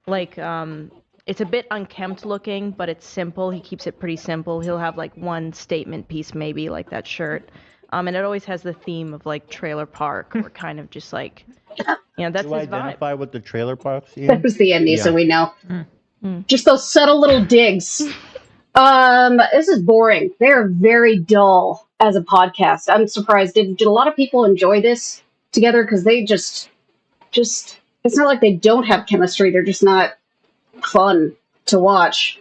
it's a bit unkempt looking, but it's simple. He keeps it pretty simple. He'll have like one statement piece, maybe like that shirt, and it always has the theme of like trailer park or kind of just like, that's Do you his vibe. identify with the trailer parks? Ian? That was the Anissa we know. Just those subtle little digs. This is boring. They're very dull as a podcast. I'm surprised. Did a lot of people enjoy this together? Because they just it's not like they don't have chemistry. They're just not fun to watch.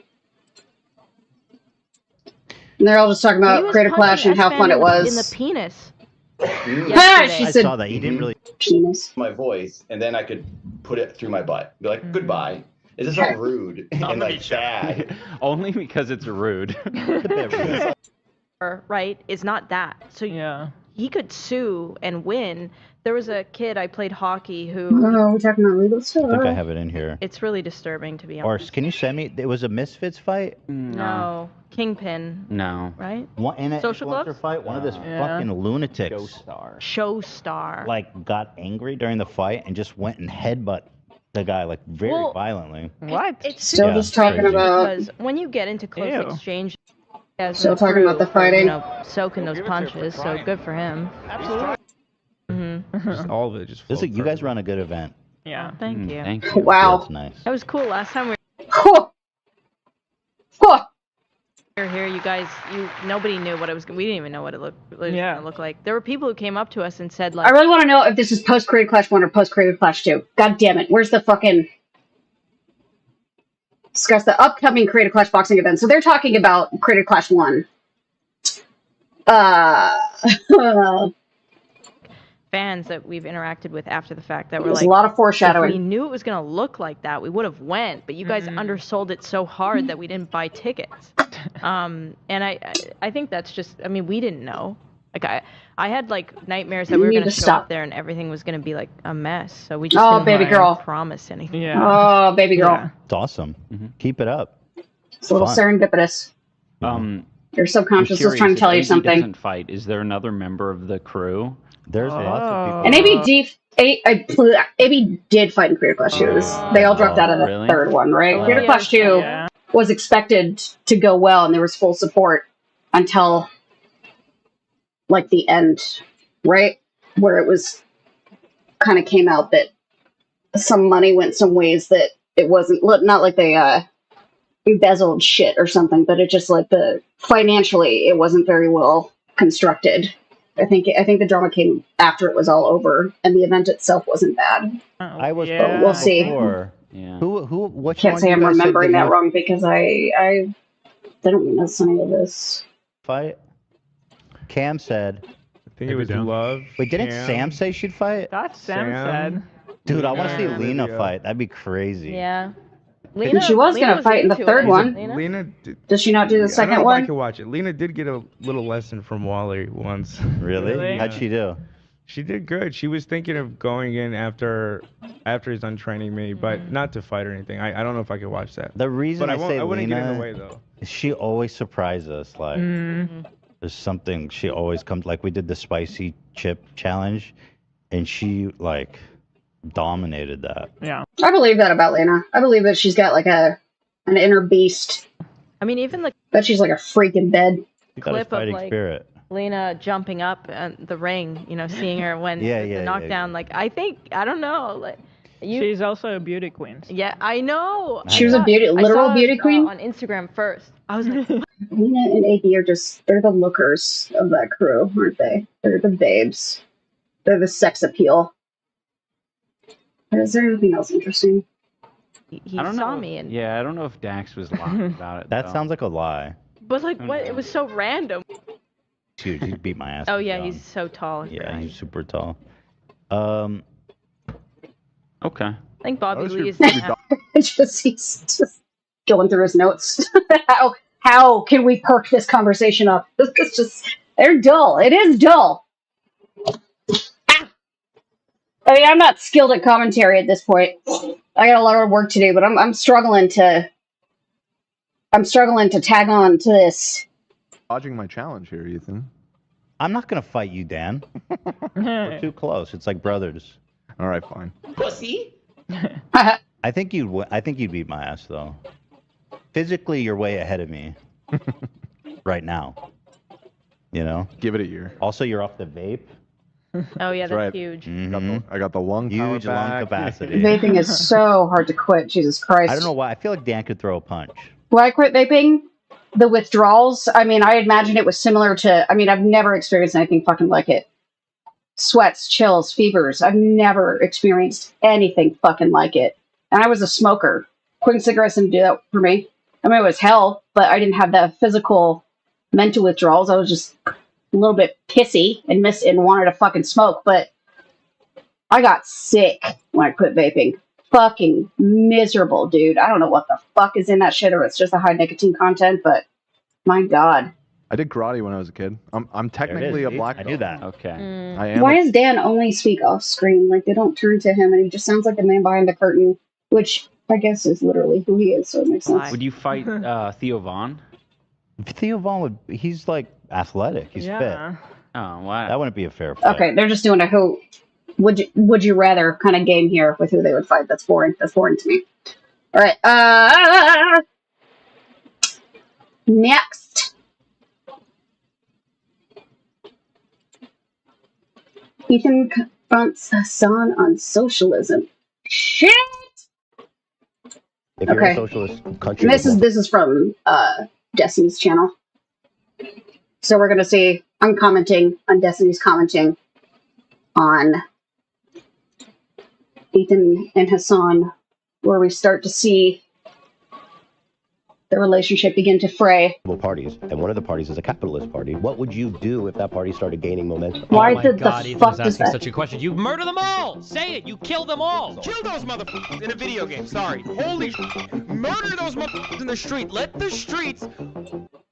And they're all just talking about Creative Clash and how fun it was. In the penis. She I said saw that. You didn't really. penis. My voice, and then I could put it through my butt. Be like, goodbye. It's just all rude and like bad. Only because it's rude. Right, is not that. So he could sue and win. There was a kid I played hockey who. Oh, we're talking about legal stuff. I think I have it in here. It's really disturbing to be Or honest. can you send me? It was a Misfits fight. No, Kingpin. No. Right? One in an Social influencer gloves? fight. One of this fucking lunatics. Showstar. Like got angry during the fight and just went and headbutt the guy like very violently. What? It's Still super just talking strange about- because when you get into close Ew. exchange, as Still a talking about crew, the fighting. soaking those punches. So good for him. Absolutely. Just all of it just. This is, you guys run a good event. Yeah. Thank you. Thank you. Wow. That's nice. That was cool. Last time we were here, you guys, nobody knew what it was. We didn't even know what it looked. Gonna look like. There were people who came up to us and said, like, I really want to know if this is post Creative Clash 1 or post Creative Clash 2. God damn it. Where's the fucking discuss the upcoming Creative Clash boxing event? So they're talking about Creative Clash 1. fans that we've interacted with after the fact that were There's like, a lot of foreshadowing. If we knew it was gonna look like that, we would have went, but you guys undersold it so hard that we didn't buy tickets. And I think that's just, I mean, we didn't know. Like I had like nightmares that we were You gonna need to show stop. up there and everything was gonna be like a mess. So we just Oh, didn't baby wanna girl. promise anything. Oh, baby girl. It's awesome. Keep it up. It's a little fun. serendipitous. Your subconscious is trying to tell you He something. doesn't fight. Is there another member of the crew There's lots of people. And AB did fight in Creator Class 2. They all dropped out of the third one, right? Creator Class 2 was expected to go well, and there was full support until like the end, right? Where it was kind of came out that some money went some ways that it wasn't, not like they embezzled shit or something, but it just like financially it wasn't very well constructed. I think the drama came after it was all over, and the event itself wasn't bad. I was, but we'll see. Yeah. What? Can't say I'm remembering that wrong because I didn't know any of this. Fight. Cam said. I think it was Love. Wait, didn't Sam say she'd fight? That's Sam said. Dude, I want to see Lena fight. That'd be crazy. Yeah. She was going to fight in the third one. Lena Does she not do the second I don't know one? if I can watch it. Lena did get a little lesson from Wally once. Really? How'd she do? She did good. She was thinking of going in after he's done training me, but not to fight or anything. I don't know if I could watch that. The reason but I say wouldn't Lena get in the way though. is she always surprises us. Like there's something she always comes. Like we did the spicy chip challenge, and she like dominated that. Yeah. I believe that about Lena. I believe that she's got like an inner beast. I mean, even the But she's like a freak in bed. clip of like Lena jumping up at the ring, you know, seeing her when the knockdown. Like, I don't know. Like, she's also a beauty queen. Yeah, I know. She was a literal beauty queen on Instagram first. I was like, Lena and AB are they're the lookers of that crew, aren't they? They're the babes. They're the sex appeal. Is there anything else interesting? he I don't saw know. me, and Yeah, I don't know if Dax was lying about it. That sounds like a lie. but like, what? It was so random. Dude, he beat my ass. Oh when yeah, young. he's so tall. Yeah, he's super tall. Okay. I think Bobby Lee is. He's just going through his notes. How can we perk this conversation up? It's just they're dull. It is dull. I mean, I'm not skilled at commentary at this point. I got a lot of work to do, but I'm struggling to tag on to this. Dodging my challenge here, Ethan. I'm not gonna fight you, Dan. We're too close. It's like brothers. All right, fine. Pussy. I think you'd beat my ass though. Physically, you're way ahead of me right now. You know. Give it a year. Also, you're off the vape. Oh yeah, that's right. huge. I got the lung power Huge lung back. capacity. Vaping is so hard to quit. Jesus Christ. I don't know why. I feel like Dan could throw a punch. When I quit vaping, the withdrawals, I mean, I imagine it was similar to, I mean, I've never experienced anything fucking like it. Sweats, chills, fevers. I've never experienced anything fucking like it. And I was a smoker. Quitting cigarettes didn't do that for me. I mean, it was hell, but I didn't have the physical mental withdrawals. I was just a little bit pissy and wanted to fucking smoke, but I got sick when I quit vaping. Fucking miserable, dude. I don't know what the fuck is in that shit, or it's just a high nicotine content, but my god. I did karate when I was a kid. I'm technically a black belt. I do that. Okay. I am. Why does Dan only speak off screen? Like, they don't turn to him, and he just sounds like the man behind the curtain, which I guess is literally who he is, so it makes sense. Would you fight Theo Vaughn? Theo Vaughn he's like athletic. He's fit. Oh, wow. That wouldn't be a fair fight. Okay, they're just doing a who would you rather kind of game here with who they would fight. That's boring. That's boring to me. All right. Next. Ethan confronts Hasan on socialism. Shit. If you're Okay. a socialist country, This is from Destiny's channel. So we're gonna see. I'm commenting on Destiny's commenting on Ethan and Hasan, where we start to see the relationship begin to fray. parties, and one of the parties is a capitalist party. What would you do if that party started gaining momentum? Why Oh my God, Ethan is asking such a question. You murder them all! Say it! You kill them all! Kill those motherfuckers in a video game. Sorry. Holy murder those motherfuckers in the street. Let the streets.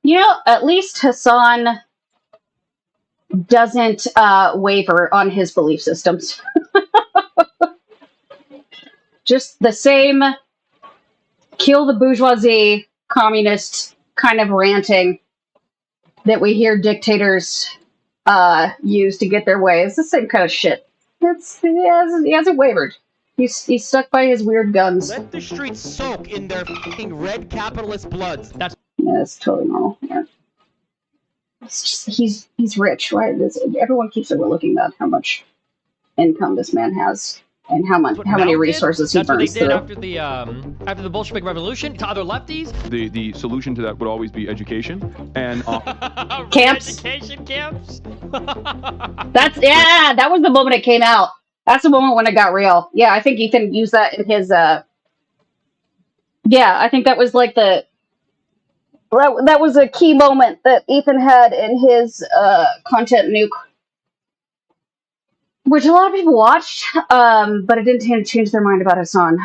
You know, at least Hasan doesn't waver on his belief systems. Just the same kill the bourgeoisie, communist kind of ranting that we hear dictators use to get their way. It's the same kind of shit. He hasn't wavered. He's stuck by his weird guns. Let the streets soak in their fucking red capitalist bloods. That's Yeah, it's totally normal. Yeah. It's just, he's rich, right? Everyone keeps overlooking that, how much income this man has and how many resources he That's what they burns did through. after the Bolshevik Revolution to other lefties. The solution to that would always be education and Camps. Education camps. That was the moment it came out. That's the moment when it got real. Yeah, I think Ethan used that in his. Yeah, I think that was like that was a key moment that Ethan had in his content nuke, which a lot of people watched, but it didn't change their mind about Hasan.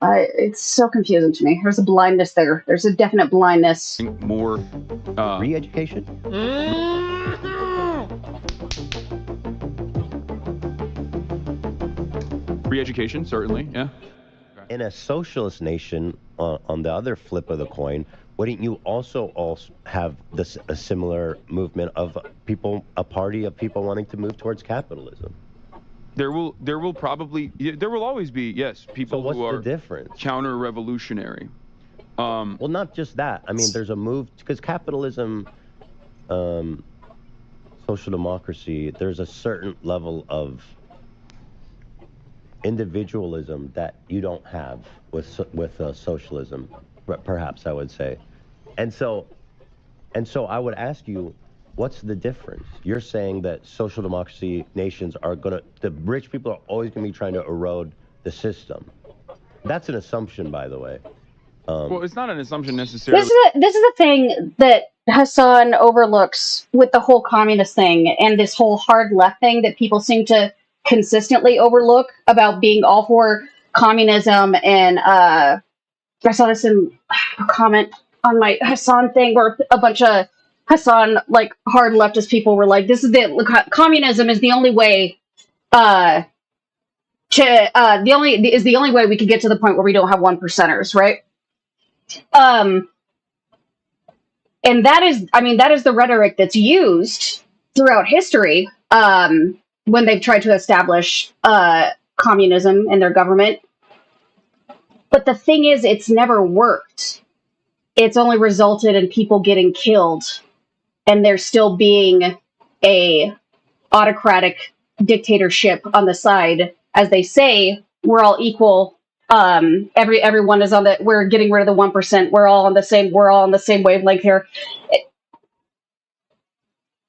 It's so confusing to me. There's a blindness there. There's a definite blindness. more re-education. Re-education, certainly, yeah. In a socialist nation, on the other flip of the coin, wouldn't you also have a similar movement of people, a party of people wanting to move towards capitalism? There will always be, yes, people who are counter-revolutionary. Well, not just that. I mean, there's a move because capitalism, social democracy. There's a certain level of individualism that you don't have with socialism, perhaps I would say, and so I would ask you, what's the difference? You're saying that social democracy nations the rich people are always gonna be trying to erode the system. That's an assumption, by the way. Well, it's not an assumption necessarily. This is the thing that Hasan overlooks with the whole communist thing and this whole hard left thing that people seem to consistently overlook about being all for communism. And I saw this in a comment on my Hasan thing where a bunch of Hasan like hard leftist people were like, "This is communism is the only way the only way we could get to the point where we don't have 1%ers, right?" And that is the rhetoric that's used throughout history when they've tried to establish communism in their government. But the thing is, it's never worked. It's only resulted in people getting killed, and there still being a autocratic dictatorship on the side, as they say, we're all equal. Everyone is we're getting rid of the 1%. We're all on the same wavelength here.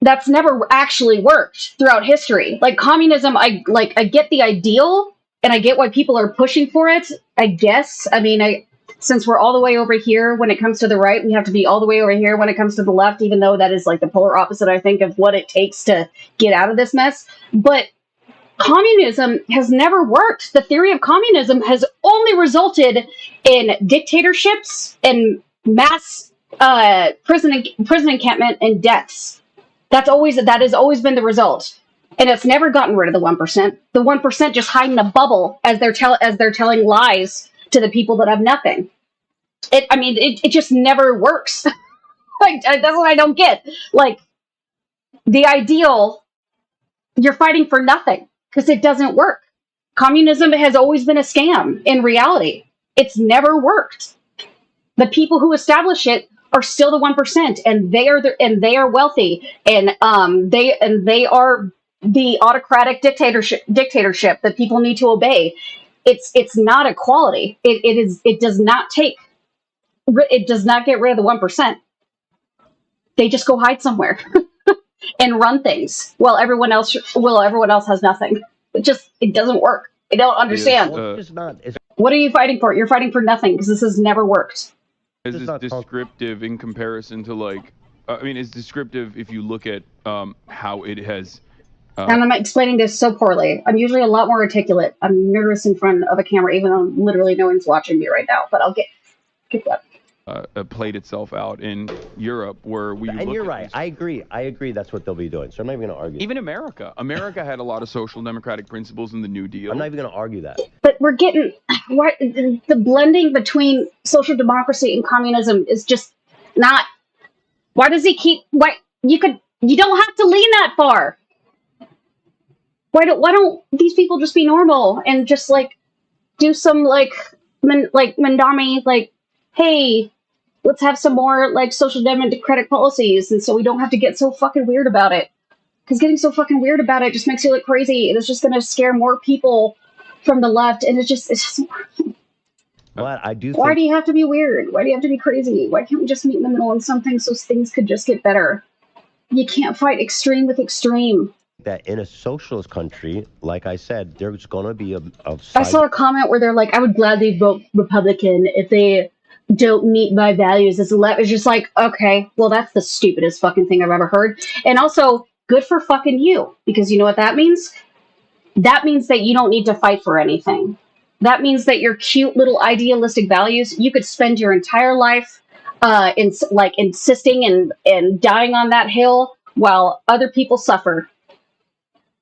That's never actually worked throughout history. Like communism, I get the ideal and I get why people are pushing for it, I guess. I mean, since we're all the way over here when it comes to the right, we have to be all the way over here when it comes to the left, even though that is like the polar opposite, I think, of what it takes to get out of this mess. But communism has never worked. The theory of communism has only resulted in dictatorships and mass prison encampment and deaths. That has always been the result, and it's never gotten rid of the 1%. The 1% just hide in a bubble as they're telling lies to the people that have nothing. It just never works. Like that's what I don't get. Like the ideal, you're fighting for nothing. Because it doesn't work. Communism has always been a scam in reality. It's never worked. The people who establish it are still the 1%, and they are wealthy, and they are the autocratic dictatorship that people need to obey. It's not equality. It does not get rid of the 1%. They just go hide somewhere. And run things while everyone else has nothing. It doesn't work. I don't understand. What are you fighting for? You're fighting for nothing because this has never worked. Is this descriptive in comparison to it's descriptive if you look at how it has. And I'm explaining this so poorly. I'm usually a lot more articulate. I'm nervous in front of a camera, even though literally no one's watching me right now. But I'll get that. Played itself out in Europe, where and you're right. I agree. That's what they'll be doing. So I'm not even going to argue. Even America had a lot of social democratic principles in the New Deal. I'm not even going to argue that. But we're getting the blending between social democracy and communism is just not. Why does he keep? Why you could You don't have to lean that far. Why don't these people just be normal and just like do some like Mandami, like, hey, let's have some more like social democratic policies, and so we don't have to get so fucking weird about it. Because getting so fucking weird about it just makes you look crazy. It's just gonna scare more people from the left, and it's just Well, I do. Why do you have to be weird? Why do you have to be crazy? Why can't we just meet in the middle on something so things could just get better? You can't fight extreme with extreme. That in a socialist country, like I said, there's going to be a I saw a comment where they're like, I would gladly vote Republican if they don't meet my values as a left. It's just like, okay, well, that's the stupidest fucking thing I've ever heard. And also, good for fucking you. Because you know what that means? That means that you don't need to fight for anything. That means that your cute little idealistic values, you could spend your entire life insisting and dying on that hill while other people suffer.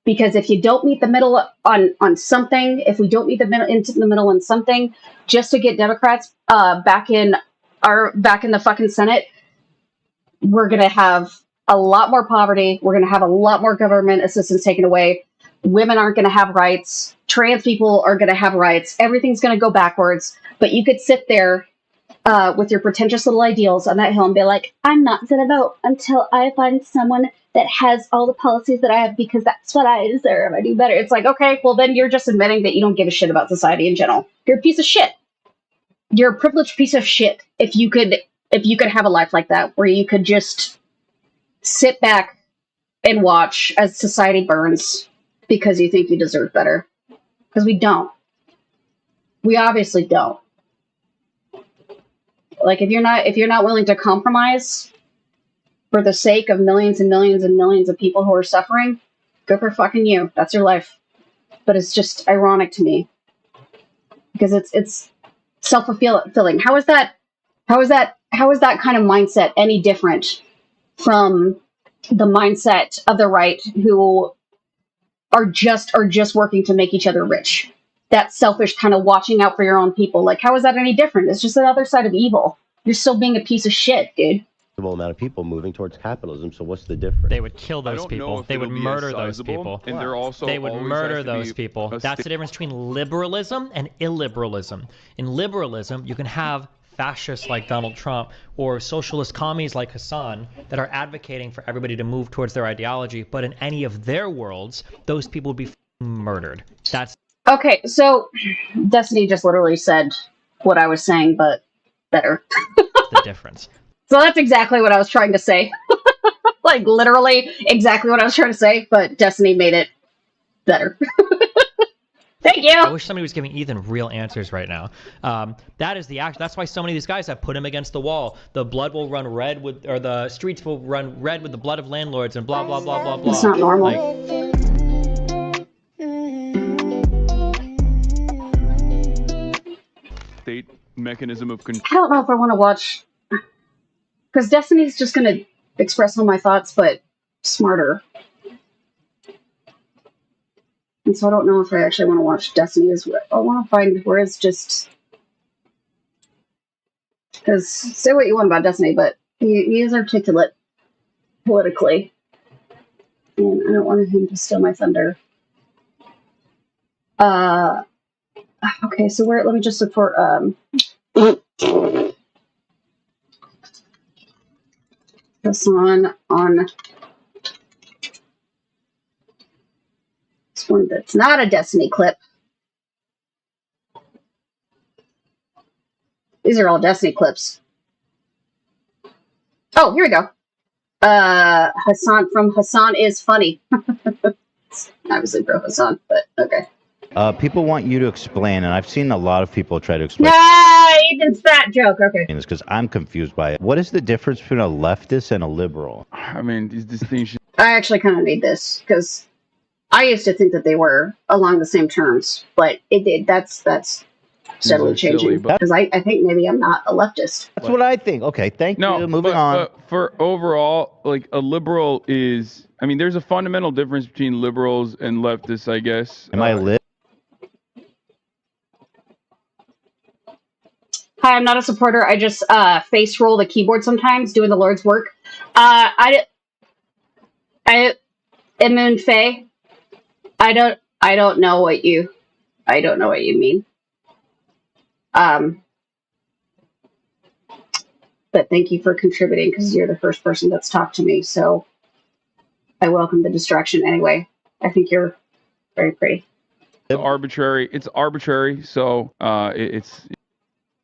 Because if you don't meet the middle on something, if we don't meet the middle on something, just to get Democrats back in the fucking Senate, we're gonna have a lot more poverty. We're gonna have a lot more government assistance taken away. Women aren't gonna have rights. Trans people are gonna have rights. Everything's gonna go backwards. But you could sit there with your pretentious little ideals on that hill and be like, I'm not gonna vote until I find someone that has all the policies that I have because that's what I deserve. I do better. It's like, okay, well then you're just admitting that you don't give a shit about society in general. You're a piece of shit. You're a privileged piece of shit. If you could have a life like that, where you could just sit back and watch as society burns because you think you deserve better. Because we don't. We obviously don't. Like if you're not willing to compromise for the sake of millions and millions and millions of people who are suffering, good for fucking you. That's your life. But it's just ironic to me because it's self-fulfilling. How is that kind of mindset any different from the mindset of the right who are just working to make each other rich? That selfish kind of watching out for your own people. Like, how is that any different? It's just the other side of evil. You're still being a piece of shit, dude. Amount of people moving towards capitalism. So what's the difference? They would kill those people. They would murder those people. And they're also they would murder those people. That's the difference between liberalism and illiberalism. In liberalism, you can have fascists like Donald Trump or socialist commies like Hasan that are advocating for everybody to move towards their ideology. But in any of their worlds, those people would be murdered. That's okay. So Destiny just literally said what I was saying, but better. the difference. So that's exactly what I was trying to say. Like, literally exactly what I was trying to say, but Destiny made it better. Thank you! I wish somebody was giving Ethan real answers right now. That is the act. That's why so many of these guys have put him against the wall. The blood will run red with, or the streets will run red with the blood of landlords and blah, blah, blah, blah, blah. It's not normal. State mechanism of control. I don't know if I want to watch... Because Destiny's just going to express all my thoughts, but smarter. And so I don't know if I actually want to watch Destiny. I want to find where it's just... Because say what you want about Destiny, but he is articulate politically. And I don't want him to steal my thunder. Okay, so let me just support... Hasan on this one that's not a Destiny clip. These are all Destiny clips. Oh, here we go. Hasan from Hasan is funny. Obviously pro Hasan, but okay. People want you to explain, and I've seen a lot of people try to explain. Ethan's fat joke. Okay. Because I'm confused by it. What is the difference between a leftist and a liberal? I mean, these distinctions. I actually kind of need this because I used to think that they were along the same terms, but that's steadily changing. Because I think maybe I'm not a leftist. That's what I think. Okay, thank you. Moving on. But for overall, like a liberal is, I mean, there's a fundamental difference between liberals and leftists, I guess. Am I lit? Hi, I'm not a supporter. I just face roll the keyboard sometimes, doing the Lord's work. I am in Faye. I don't know what you mean. But thank you for contributing because you're the first person that's talked to me. So I welcome the distraction anyway. I think you're very pretty. It's arbitrary. So it's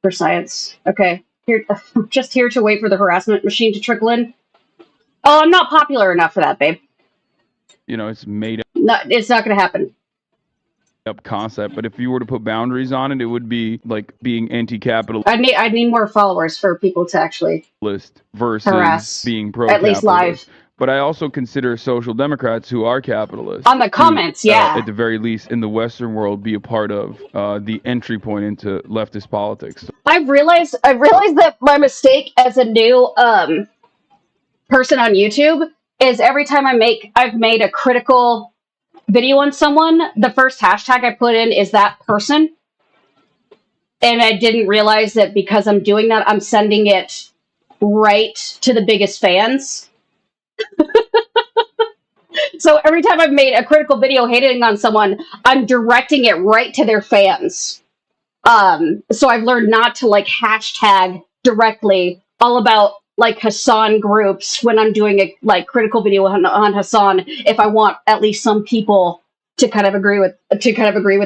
For science. Okay. Here, just here to wait for the harassment machine to trickle in. Oh, I'm not popular enough for that, babe. it's made up. No, it's not going to happen. Concept, but if you were to put boundaries on it, it would be like being anti-capitalist I need more followers for people to actually versus harass, being at pro-capitalist. least live. But I also consider social democrats who are capitalists On the comments, yeah. at the very least in the Western world, be a part of the entry point into leftist politics. I've realized that my mistake as a new person on YouTube is every time I've made a critical video on someone, the first hashtag I put in is that person. And I didn't realize that because I'm doing that, I'm sending it right to the biggest fans. So every time I've made a critical video hating on someone, I'm directing it right to their fans. So I've learned not to hashtag directly all about Hasan groups when I'm doing a critical video on Hasan, if I want at least some people to kind of agree with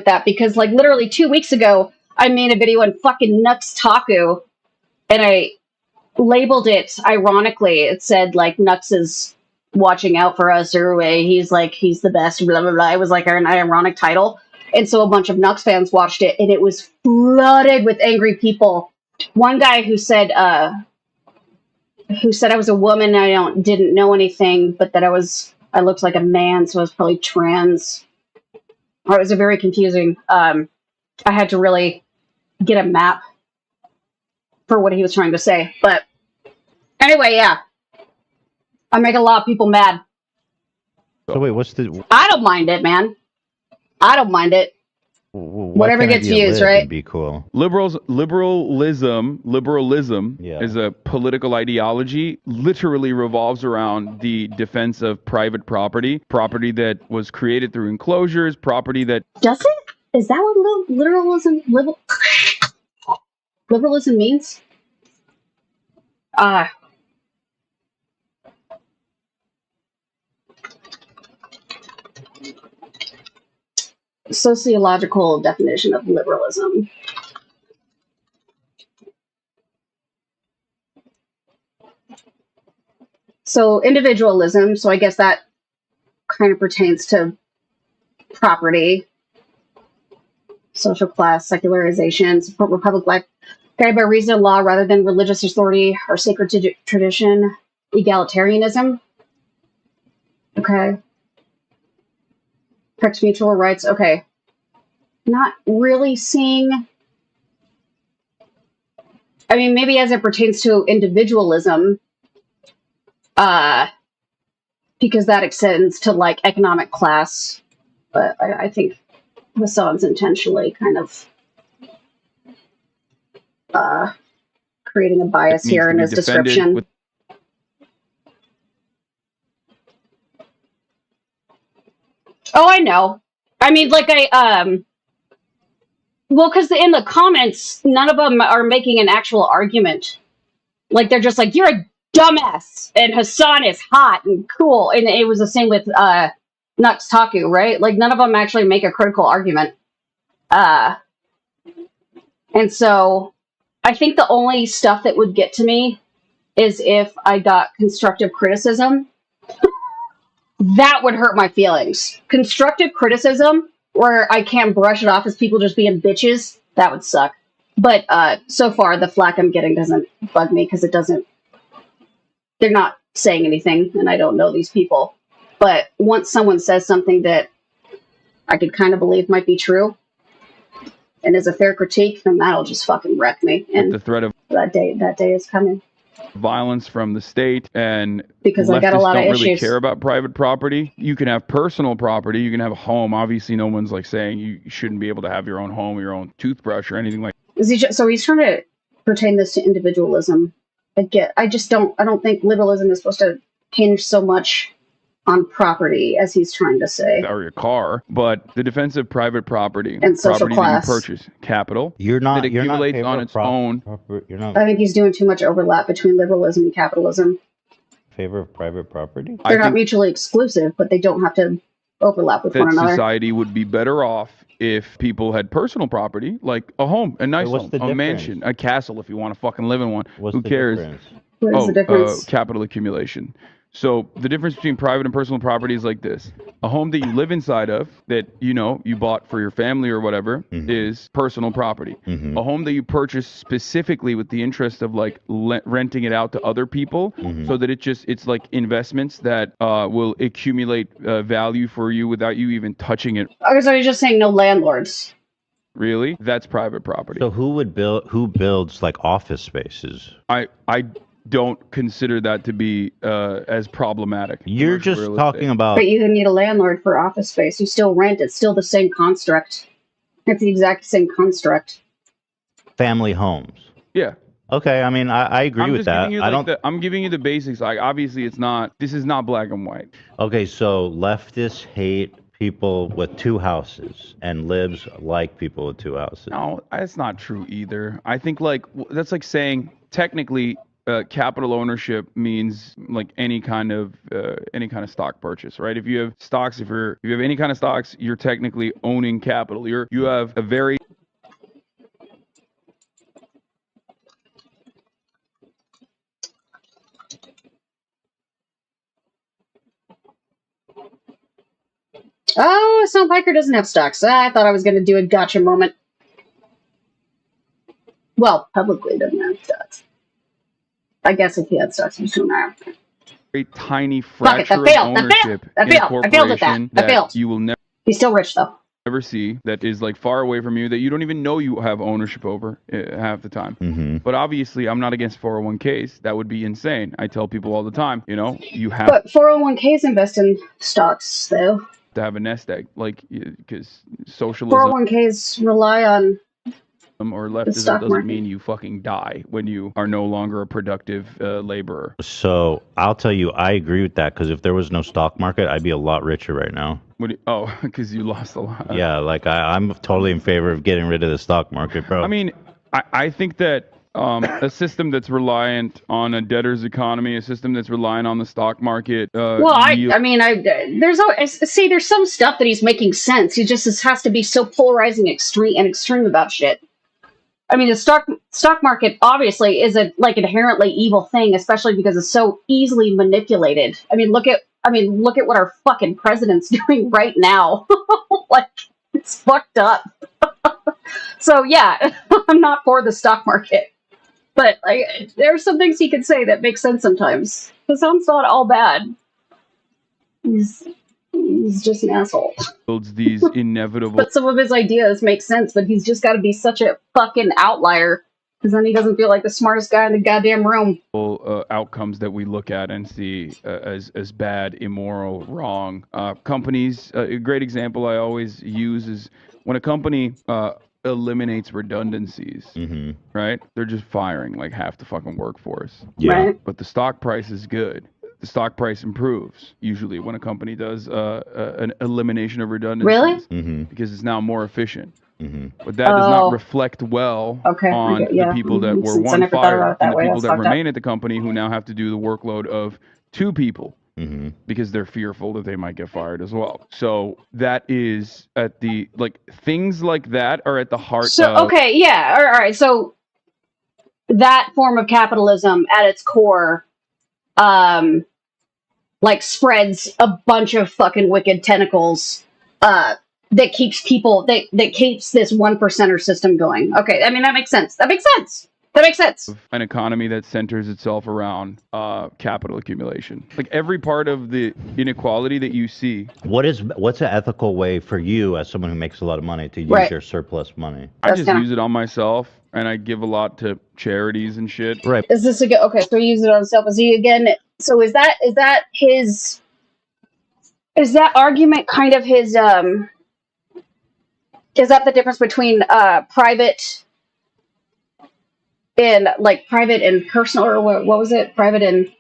that, because literally 2 weeks ago I made a video on fucking Nux Taku and I labeled it ironically. It said Nux is watching out for us, or he's the best, blah blah blah. It was an ironic title, and so a bunch of Nux fans watched it and it was flooded with angry people. One guy who said I was a woman, didn't know anything, but that I looked like a man, so I was probably trans. It was very confusing. I had to really get a map for what he was trying to say. But anyway, yeah. I make a lot of people mad. So wait, what's the... I don't mind it, man. I don't mind it. Whatever gets views, right? Be cool. Liberalism is a political ideology. Literally revolves around the defense of private property that was created through enclosures, property that... Does it? Is that what liberalism means? Sociological definition of liberalism. So individualism, so I guess that kind of pertains to property, social class, secularization, support republic life, guided by reason and law rather than religious authority or sacred tradition, egalitarianism. Okay. Protects mutual rights. Okay. Not really seeing... I mean, maybe as it pertains to individualism, because that extends to economic class. But I think Hasan's intentionally kind of creating a bias here in his description. Oh, I know. I mean, well, because in the comments, none of them are making an actual argument. They're just you're a dumbass, and Hasan is hot and cool. And it was the same with Nux Taku, right? None of them actually make a critical argument. And so I think the only stuff that would get to me is if I got constructive criticism. That would hurt my feelings. Constructive criticism, where I can't brush it off as people just being bitches, that would suck. But so far, the flack I'm getting doesn't bug me because it doesn't... They're not saying anything, and I don't know these people. But once someone says something that I could kind of believe might be true, and is a fair critique, then that'll just fucking wreck me. And the threat of that day is coming. Violence from the state, and because I got a lot of don't issues. really care about private property. You can have personal property, you can have a home. Obviously, no one's saying you shouldn't be able to have your own home, your own toothbrush, or anything like. So he's trying to pertain this to individualism. I don't think liberalism is supposed to hinge so much on property, as he's trying to say. Or your car, but the defense of private property, And social property class. that you purchase, capital, You're not. that You're not accumulates favor on of its own. You're not I think he's doing too much overlap between liberalism and capitalism. favor of private property. They're not mutually exclusive, but they don't have to overlap with one That another. society would be better off if people had personal property, like a home, a nice what's home, the a difference? mansion, a castle if you want to fucking live in one. What's Who the cares? difference? What is the difference? Capital accumulation. So the difference between private and personal property is like this. A home that you live inside of that, you know, you bought for your family or whatever is personal property. A home that you purchase specifically with the interest of like renting it out to other people so that it's like investments that will accumulate value for you without you even touching it. Okay, so you're just saying no landlords. Really? That's private property. So who builds like office spaces? I don't consider that to be as problematic. You're just talking about. But you need a landlord for office space. You still rent. It's still the same construct. It's the exact same construct. Family homes. Yeah. Okay, I mean, I agree with that. I don't. I'm giving you the basics. Like, obviously, this is not black and white. Okay, so leftists hate people with two houses and libs like people with two houses. No, that's not true either. I think that's like saying technically capital ownership means like any kind of stock purchase, right? If you have stocks, if you have any kind of stocks, you're technically owning capital. You have a very Oh, Sound Piker doesn't have stocks. I thought I was going to do a gotcha moment. Well, publicly doesn't have stocks. I guess if he had stocks, he's doing that. very tiny Fuck it, fraction that of failed, that ownership failed, that in a failed. I failed at that. corporation That failed. you will never He's still rich, though. see, that is like far away from you, that you don't even know you have ownership over half the time. Mm-hmm. But obviously, I'm not against 401ks. That would be insane. I tell people all the time, you have But 401ks invest in stocks, though. to have a nest egg, like, because socialism 401ks rely on or the leftism stock doesn't market. mean you fucking die when you are no longer a productive laborer. So I'll tell you, I agree with that because if there was no stock market, I'd be a lot richer right now. Because you lost a lot. Yeah, like I'm totally in favor of getting rid of the stock market, bro. I mean, I think that a system that's reliant on a debtor's economy, a system that's reliant on the stock market. There's some stuff that he's making sense. He just has to be so polarizing, extreme about shit. I mean, the stock market obviously is a inherently evil thing, especially because it's so easily manipulated. I mean, look at what our fucking president's doing right now. Like, it's fucked up. So yeah, I'm not for the stock market. But there are some things he can say that make sense sometimes. Hasan's not all bad. He's just an asshole. Builds these inevitable But some of his ideas make sense, but he's just got to be such a fucking outlier, because then he doesn't feel like the smartest guy in the goddamn room. outcomes that we look at and see as bad, immoral, wrong. Companies, a great example I always use is when a company eliminates redundancies, right? They're just firing like half the fucking workforce. Yeah. Right. But the stock price is good. The stock price improves usually when a company does an elimination of redundancies. Really? Because it's now more efficient. But that does not reflect well on the people that were Since I one never thought about fired it that and the way, people that's that fucked up. remain at the company who now have to do the workload of two people. Because they're fearful that they might get fired as well. So that is at the things like that are at the heart So of okay, yeah, all right. So that form of capitalism, at its core, spreads a bunch of fucking wicked tentacles that keeps people that keeps this 1%er system going. Okay, I mean that makes sense. That makes sense. an economy that centers itself around capital accumulation. Like every part of the inequality that you see. What's an ethical way for you as someone who makes a lot of money to use your surplus money? I just use it on myself, and I give a lot to charities and shit. Right. Is this a good? Okay, so he uses it on himself. Is he again? So is that his? Is that argument kind of his? Is that the difference between private and private and personal, or what was it? Private and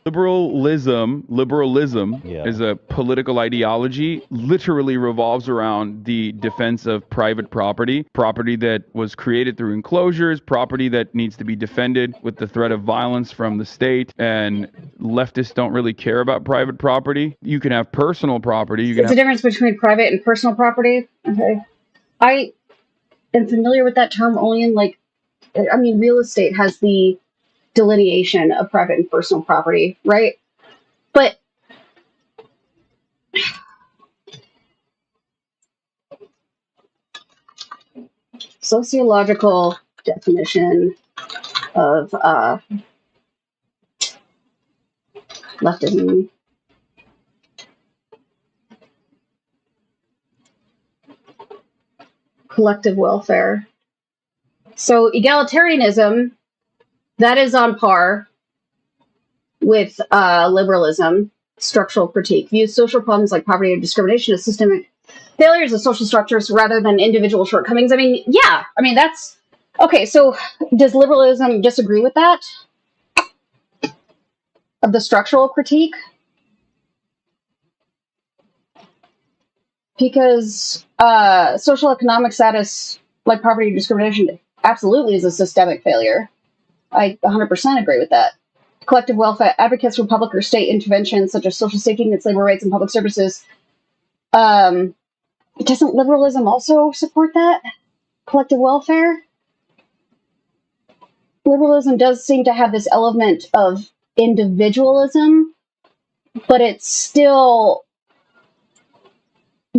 Liberalism is a political ideology, literally revolves around the defense of private property that was created through enclosures, property that needs to be defended with the threat of violence from the state. And leftists don't really care about private property. You can have personal property. There's a difference between private and personal property. Okay. I am familiar with that term only in real estate has the delineation of private and personal property, right? But sociological definition of leftism. Collective welfare. So egalitarianism, that is on par with liberalism. Structural critique views social problems like poverty or discrimination as systemic failures of social structures rather than individual shortcomings. That's okay. So does liberalism disagree with that? Of the structural critique? Because social economic status like poverty or discrimination absolutely is a systemic failure. I 100% agree with that. Collective welfare advocates for public or state interventions such as social safety nets, labor rights, and public services. Doesn't liberalism also support that? Collective welfare? Liberalism does seem to have this element of individualism, but it's still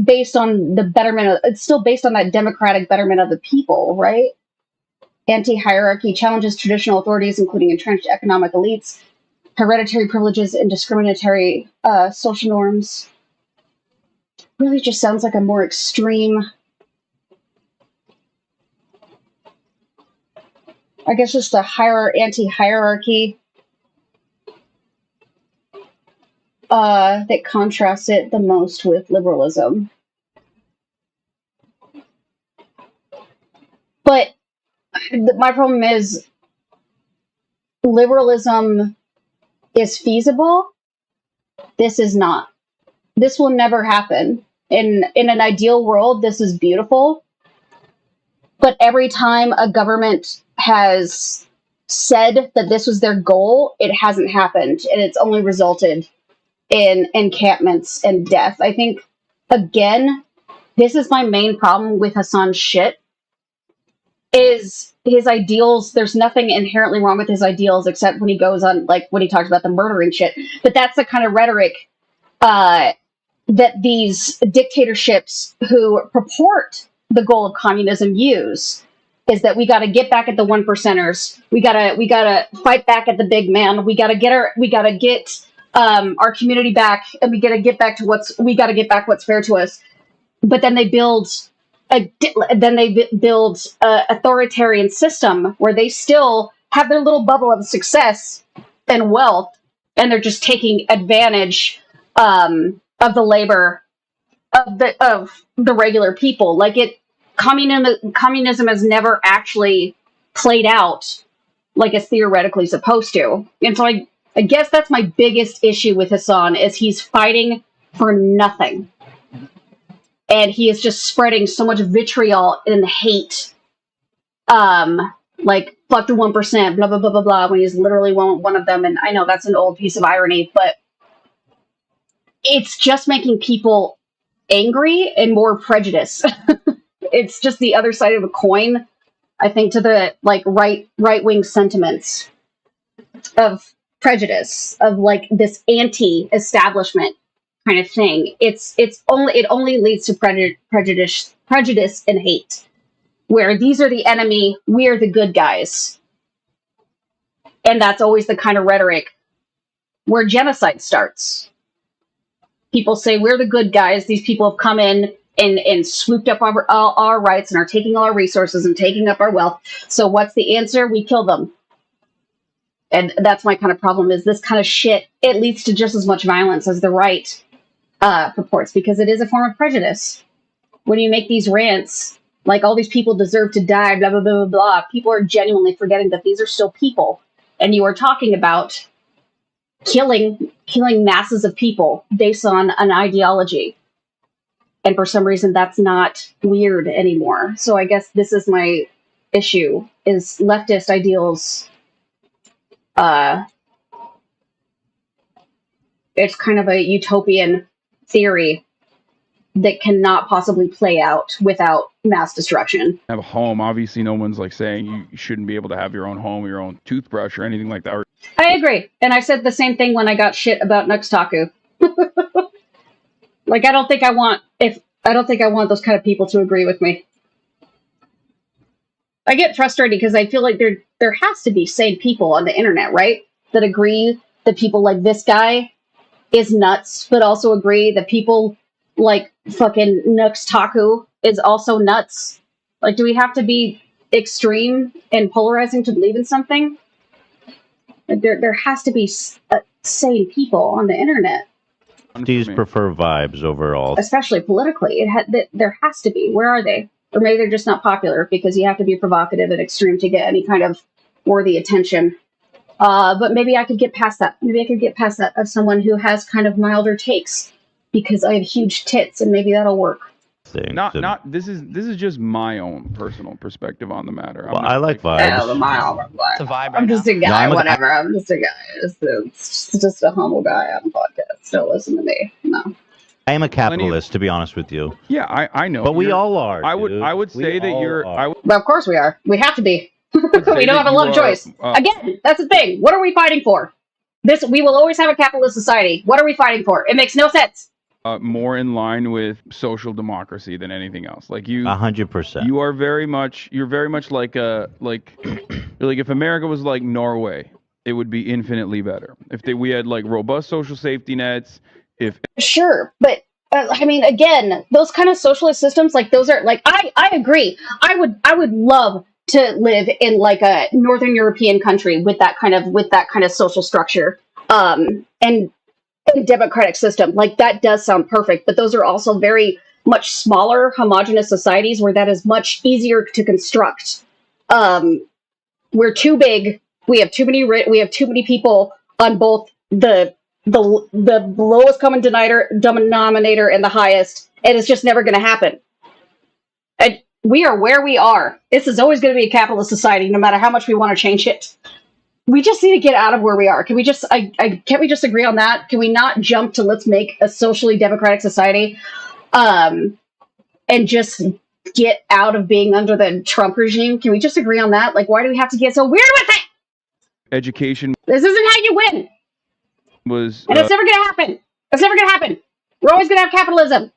based on the betterment it's still based on that democratic betterment of the people, right? Anti-hierarchy challenges traditional authorities, including entrenched economic elites, hereditary privileges, and discriminatory social norms. Really just sounds like a more extreme, I guess just a anti-hierarchy that contrasts it the most with liberalism. But my problem is liberalism is feasible. This is not. This will never happen. In an ideal world, this is beautiful. But every time a government has said that this was their goal, it hasn't happened. And it's only resulted in encampments and death. I think, again, this is my main problem with Hasan's shit. Is his ideals, there's nothing inherently wrong with his ideals except when he goes on, when he talks about the murdering shit. But that's the kind of rhetoric that these dictatorships who purport the goal of communism use, is that we got to get back at the 1%ers. We gotta fight back at the big man. We gotta get our community back, and we gotta get back what's fair to us. But then they build authoritarian system where they still have their little bubble of success and wealth, and they're just taking advantage of the labor of the regular people. Communism has never actually played out like it's theoretically supposed to. And so I guess that's my biggest issue with Hasan, is he's fighting for nothing. And he is just spreading so much vitriol and hate. Fuck the 1%, blah, blah, blah, blah, blah, when he's literally one of them. And I know that's an old piece of irony, but it's just making people angry and more prejudiced. It's just the other side of a coin, I think, to the right-wing sentiments of prejudice, of this anti-establishment kind of thing. It only leads to prejudice and hate, where these are the enemy, we are the good guys. And that's always the kind of rhetoric where genocide starts. People say, we're the good guys, these people have come in and swooped up our rights and are taking all our resources and taking up our wealth. So what's the answer? We kill them. And that's my kind of problem, is this kind of shit, it leads to just as much violence as the right purports, because it is a form of prejudice. When you make these rants, all these people deserve to die, blah, blah, blah, blah, blah, people are genuinely forgetting that these are still people. And you are talking about killing masses of people based on an ideology. And for some reason, that's not weird anymore. So I guess this is my issue, is leftist ideals. It's kind of a utopian theory that cannot possibly play out without mass destruction. Have a home. Obviously, no one's like saying you shouldn't be able to have your own home, your own toothbrush, or anything like that. I agree. And I said the same thing when I got shit about Nuxtaku. Like, I don't think I want those kind of people to agree with me. I get frustrated because I feel like there has to be sane people on the internet, right? That agree that people like this guy is nuts, but also agree that people like fucking Nuxtaku is also nuts. Like, do we have to be extreme and polarizing to believe in something? Like, there has to be sane people on the internet. Do you prefer vibes overall? Especially politically. There has to be. Where are they? Or maybe they're just not popular because you have to be provocative and extreme to get any kind of worthy attention. But maybe I could get past that. Maybe I could get past that of someone who has kind of milder takes because I have huge tits, and maybe that'll work. This is just my own personal perspective on the matter. Well, I like vibes. Yeah, it's a vibe. I'm just a guy, whatever. I'm just a guy. It's just a humble guy on a podcast. Don't listen to me. No. I am a capitalist, to be honest with you. Yeah, I know. But we all are. I would say that you're. Well, of course we are. We have to be. We don't have a love choice. Again, that's the thing. What are we fighting for? We will always have a capitalist society. What are we fighting for? It makes no sense. More in line with social democracy than anything else. Like you, 100%. You are very much. You're very much like if America was like Norway, it would be infinitely better. If we had like robust social safety nets. Sure, but I mean, again, those kind of socialist systems, like those are like I agree. I would love to live in like a Northern European country with that kind of social structure, and democratic system. Like that does sound perfect, but those are also very much smaller, homogenous societies where that is much easier to construct. We're too big. We have too many people on both the lowest common denominator and the highest, and it's just never going to happen. And we are where we are. This is always going to be a capitalist society, no matter how much we want to change it. We just need to get out of where we are. Can we just can't we just agree on that? Can we not jump to let's make a socially democratic society, and just get out of being under the Trump regime? Can we just agree on that? Like, why do we have to get so weird with it? Education. This isn't how you win. Was and it's never gonna happen. It's never gonna happen. We're always gonna have capitalism.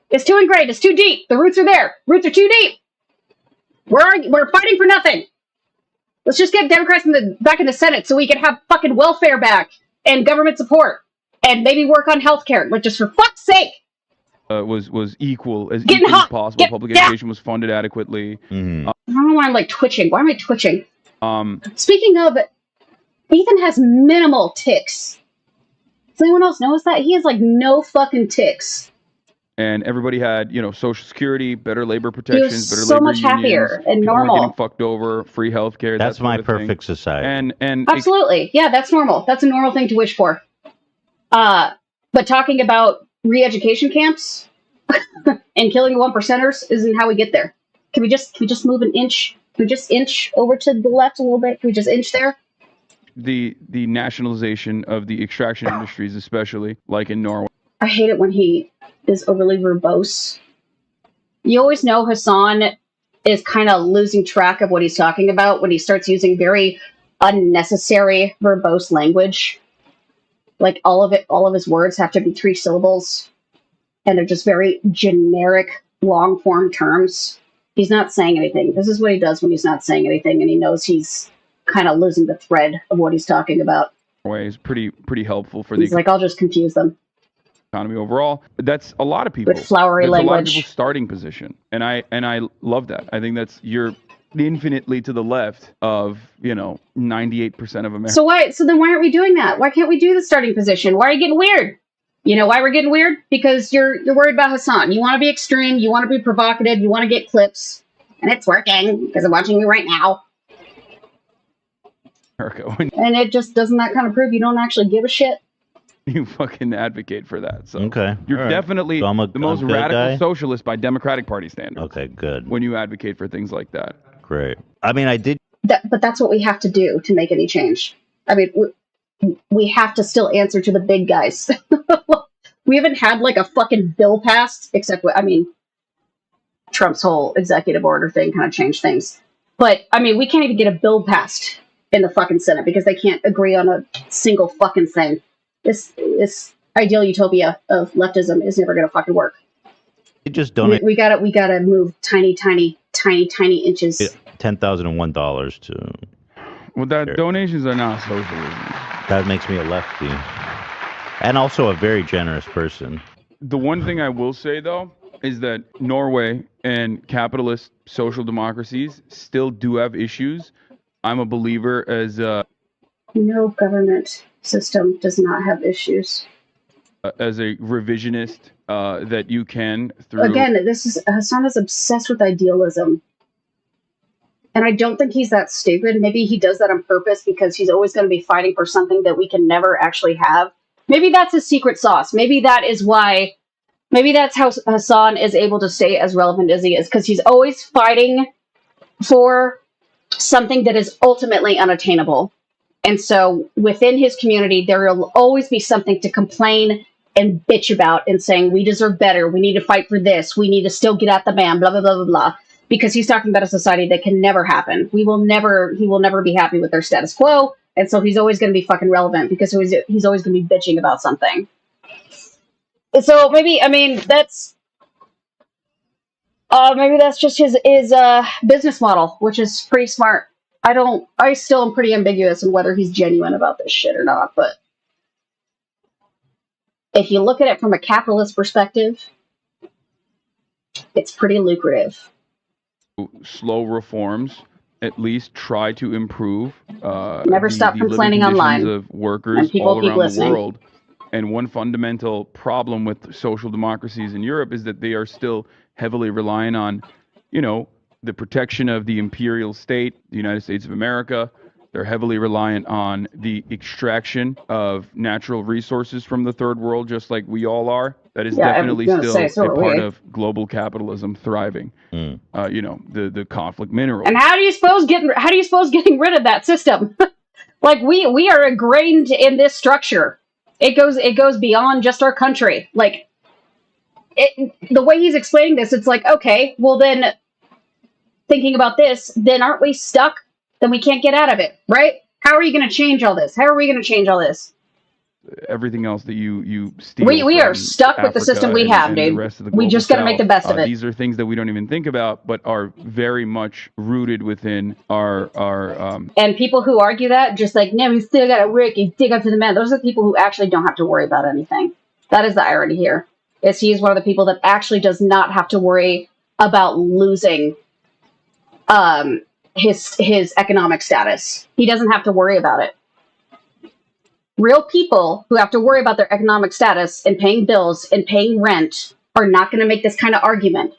It's too ingrained. It's too deep. The roots are there. Roots are too deep. We're fighting for nothing. Let's just get Democrats back in the Senate so we can have fucking welfare back and government support and maybe work on healthcare, but just for fuck's sake. Was equal as possible. Public education was funded adequately. I don't know why I'm like twitching. Why am I twitching? Speaking of, Ethan has minimal ticks. Does anyone else notice that? He has like no fucking ticks. And everybody had, Social Security, better labor protections, better labor unions. So much happier and normal. Getting fucked over, free healthcare. That's my perfect society. And absolutely, yeah, that's normal. That's a normal thing to wish for. But talking about re-education camps and killing 1%ers isn't how we get there. Can we just move an inch? Can we just inch over to the left a little bit? Can we just inch there? The nationalization of the extraction industries, especially like in Norway. I hate it when he is overly verbose. You always know Hasan is kind of losing track of what he's talking about when he starts using very unnecessary verbose language. Like all of his words have to be 3 syllables, and they're just very generic, long form terms. He's not saying anything. This is what he does when he's not saying anything, and he knows he's kind of losing the thread of what he's talking about. Is pretty helpful for He's like, I'll just confuse them. Economy overall. That's a lot of people with flowery language. A lot of people's starting position, and I love that. I think you're infinitely to the left of 98% of America. So then why aren't we doing that? Why can't we do the starting position? Why are you getting weird? You know why we're getting weird? Because you're worried about Hasan. You want to be extreme. You want to be provocative. You want to get clips, and it's working because I'm watching you right now. And it just doesn't that kind of prove you don't actually give a shit? You fucking advocate for that. So Okay. you're All right. definitely So I'm a the most good radical guy? socialist by Democratic Party standards. Okay, good. When you advocate for things like that. Great. I mean, I did. But that's what we have to do to make any change. I mean, we have to still answer to the big guys. We haven't had like a fucking bill passed, except I mean, Trump's whole executive order thing kind of changed things. But I mean, we can't even get a bill passed in the fucking Senate because they can't agree on a single fucking thing. This ideal utopia of leftism is never gonna fucking work. You just donate We gotta move tiny inches. $10,001 to. Well, that donations are not socialism. That makes me a lefty, and also a very generous person. The one thing I will say though is that Norway and capitalist social democracies still do have issues. I'm a believer as No government system does not have issues. as a revisionist that you can through. Again, Hasan is obsessed with idealism. And I don't think he's that stupid. Maybe he does that on purpose because he's always going to be fighting for something that we can never actually have. Maybe that's his secret sauce. Maybe that is why. Maybe that's how Hasan is able to stay as relevant as he is, because he's always fighting for something that is ultimately unattainable. And so within his community, there will always be something to complain and bitch about and saying, we deserve better. We need to fight for this. We need to still get at the man, blah, blah, blah, blah, blah. Because he's talking about a society that can never happen. He will never be happy with their status quo. And so he's always going to be fucking relevant because he's always going to be bitching about something. So maybe that's just his business model, which is pretty smart. I still am pretty ambiguous on whether he's genuine about this shit or not, but if you look at it from a capitalist perspective, it's pretty lucrative. Slow reforms, at least try to improve. Never stop complaining online. Of workers and people all keep around listening. the world. And one fundamental problem with social democracies in Europe is that they are still heavily reliant on, the protection of the imperial state, the United States of America. They're heavily reliant on the extraction of natural resources from the third world, just like we all are. That is definitely still a part of global capitalism thriving. The conflict minerals. And how do you suppose getting rid of that system? Like we are ingrained in this structure. It goes beyond just our country. Like the way he's explaining this, it's like, okay, well then thinking about this, then aren't we stuck? Then we can't get out of it, right? How are you going to change all this? How are we going to change all this? Everything else that you steal. We are stuck with the system we have, dude. We just got to make the best of it. These are things that we don't even think about, but are very much rooted within our. And people who argue that, just like, no, we still got to work and dig up to the man. Those are the people who actually don't have to worry about anything. That is the irony here. Is he is one of the people that actually does not have to worry about losing his economic status. He doesn't have to worry about it. Real people who have to worry about their economic status and paying bills and paying rent are not going to make this kind of argument.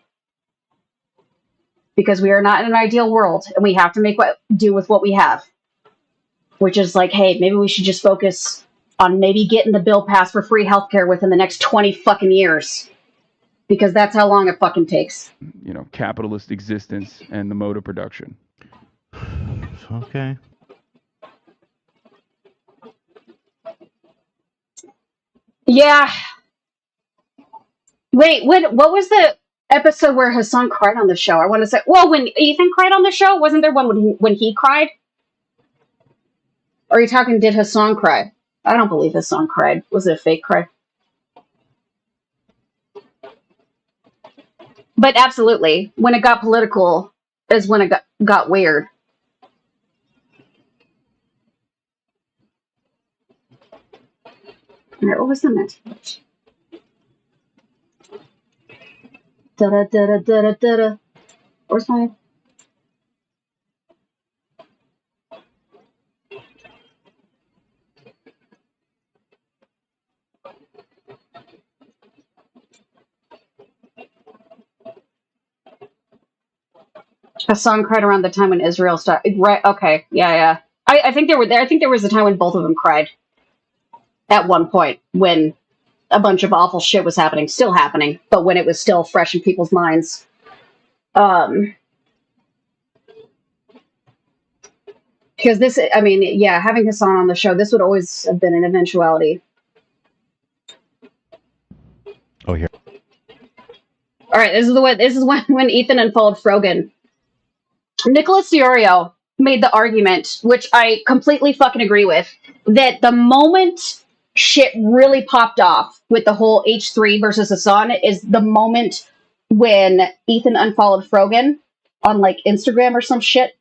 Because we are not in an ideal world and we have to do with what we have. Which is like, hey, maybe we should just focus on maybe getting the bill passed for free healthcare within the next 20 fucking years. Because that's how long it fucking takes. Capitalist existence and the mode of production. Okay. Yeah. Wait, what was the episode where Hasan cried on the show? I want to say, well, when Ethan cried on the show, wasn't there one when he cried? Or are you talking, did Hasan cry? I don't believe Hasan cried. Was it a fake cry? But absolutely, when it got political is when it got weird. Alright, what was the next page? Da-da-da-da-da-da-da. Where's my... Hasan cried around the time when Israel started. Right, okay, yeah. I think there was a time when both of them cried. At one point, when a bunch of awful shit was happening, still happening, but when it was still fresh in people's minds. Because this, I mean, yeah, having Hasan on the show, this would always have been an eventuality. Oh, here. All right, this is when Ethan unfollowed Frogan. Nicholas Diorio made the argument, which I completely fucking agree with, that the moment shit really popped off with the whole H3 versus Hasan is the moment when Ethan unfollowed Frogan on like Instagram or some shit.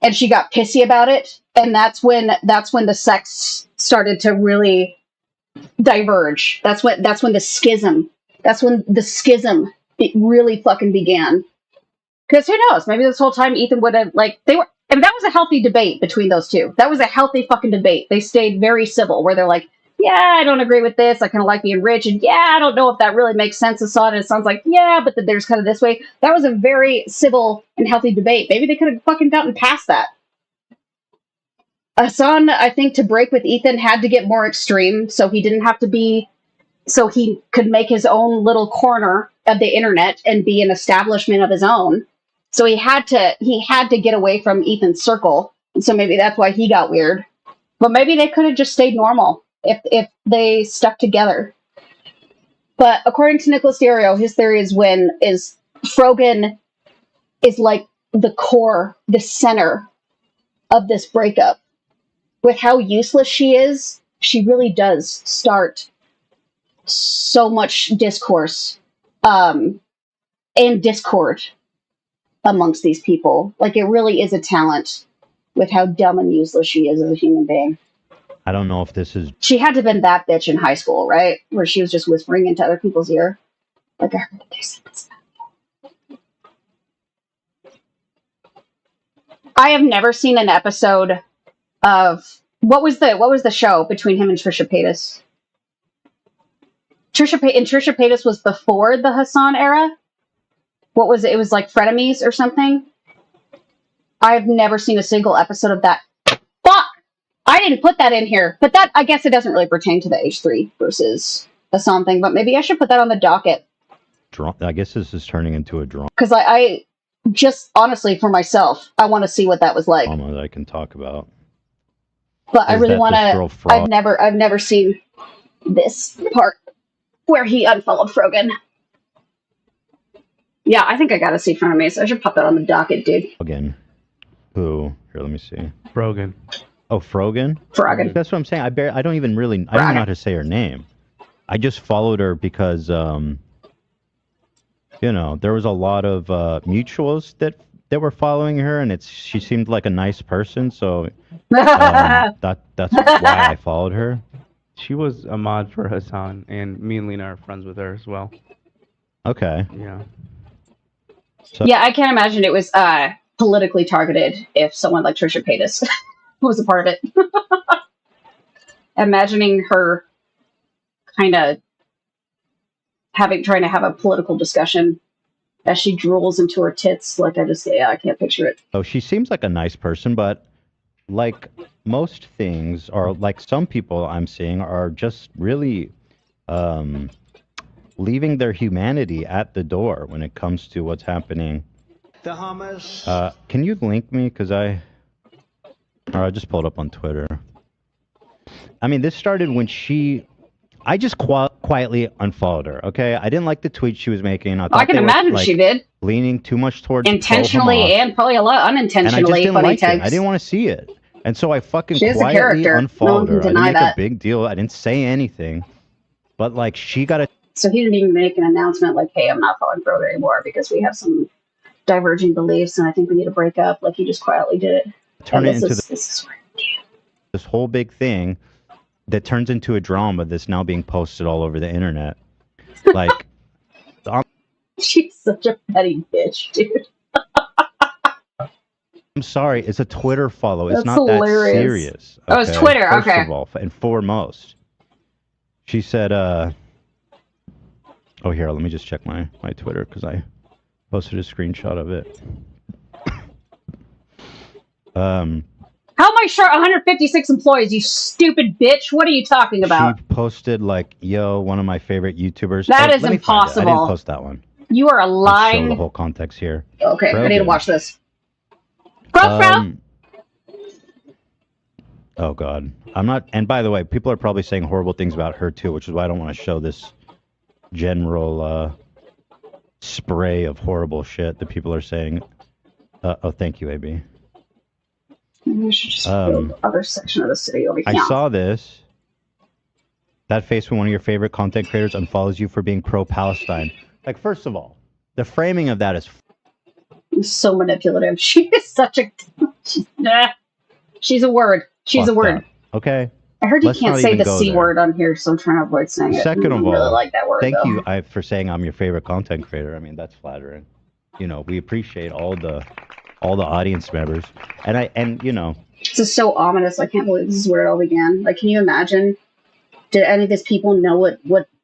And she got pissy about it, and that's when the sex started to really diverge. That's when the schism it really fucking began. Because who knows? Maybe this whole time Ethan would have and that was a healthy debate between those two. That was a healthy fucking debate. They stayed very civil, where they're like, yeah, I don't agree with this. I kind of like being rich, and yeah, I don't know if that really makes sense to Hasan. And it sounds like, yeah, but there's kind of this way. That was a very civil and healthy debate. Maybe they could have fucking gotten past that. Hasan, I think, to break with Ethan had to get more extreme, so he could make his own little corner of the internet and be an establishment of his own. So he had to get away from Ethan's circle, and so maybe that's why he got weird. But maybe they could have just stayed normal if they stuck together. But according to Nicholas Diorio, his theory is Frogan is like the core, the center of this breakup. With how useless she is, she really does start so much discourse and discord amongst these people. Like, it really is a talent with how dumb and useless she is as a human being. I don't know if this is... She had to have been that bitch in high school, right? Where she was just whispering into other people's ear. Like, I heard this. I have never seen an episode of... What was the show between him and Trisha Paytas? Trisha Paytas was before the Hasan era? What was it? It was like Frenemies or something? I've never seen a single episode of that. Fuck! I didn't put that in here. But that, I guess it doesn't really pertain to the H3 versus Hasan thing, but maybe I should put that on the docket. I guess this is turning into a drama. Because I just, honestly, for myself, I want to see what that was like. Drama that I can talk about. But I really want to... I've never seen this part where he unfollowed Frogan. Yeah, I think I gotta see Frenemies. I should pop that on the docket, dude. Again. Who? Here, let me see. Frogan. Oh, Frogan? Frogan. That's what I'm saying. I don't even know how to say her name. I just followed her because, there was a lot of mutuals that were following her, and she seemed like a nice person, so that's why I followed her. She was a mod for Hasan, and me and Lena are friends with her as well. Okay. Yeah. So, yeah, I can't imagine it was politically targeted if someone like Trisha Paytas was a part of it. Imagining her kind of trying to have a political discussion as she drools into her tits. Like, I can't picture it. Oh, she seems like a nice person, but like most things, or like some people I'm seeing, are just really leaving their humanity at the door when it comes to what's happening. The hummus. Can you link me? Because I just pulled up on Twitter. I mean, this started when I just quietly unfollowed her, okay? I didn't like the tweet she was making. I can imagine she did. Leaning too much towards intentionally and probably a lot unintentionally. And I just funny tags. I didn't want to see it. And so I fucking She's quietly unfollowed her. I didn't make that. a big deal. I didn't say anything. But like, she got a... So he didn't even make an announcement like, hey, I'm not following Frogan anymore because we have some diverging beliefs and I think we need to break up. Like, he just quietly did it. Turn it into this whole big thing that turns into a drama that's now being posted all over the internet. Like, she's such a petty bitch, dude. I'm sorry, it's a Twitter follow. It's That's not hilarious. that serious. Oh, it's Twitter, First okay. of all, and foremost, she said, oh, here, let me just check my Twitter because I posted a screenshot of it. only short 156 employees, you stupid bitch. What are you talking about? She posted like, "Yo, one of my favorite YouTubers." That is let me find it. I impossible. didn't post that one. You are a Let's show lying. the whole context here. Okay, I need to Rogan. watch this. Bro. Oh God, I'm not. And by the way, people are probably saying horrible things about her too, which is why I don't want to show this general spray of horrible shit that people are saying. Oh, thank you, AB. Maybe I should just build the other section of the city over here. I saw this. That face when one of your favorite content creators unfollows you for being pro-Palestine. Like, first of all, the framing of that is so manipulative. She is such a. She's a word. She's a word. up. Okay. I heard you Let's can't not say even the go C there. word on here, so I'm trying to avoid saying it. Second of I really all, like that word. thank though. you for saying I'm your favorite content creator. I mean, that's flattering. You know, we appreciate all the audience members, and you know, This is so ominous. I can't believe this is where it all began. Like, can you imagine? Did any of these people know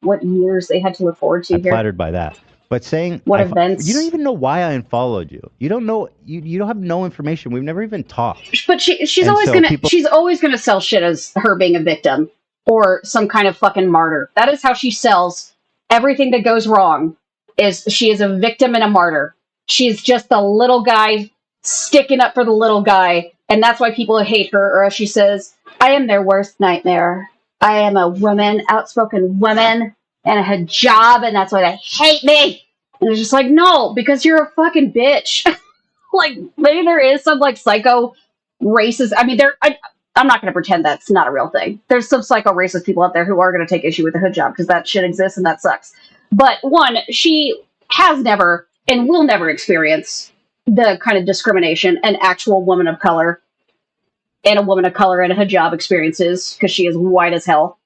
what years they had to look forward to I'm here? flattered by that. But saying What events? you don't even know why I unfollowed you. You don't know. You don't have no information. We've never even talked. But she's And always so gonna people- she's always gonna sell shit as her being a victim or some kind of fucking martyr. That is how she sells everything that goes wrong. Is she is a victim and a martyr. She's just the little guy sticking up for the little guy, and that's why people hate her. Or as she says, "I am their worst nightmare. I am a woman, outspoken woman, and a hijab, and that's why they hate me." And it's just like, no, because you're a fucking bitch. Like, maybe there is some like psycho racist. I mean, I'm not going to pretend that's not a real thing. There's some psycho racist people out there who are going to take issue with the hijab because that shit exists and that sucks. But one, she has never and will never experience the kind of discrimination an actual woman of color and a woman of color in a hijab experiences because she is white as hell.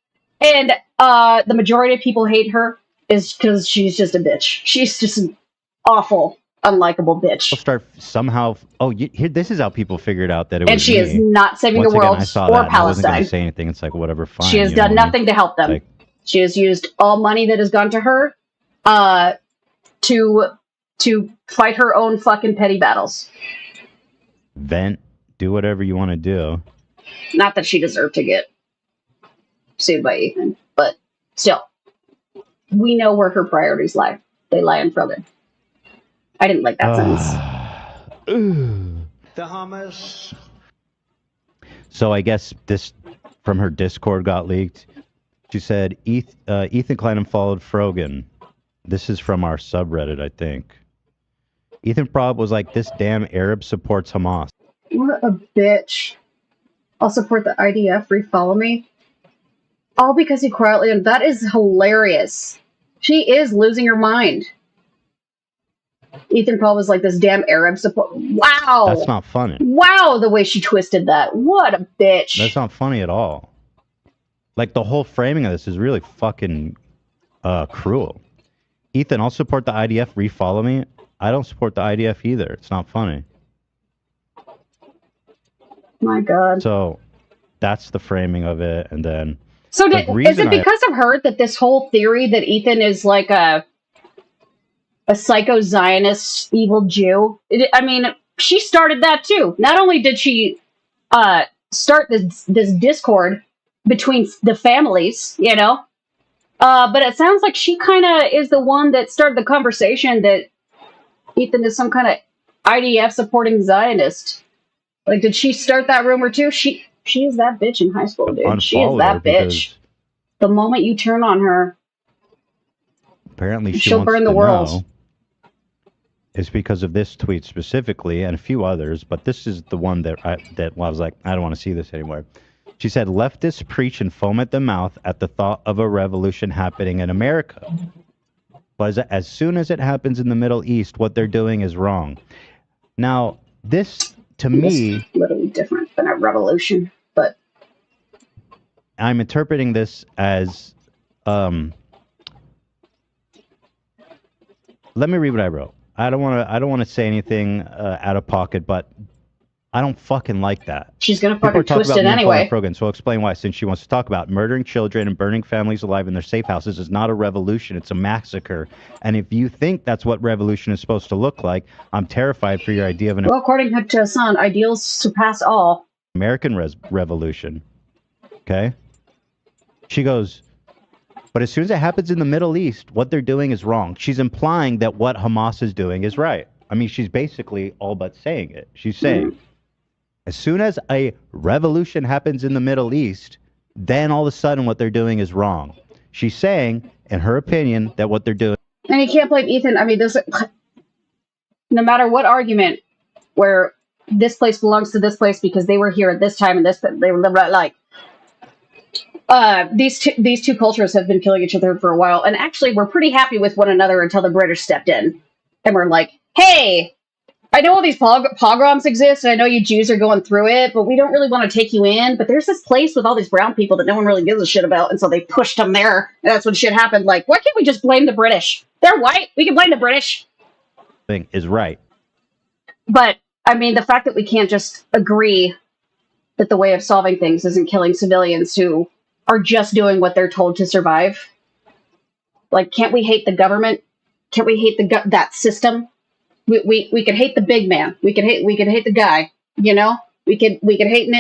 And the majority of people hate her is because she's just a bitch. She's just an awful, unlikable bitch. We'll start somehow. Oh, here. This is how people figured out that it was. And she me. is not saving Once the again, world I saw or that, and I wasn't Palestine. going to say anything. It's like whatever. Fine. She has you know done what I mean? nothing to help them. Like, She has used all money that has gone to her to fight her own fucking petty battles. vent. Do whatever you want to do. Not that she deserved to get sued by Ethan, but still, we know where her priorities lie. They lie in front of her. I didn't like that sentence. The hummus. So I guess this from her Discord got leaked. She said Ethan Klein followed Frogan. This is from our subreddit, I think. Ethan Prob was like, "This damn Arab supports Hamas." What a bitch. I'll support the IDF, refollow me. All because he quietly, and that is hilarious. She is losing her mind. Ethan Paul was like, this damn Arab support. Wow. That's not funny. Wow, the way she twisted that. What a bitch. That's not funny at all. Like, the whole framing of this is really fucking cruel. Ethan, I'll support the IDF, refollow me. I don't support the IDF either. It's not funny. My God. So that's the framing of it, and then So the is it reason because of her that this whole theory that Ethan is like a psycho-Zionist evil Jew? I mean, she started that too. Not only did she start this discord between the families, you know, but it sounds like she kind of is the one that started the conversation that Ethan is some kind of IDF supporting Zionist. Like, did she start that rumor too? She is that bitch in high school, dude. She is unfollow that her bitch. The moment you turn on her, apparently she she'll wants burn the to world. know is because of this tweet specifically and a few others, but this is the one that I was like, I don't want to see this anymore. She said, leftists preach and foam at the mouth at the thought of a revolution happening in America. But as soon as it happens in the Middle East, what they're doing is wrong. Now, this, to me, It's literally different than a revolution, but I'm interpreting this as, let me read what I wrote. I don't want to say anything out of pocket, but I don't fucking like that. she's gonna People are fucking talking twist about it me and anyway. Frogan, so I'll explain why. Since she wants to talk about murdering children and burning families alive in their safe houses is not a revolution, it's a massacre. And if you think that's what revolution is supposed to look like, I'm terrified for your idea of an Well, according to Hasan, ideals surpass all. American Revolution. Okay? She goes, but as soon as it happens in the Middle East, what they're doing is wrong. She's implying that what Hamas is doing is right. I mean, she's basically all but saying it. She's saying, as soon as a revolution happens in the Middle East, then all of a sudden what they're doing is wrong. She's saying, in her opinion, that what they're doing. And you can't blame Ethan. I mean, no matter what argument where this place belongs to this place because they were here at this time and this, they were like, these two cultures have been killing each other for a while, and actually we're pretty happy with one another until the British stepped in, and we're like, hey, I know all these pogroms exist, and I know you Jews are going through it, but we don't really want to take you in. But there's this place with all these brown people that no one really gives a shit about, and so they pushed them there, and that's when shit happened. Like, why can't we just blame the British? They're white. We can blame the British. Thing is right. But I mean, the fact that we can't just agree that the way of solving things isn't killing civilians who are just doing what they're told to survive. Like, can't we hate the government? Can't we hate that system? We could hate the big man. We could hate the guy. You know, we could hate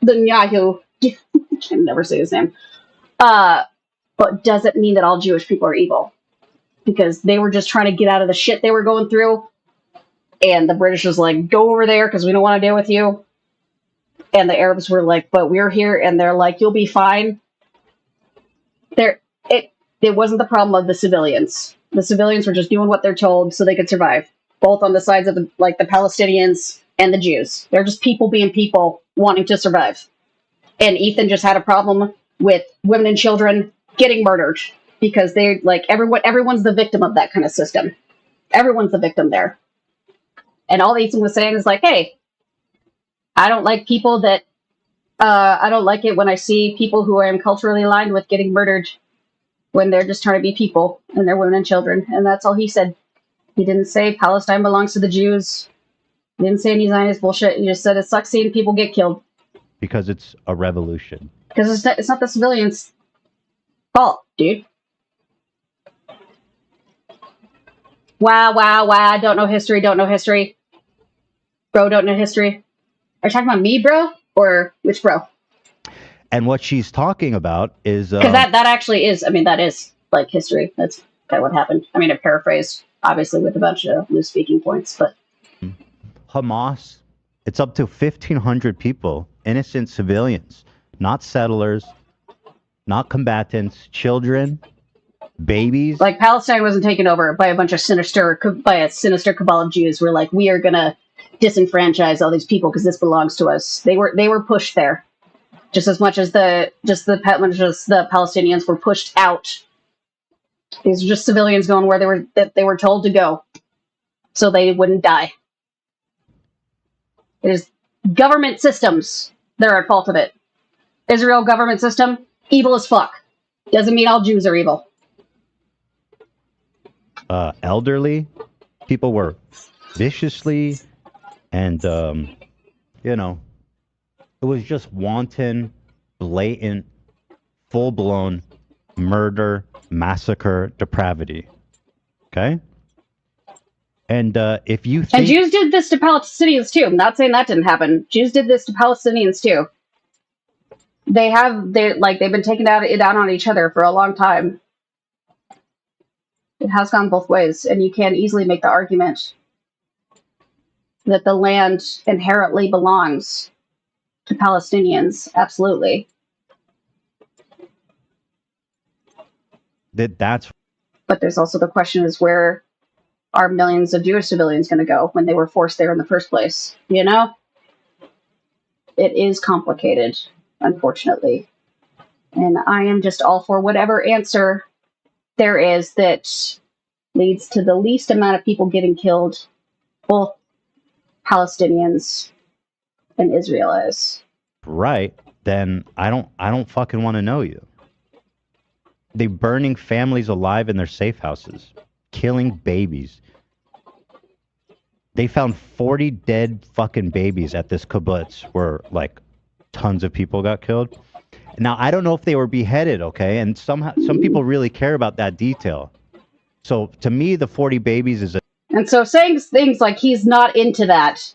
Netanyahu. I can never say his name. But doesn't mean that all Jewish people are evil, because they were just trying to get out of the shit they were going through, and the British was like, go over there because we don't want to deal with you. And the Arabs were like, but we're here, and they're like, you'll be fine. It wasn't the problem of the civilians. The civilians were just doing what they're told so they could survive, both on the sides of the Palestinians and the Jews. They're just people being people wanting to survive. And Ethan just had a problem with women and children getting murdered because they like everyone's the victim of that kind of system. Everyone's the victim there. And all Ethan was saying is like, hey, I don't like people that I don't like it when I see people who I am culturally aligned with getting murdered when they're just trying to be people and they're women and children. And that's all he said. He didn't say Palestine belongs to the Jews. He didn't say any Zionist bullshit. He just said it sucks seeing people get killed. Because it's a revolution. Because it's not the civilians' fault, dude. Wow. Don't know history. Bro, don't know history. Are you talking about me, bro? Or which bro? And what she's talking about is... Because that actually is, I mean, that is, like, history. That's kind of what happened. I mean, I paraphrased, obviously, with a bunch of loose speaking points, but... Hamas, it's up to 1,500 people, innocent civilians, not settlers, not combatants, children, babies. Like, Palestine wasn't taken over by a sinister cabal of Jews. We're like, we are going to disenfranchise all these people because this belongs to us. They were pushed there. Just as much as the Palestinians were pushed out. These are just civilians going where they were told to go, so they wouldn't die. It is government systems that are at fault of it. Israel government system, evil as fuck. Doesn't mean all Jews are evil. Elderly people were viciously and it was just wanton, blatant, full-blown murder, massacre, depravity. Okay? And if you think... And Jews did this to Palestinians too. I'm not saying that didn't happen. Jews did this to Palestinians too. They've been taking it out on each other for a long time. It has gone both ways, and you can easily make the argument that the land inherently belongs to Palestinians. Absolutely. That's. But there's also the question is, where are millions of Jewish civilians going to go when they were forced there in the first place? You know? It is complicated, unfortunately. And I am just all for whatever answer there is that leads to the least amount of people getting killed, both Palestinians and Israelis. Right, then I don't fucking want to know you. They burning families alive in their safe houses, killing babies. They found 40 dead fucking babies at this kibbutz where like tons of people got killed. Now I don't know if they were beheaded, okay? And some people really care about that detail. So to me, the 40 babies is a... And so saying things like he's not into that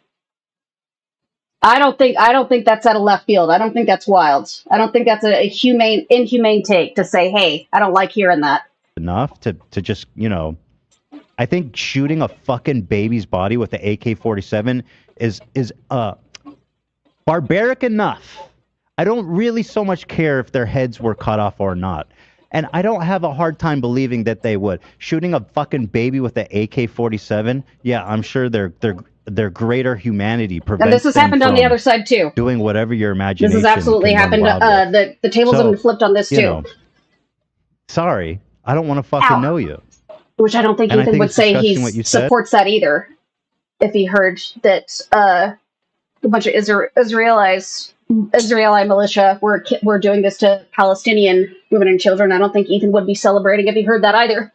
I don't think that's out of left field. I don't think that's wild. I don't think that's a inhumane take to say, hey, I don't like hearing that. Enough to just, you know, I think shooting a fucking baby's body with the AK-47 is barbaric enough. I don't really so much care if their heads were cut off or not. And I don't have a hard time believing that they would. Shooting a fucking baby with an AK-47, yeah, I'm sure their greater humanity prevents And this has them happened on the from other side too. doing whatever your imagination. This has absolutely can run happened. wild with. The tables have been flipped on this you too. know, sorry, I don't want to fucking Ow. know you. Which I don't think And I Ethan think would it's say disgusting he what you said. supports that either. If he heard that a bunch of Israeli militia were doing this to Palestinian women and children, I don't think Ethan would be celebrating if he heard that either.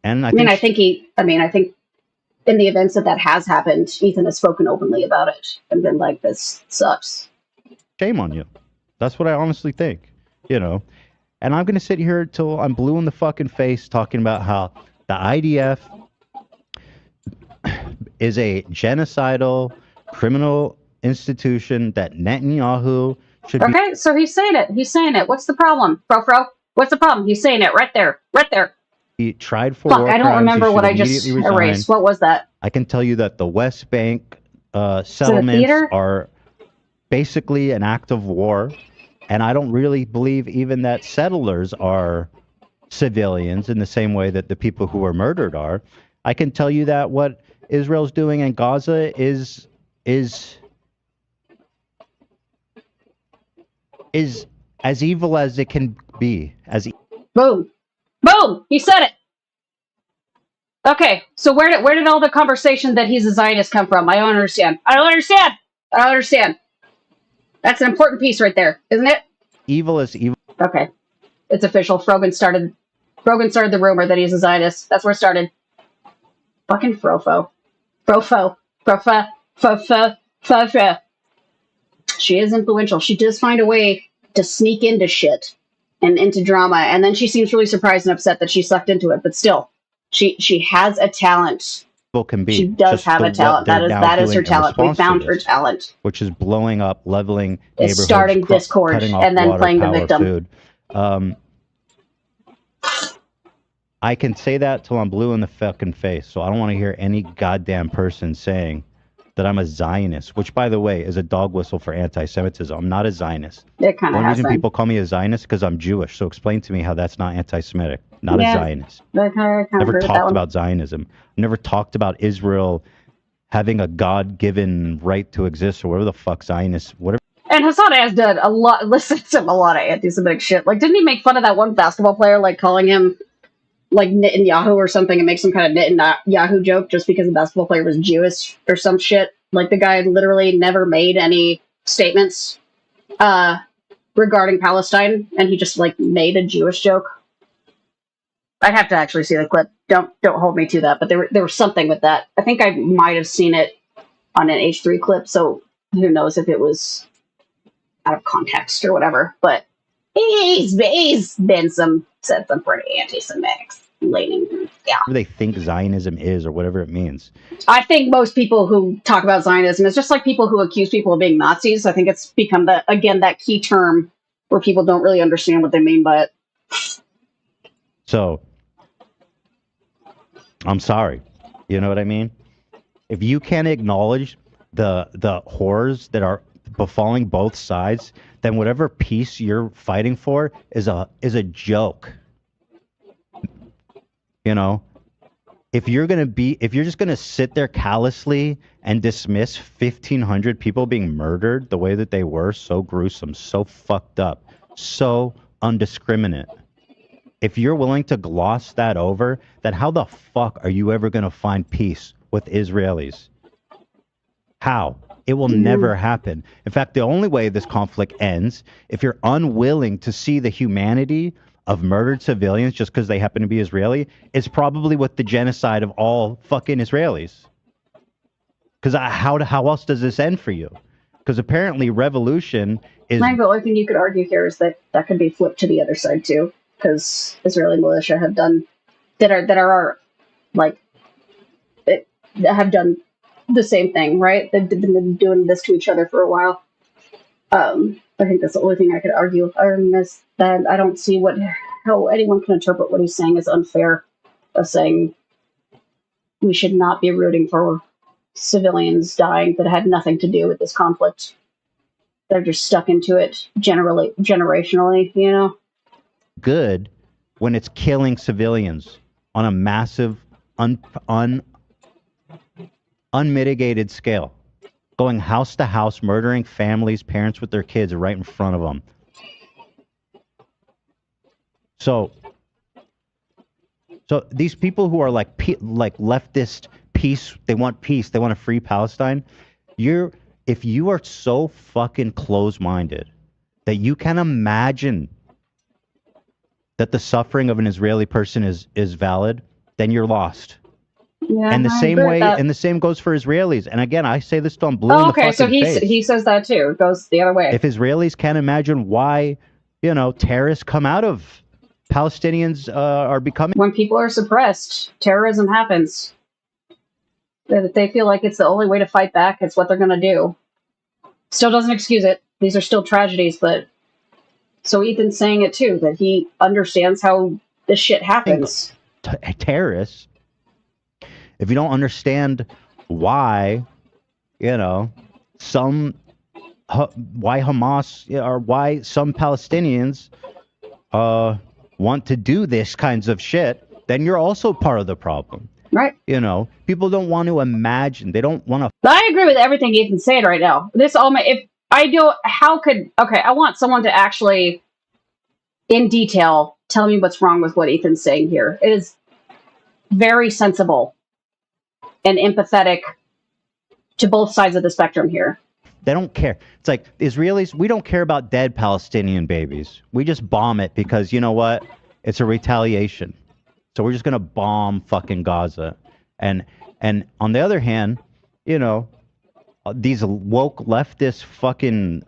And I think in the events that has happened, Ethan has spoken openly about it and been like, "This sucks." Shame on you. That's what I honestly think. You know, and I'm gonna sit here till I'm blue in the fucking face talking about how the IDF is a genocidal criminal institution that Netanyahu should be. Okay, so he's saying it. He's saying it. What's the problem, Fro? What's the problem? He's saying it right there. Right there. He tried for Fuck, war I don't crimes. remember He what should I just immediately resign. erased. What was that? I can tell you that the West Bank settlements theater? are basically an act of war, and I don't really believe even that settlers are civilians in the same way that the people who were murdered are. I can tell you that what Israel's doing in Gaza is as evil as it can be. Boom. Boom! He said it! Okay, so where did all the conversation that he's a Zionist come from? I don't understand. I don't understand. That's an important piece right there, isn't it? Evil is evil. Okay. It's official. Frogan started the rumor that he's a Zionist. That's where it started. Fucking Frofo. Fofo. She is influential. She does find a way to sneak into shit and into drama, and then she seems really surprised and upset that she sucked into it, but still, she has a talent. Can be. She does Just have for a talent. what they're That now is her doing in talent. We response to found her this, talent. which is blowing up, leveling It's neighborhoods, starting discord cutting off and then water, playing the power, victim. food. I can say that till I'm blue in the fucking face, so I don't want to hear any goddamn person saying that I'm a Zionist, which, by the way, is a dog whistle for anti-Semitism. I'm not a Zionist. It kind of One has reason been. people call me a Zionist because I'm Jewish. So explain to me how that's not anti-Semitic. Not Yeah, a Zionist. I kind of Never agree with that talked one. about Zionism. Never talked about Israel having a God-given right to exist or whatever the fuck Zionists, whatever. And Hasan has done a lot. Listen to a lot of anti-Semitic shit. Like, didn't he make fun of that one basketball player, like calling him like Netanyahu or something, and make some kind of Netanyahu joke just because the basketball player was Jewish or some shit? Like, the guy literally never made any statements regarding Palestine, and he just like made a Jewish joke. I'd have to actually see the clip. Don't hold me to that, but there was something with that. I think I might have seen it on an H3 clip, so who knows if it was out of context or whatever. But he's been said some pretty anti-Semitic leaning. Yeah, Whatever they think Zionism is or whatever it means. I think most people who talk about Zionism is just like people who accuse people of being Nazis. I think it's become that key term where people don't really understand what they mean by it. So, I'm sorry. You know what I mean? If you can't acknowledge the horrors that are befalling both sides, then whatever peace you're fighting for is a joke. You know, if you're just gonna sit there callously and dismiss 1,500 people being murdered the way that they were, so gruesome, so fucked up, so undiscriminate. If you're willing to gloss that over, then how the fuck are you ever gonna find peace with Israelis? How? It will never happen. In fact, the only way this conflict ends, if you're unwilling to see the humanity of murdered civilians just because they happen to be Israeli, is probably with the genocide of all fucking Israelis. Because how else does this end for you? Because apparently revolution is... I think the only thing you could argue here is that could be flipped to the other side too, because Israeli militia have done that are like have done the same thing, right? They've been doing this to each other for a while. I think that's the only thing I could argue. That I don't see how anyone can interpret what he's saying as unfair, of saying we should not be rooting for civilians dying that had nothing to do with this conflict. They're just stuck into it generationally, you know? Good when it's killing civilians on a massive, unmitigated scale. Going house to house, murdering families, parents with their kids right in front of them. So these people who are like leftist peace, they want peace, they want a free Palestine. If you are so fucking close-minded that you can imagine that the suffering of an Israeli person is valid, then you're lost. Yeah, And the I same agree with way, that. and the same goes for Israelis. And again, I say this till I'm blue Oh, in the okay, so fucking face. he says that too. It goes the other way. If Israelis can't imagine why, terrorists come out of Palestinians are becoming. When people are suppressed, terrorism happens. They feel like it's the only way to fight back. It's what they're going to do. Still doesn't excuse it. These are still tragedies, but so Ethan's saying it too, that he understands how this shit happens. Terrorists, if you don't understand why, why Hamas or why some Palestinians want to do this kinds of shit, then you're also part of the problem. Right. People don't want to imagine. They don't want to. I agree with everything Ethan's saying right now. I want someone to actually, in detail, tell me what's wrong with what Ethan's saying here. It is very sensible and empathetic to both sides of the spectrum here. They don't care. It's like Israelis, we don't care about dead Palestinian babies. We just bomb it because, you know what? It's a retaliation. So we're just going to bomb fucking Gaza. And on the other hand, these woke leftist fucking,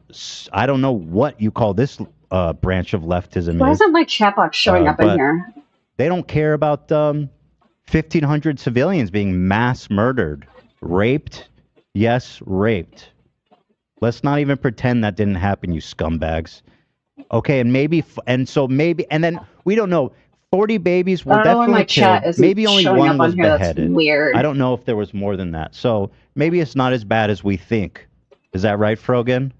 I don't know what you call this branch of leftism. Why isn't my chat box showing up in but here? They don't care about 1,500 civilians being mass murdered, raped. Yes, raped. Let's not even pretend that didn't happen, you scumbags. Okay, and then we don't know. 40 babies were definitely killed. Maybe only one was beheaded. Weird. I don't know if there was more than that. So maybe it's not as bad as we think. Is that right, Frogan?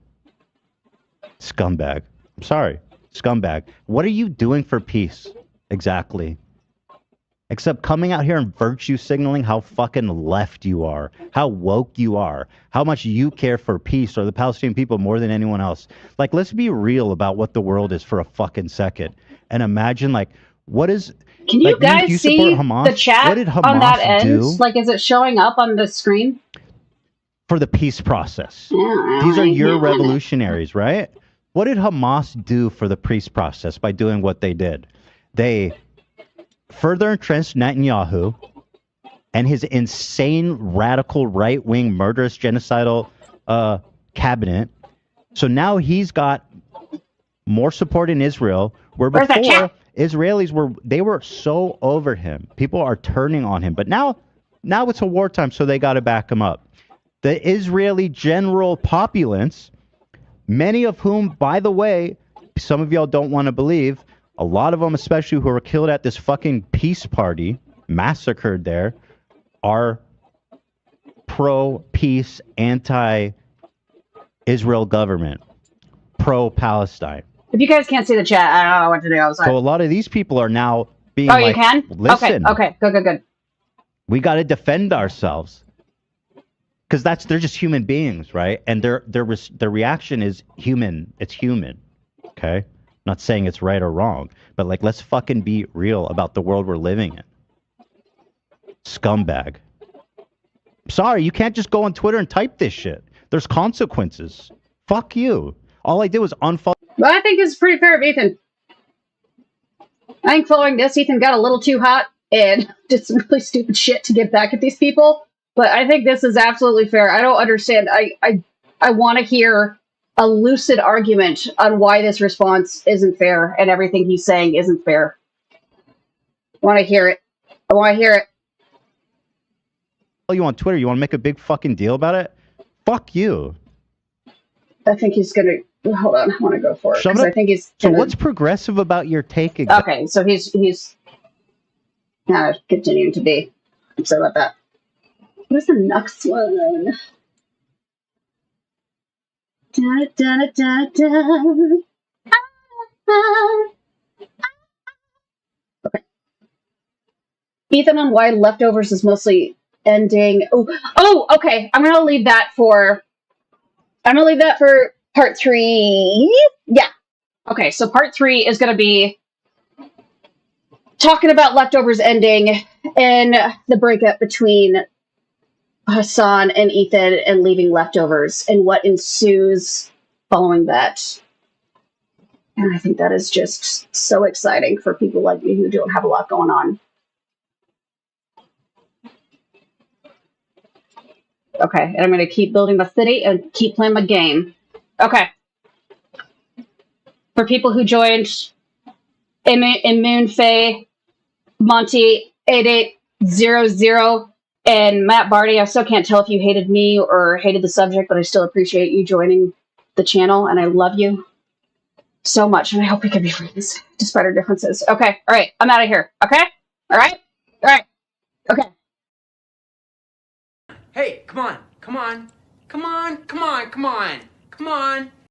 Scumbag. I'm sorry. Scumbag. What are you doing for peace? Exactly. Except coming out here and virtue signaling how fucking left you are, how woke you are, how much you care for peace or the Palestinian people more than anyone else. Like, let's be real about what the world is for a fucking second. And imagine, can you guys you see Hamas? the chat What did Hamas on that end? do Like, is it showing up on the screen? for the peace process? Yeah, These are your revolutionaries, right? What did Hamas do for the peace process by doing what they did? They further entrenched Netanyahu and his insane, radical, right-wing, murderous, genocidal cabinet. So now he's got more support in Israel, where before Israelis were so over him. People are turning on him. But now it's a wartime, so they got to back him up. The Israeli general populace, many of whom, by the way, some of y'all don't want to believe, a lot of them, especially who were killed at this fucking peace party, massacred there, are pro-peace, anti-Israel government, pro-Palestine. If you guys can't see the chat, I don't know what to do. I'm sorry. So a lot of these people are now being Oh, you can? listen, Okay. Good. we got to defend ourselves. Because they're just human beings, right? And their reaction is human. It's human, okay? I'm not saying it's right or wrong, but let's fucking be real about the world we're living in. Scumbag. Sorry, you can't just go on Twitter and type this shit. There's consequences. Fuck you. All I did was unfollow. Well, I think this is pretty fair of Ethan. I think following this, Ethan got a little too hot and did some really stupid shit to get back at these people. But I think this is absolutely fair. I don't understand. I want to hear a lucid argument on why this response isn't fair and everything he's saying isn't fair. I want to hear it. you on Twitter. You want to make a big fucking deal about it? Fuck you. I think he's gonna. Hold on, I want to go for it. Shut 'Cause up. I think he's. So Gonna, what's progressive about your take? Okay, so he's continuing to be. I'm sorry about that. What is the next one? Da, da, da, da. Okay. Ethan on why leftovers is mostly ending. Oh, okay. I'm gonna leave that for part 3. Yeah. Okay, so part 3 is gonna be talking about leftovers ending and the breakup between Hasan and Ethan and leaving leftovers and what ensues following that. And I think that is just so exciting for people like me who don't have a lot going on. Okay, and I'm going to keep building my city and keep playing my game. Okay. For people who joined, Immune Faye, Monty 8800, and Matt Barty, I still can't tell if you hated me or hated the subject, but I still appreciate you joining the channel, and I love you so much, and I hope we can be friends, despite our differences. Okay, all right, I'm out of here, okay? All right? All right, okay. Hey, come on, come on, come on, come on, come on, come on.